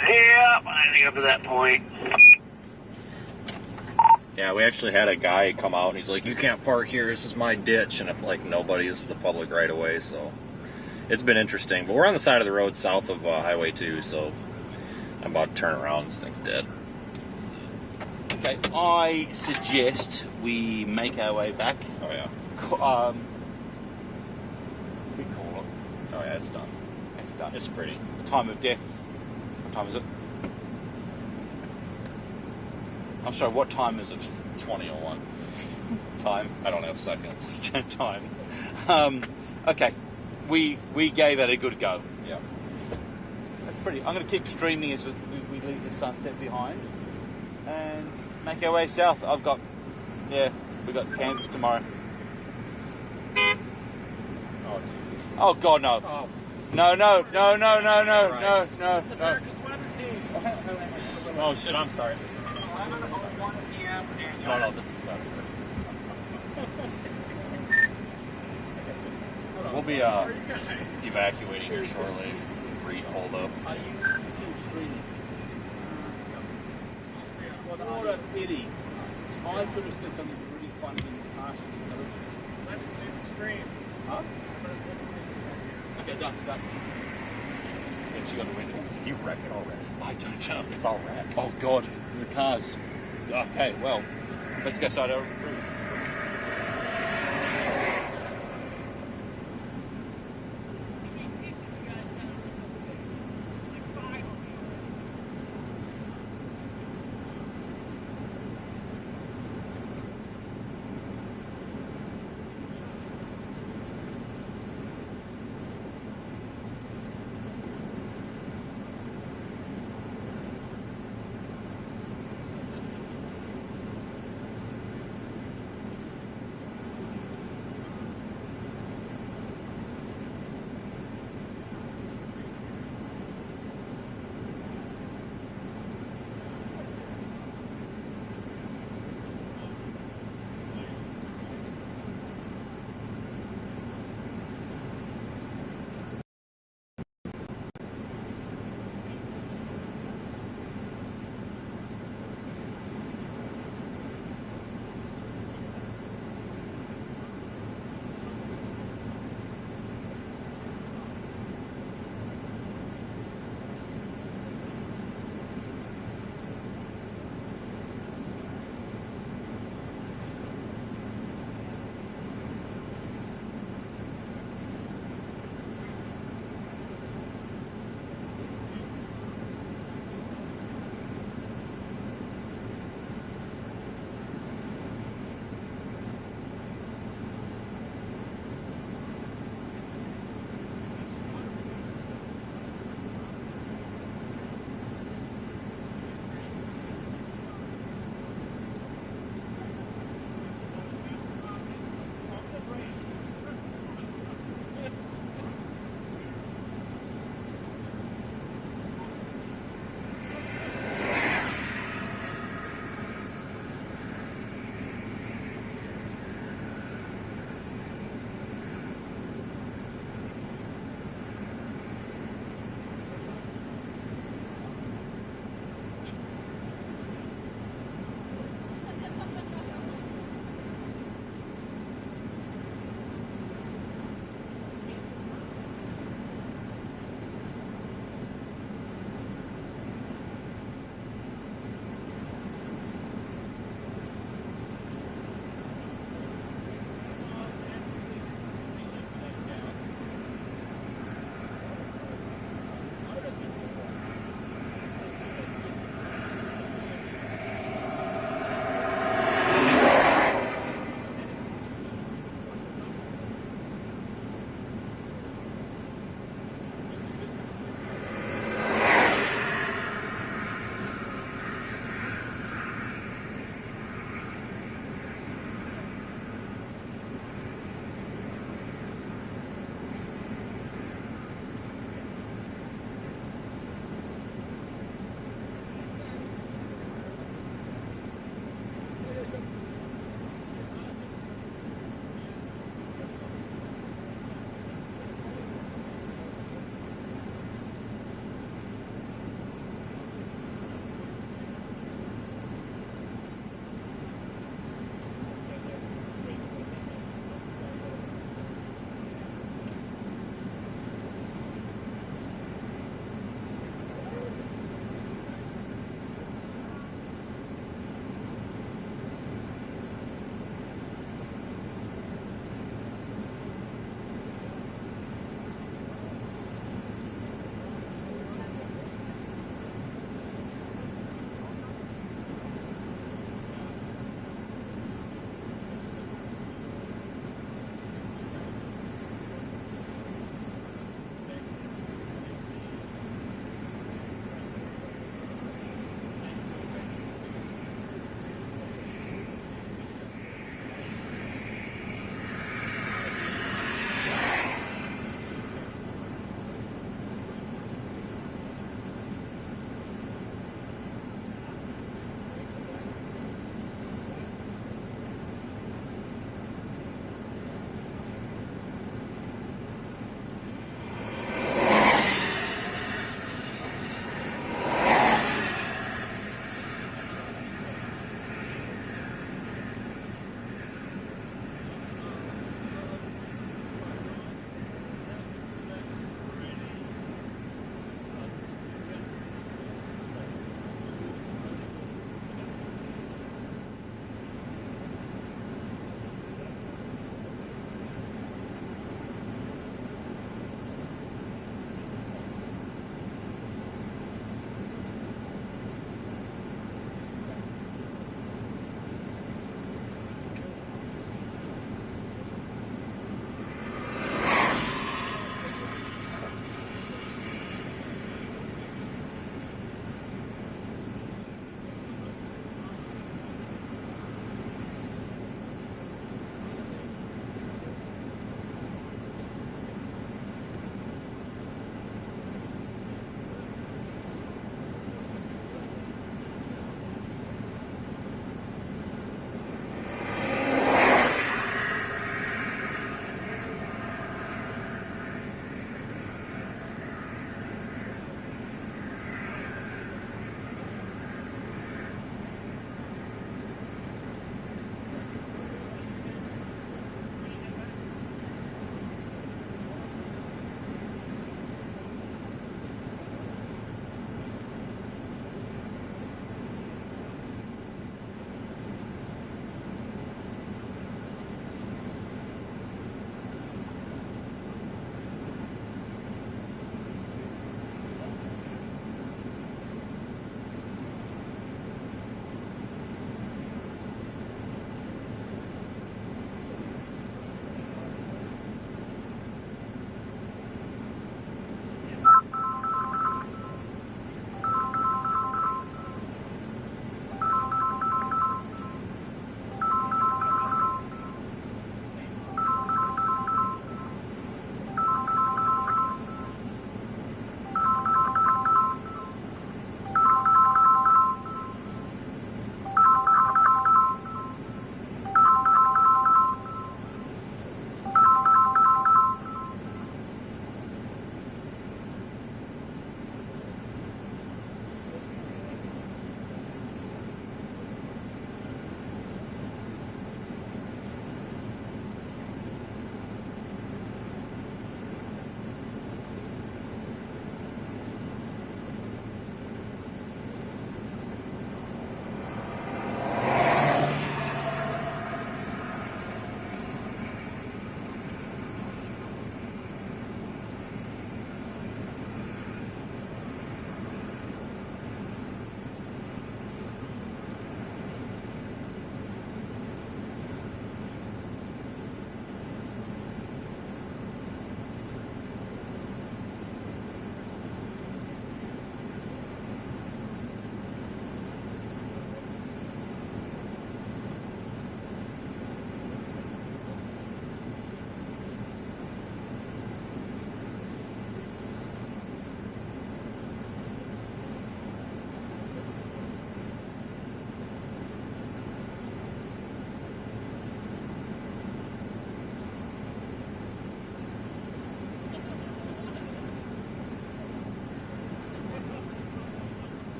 [SPEAKER 9] Yeah, I think up to that point.
[SPEAKER 1] Yeah, we actually had a guy come out and he's like, "You can't park here, this is my ditch." And I'm like, "Nobody, this is the public right of way." So it's been interesting. But we're on the side of the road south of Highway 2, so I'm about to turn around. This thing's dead.
[SPEAKER 11] Okay, I suggest we make our way back.
[SPEAKER 1] Oh, yeah.
[SPEAKER 11] We call it.
[SPEAKER 1] Oh, yeah, it's done.
[SPEAKER 11] It's done.
[SPEAKER 1] It's pretty.
[SPEAKER 11] Time of death. What time is it? I'm sorry, what time is it?
[SPEAKER 1] 20:01.
[SPEAKER 11] Time?
[SPEAKER 1] I don't have seconds.
[SPEAKER 11] Time. Okay, we gave it a good go.
[SPEAKER 1] Yeah.
[SPEAKER 11] That's pretty. I'm going to keep streaming as we leave the sunset behind and make our way south. We've got Kansas tomorrow.
[SPEAKER 1] Oh, geez.
[SPEAKER 11] Oh God, no.
[SPEAKER 1] Oh.
[SPEAKER 11] No.
[SPEAKER 1] It's America's weather team. Oh shit, I'm sorry.
[SPEAKER 7] 11:01 p.m.
[SPEAKER 1] No, this is better. We'll be evacuating here shortly. Hold up.
[SPEAKER 11] Are you streaming? What a pity. I could have said something really funny and harsh and intelligent.
[SPEAKER 4] Let me see the screen.
[SPEAKER 11] Huh? Okay, done.
[SPEAKER 1] You got a window. Did you wreck it already?
[SPEAKER 11] I don't know.
[SPEAKER 1] It's all wrecked.
[SPEAKER 11] Oh God, the cars. Okay, well, let's go side over the crew.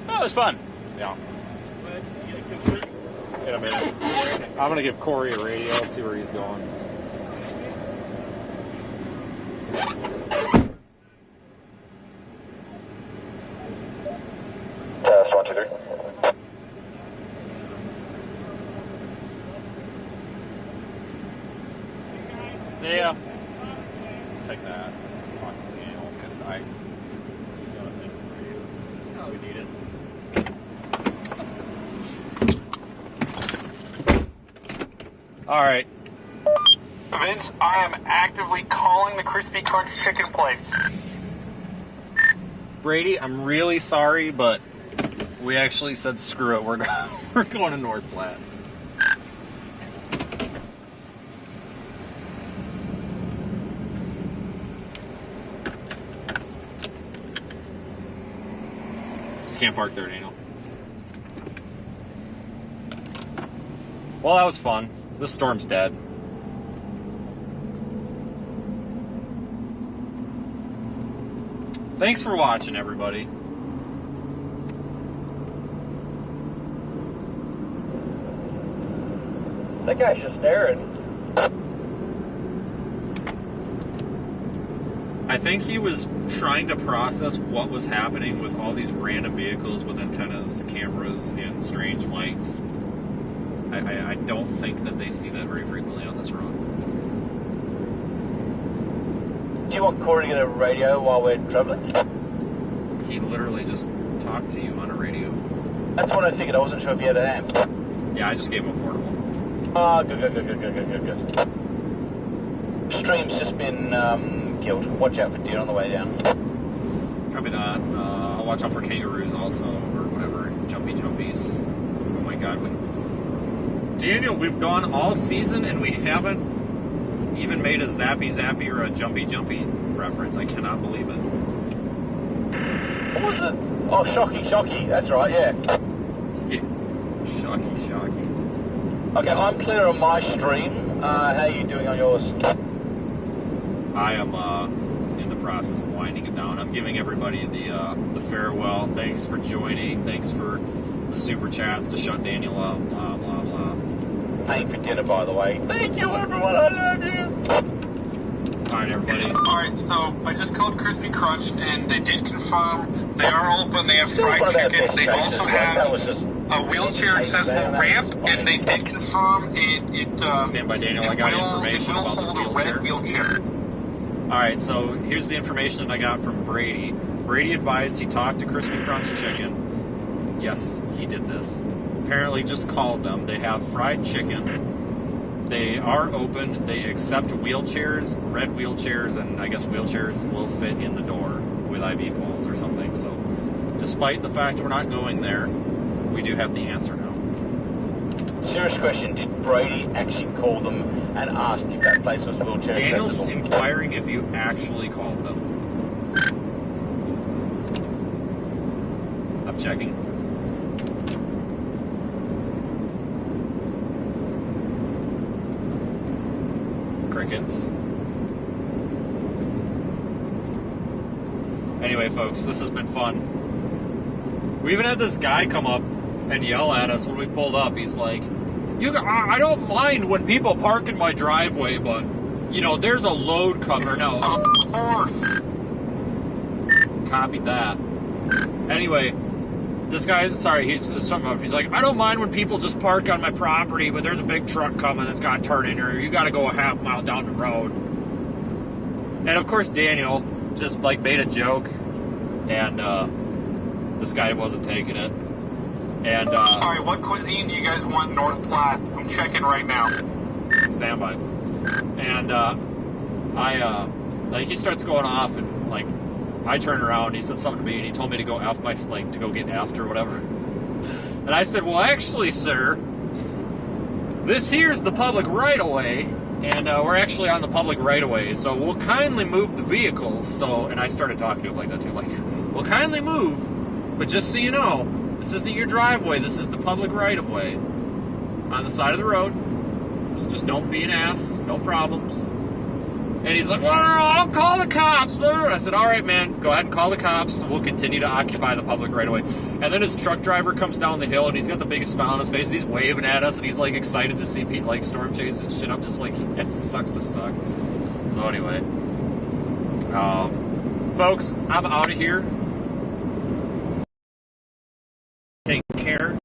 [SPEAKER 11] Oh, it was fun.
[SPEAKER 1] Yeah. In a minute. I'm gonna give Corey a radio. Let's see where he's going.
[SPEAKER 10] Test 1, 2, 3.
[SPEAKER 1] See ya. Let's take that. Talk to Daniel because I. We need it. All right.
[SPEAKER 7] Vince, I am actively calling the Crispy Crunch chicken place.
[SPEAKER 1] Brady, I'm really sorry, but we actually said screw it. We're going to North Platte. Can't park there, Daniel. Well, that was fun. This storm's dead. Thanks for watching, everybody.
[SPEAKER 9] That guy's just staring.
[SPEAKER 1] I think he was trying to process what was happening with all these random vehicles with antennas, cameras, and strange lights. I don't think that they see that very frequently on this road.
[SPEAKER 3] Do you want Corey to get a radio while we're traveling?
[SPEAKER 1] He literally just talked to you on a radio.
[SPEAKER 3] That's what I figured. I wasn't sure if you had an amp.
[SPEAKER 1] Yeah, I just gave him a portable.
[SPEAKER 3] Ah, good. Stream's just been killed. Watch out for deer on the way down.
[SPEAKER 1] Copy that. I'll watch out for kangaroos also, or whatever. Jumpies. Oh my god. Daniel, we've gone all season and we haven't even made a zappy or a jumpy reference. I cannot believe it.
[SPEAKER 3] What was it? Oh, shocky. That's right, yeah.
[SPEAKER 1] Yeah. Shocky.
[SPEAKER 3] Okay, I'm clear on my stream. How are you doing on yours?
[SPEAKER 1] I am in the process of winding it down. I'm giving everybody the farewell. Thanks for joining. Thanks for the super chats to shut Daniel up. Blah, blah, blah.
[SPEAKER 3] Paying for dinner, by the way. Thank you, everyone. I love you.
[SPEAKER 1] All right, everybody.
[SPEAKER 7] All right, so I just called Crispy Crunch, and they did confirm they are open. They have fried chicken. They also have a wheelchair accessible ramp, and they did confirm it.
[SPEAKER 1] Stand by, Daniel. I got information about the
[SPEAKER 7] hold a red wheelchair.
[SPEAKER 1] All right, so here's the information that I got from Brady. Brady advised he talked to Crispy Crunch Chicken. Yes, he did this. Apparently just called them. They have fried chicken. They are open. They accept wheelchairs, red wheelchairs, and I guess wheelchairs will fit in the door with IV poles or something. So despite the fact we're not going there, we do have the answer now.
[SPEAKER 3] Serious question, did Brady actually call them and ask if that place was wheelchair
[SPEAKER 1] Daniel's
[SPEAKER 3] accessible?
[SPEAKER 1] inquiring if you actually called them. I'm checking. Crickets. Anyway, folks, this has been fun. We even had this guy come up and yell at us when we pulled up. He's like, I don't mind when people park in my driveway, but, you know, there's a load cover. No.
[SPEAKER 7] Of course.
[SPEAKER 1] Copy that. Anyway, this guy, sorry, he's like, I don't mind when people just park on my property, but there's a big truck coming that's got to turn in here. You got to go a half mile down the road. And, of course, Daniel just, like, made a joke, and this guy wasn't taking it. And
[SPEAKER 7] all right, what cuisine do you guys want in North Platte? I'm checking right now.
[SPEAKER 1] Stand by. And like he starts going off, and like I turn around. He said something to me, and he told me to go F my to go get effed or whatever. And I said, well, actually, sir, this here's the public right of way, and we're actually on the public right of way, so we'll kindly move the vehicles. So, and I started talking to him like that too, like, we'll kindly move, but just so you know, this isn't your driveway. This is the public right-of-way on the side of the road. So just don't be an ass. No problems. And he's like, well, I'll call the cops. I said, all right, man, go ahead and call the cops. We'll continue to occupy the public right away. And then his truck driver comes down the hill, and he's got the biggest smile on his face, and he's waving at us, and he's, like, excited to see Pete, like, storm chase and shit. I'm just like, it sucks to suck. So anyway, folks, I'm out of here. Take care.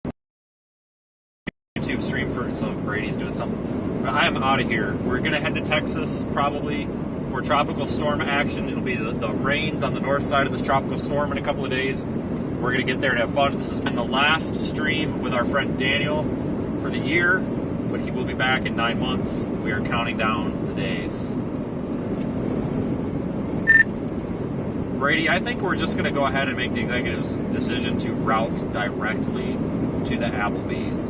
[SPEAKER 1] YouTube stream for some Brady's doing something. I am out of here. We're going to head to Texas probably for tropical storm action. It'll be the rains on the north side of this tropical storm in a couple of days. We're going to get there and have fun. This has been the last stream with our friend Daniel for the year, but he will be back in 9 months. We are counting down the days. Brady, I think we're just going to go ahead and make the executive's decision to route directly to the Applebee's.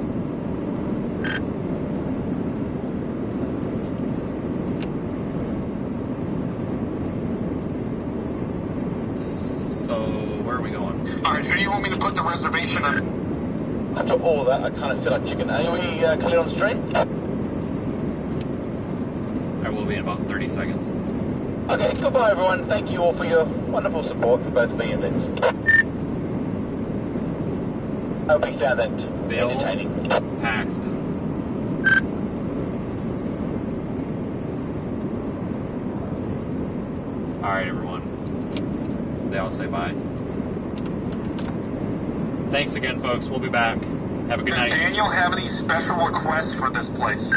[SPEAKER 1] So, where are we going?
[SPEAKER 7] Alright, who do you want me to put the reservation on?
[SPEAKER 3] After all of that, I kind of feel like chicken. Are we clear on the stream?
[SPEAKER 1] I will be in about 30 seconds.
[SPEAKER 3] Okay, goodbye everyone. Thank you all for your wonderful support for both me and Vince. I hope you found that
[SPEAKER 1] Bill
[SPEAKER 3] entertaining.
[SPEAKER 1] Paxton. Alright, everyone. They all say bye. Thanks again, folks. We'll be back. Have a good night.
[SPEAKER 7] Does Daniel have any special requests for this place?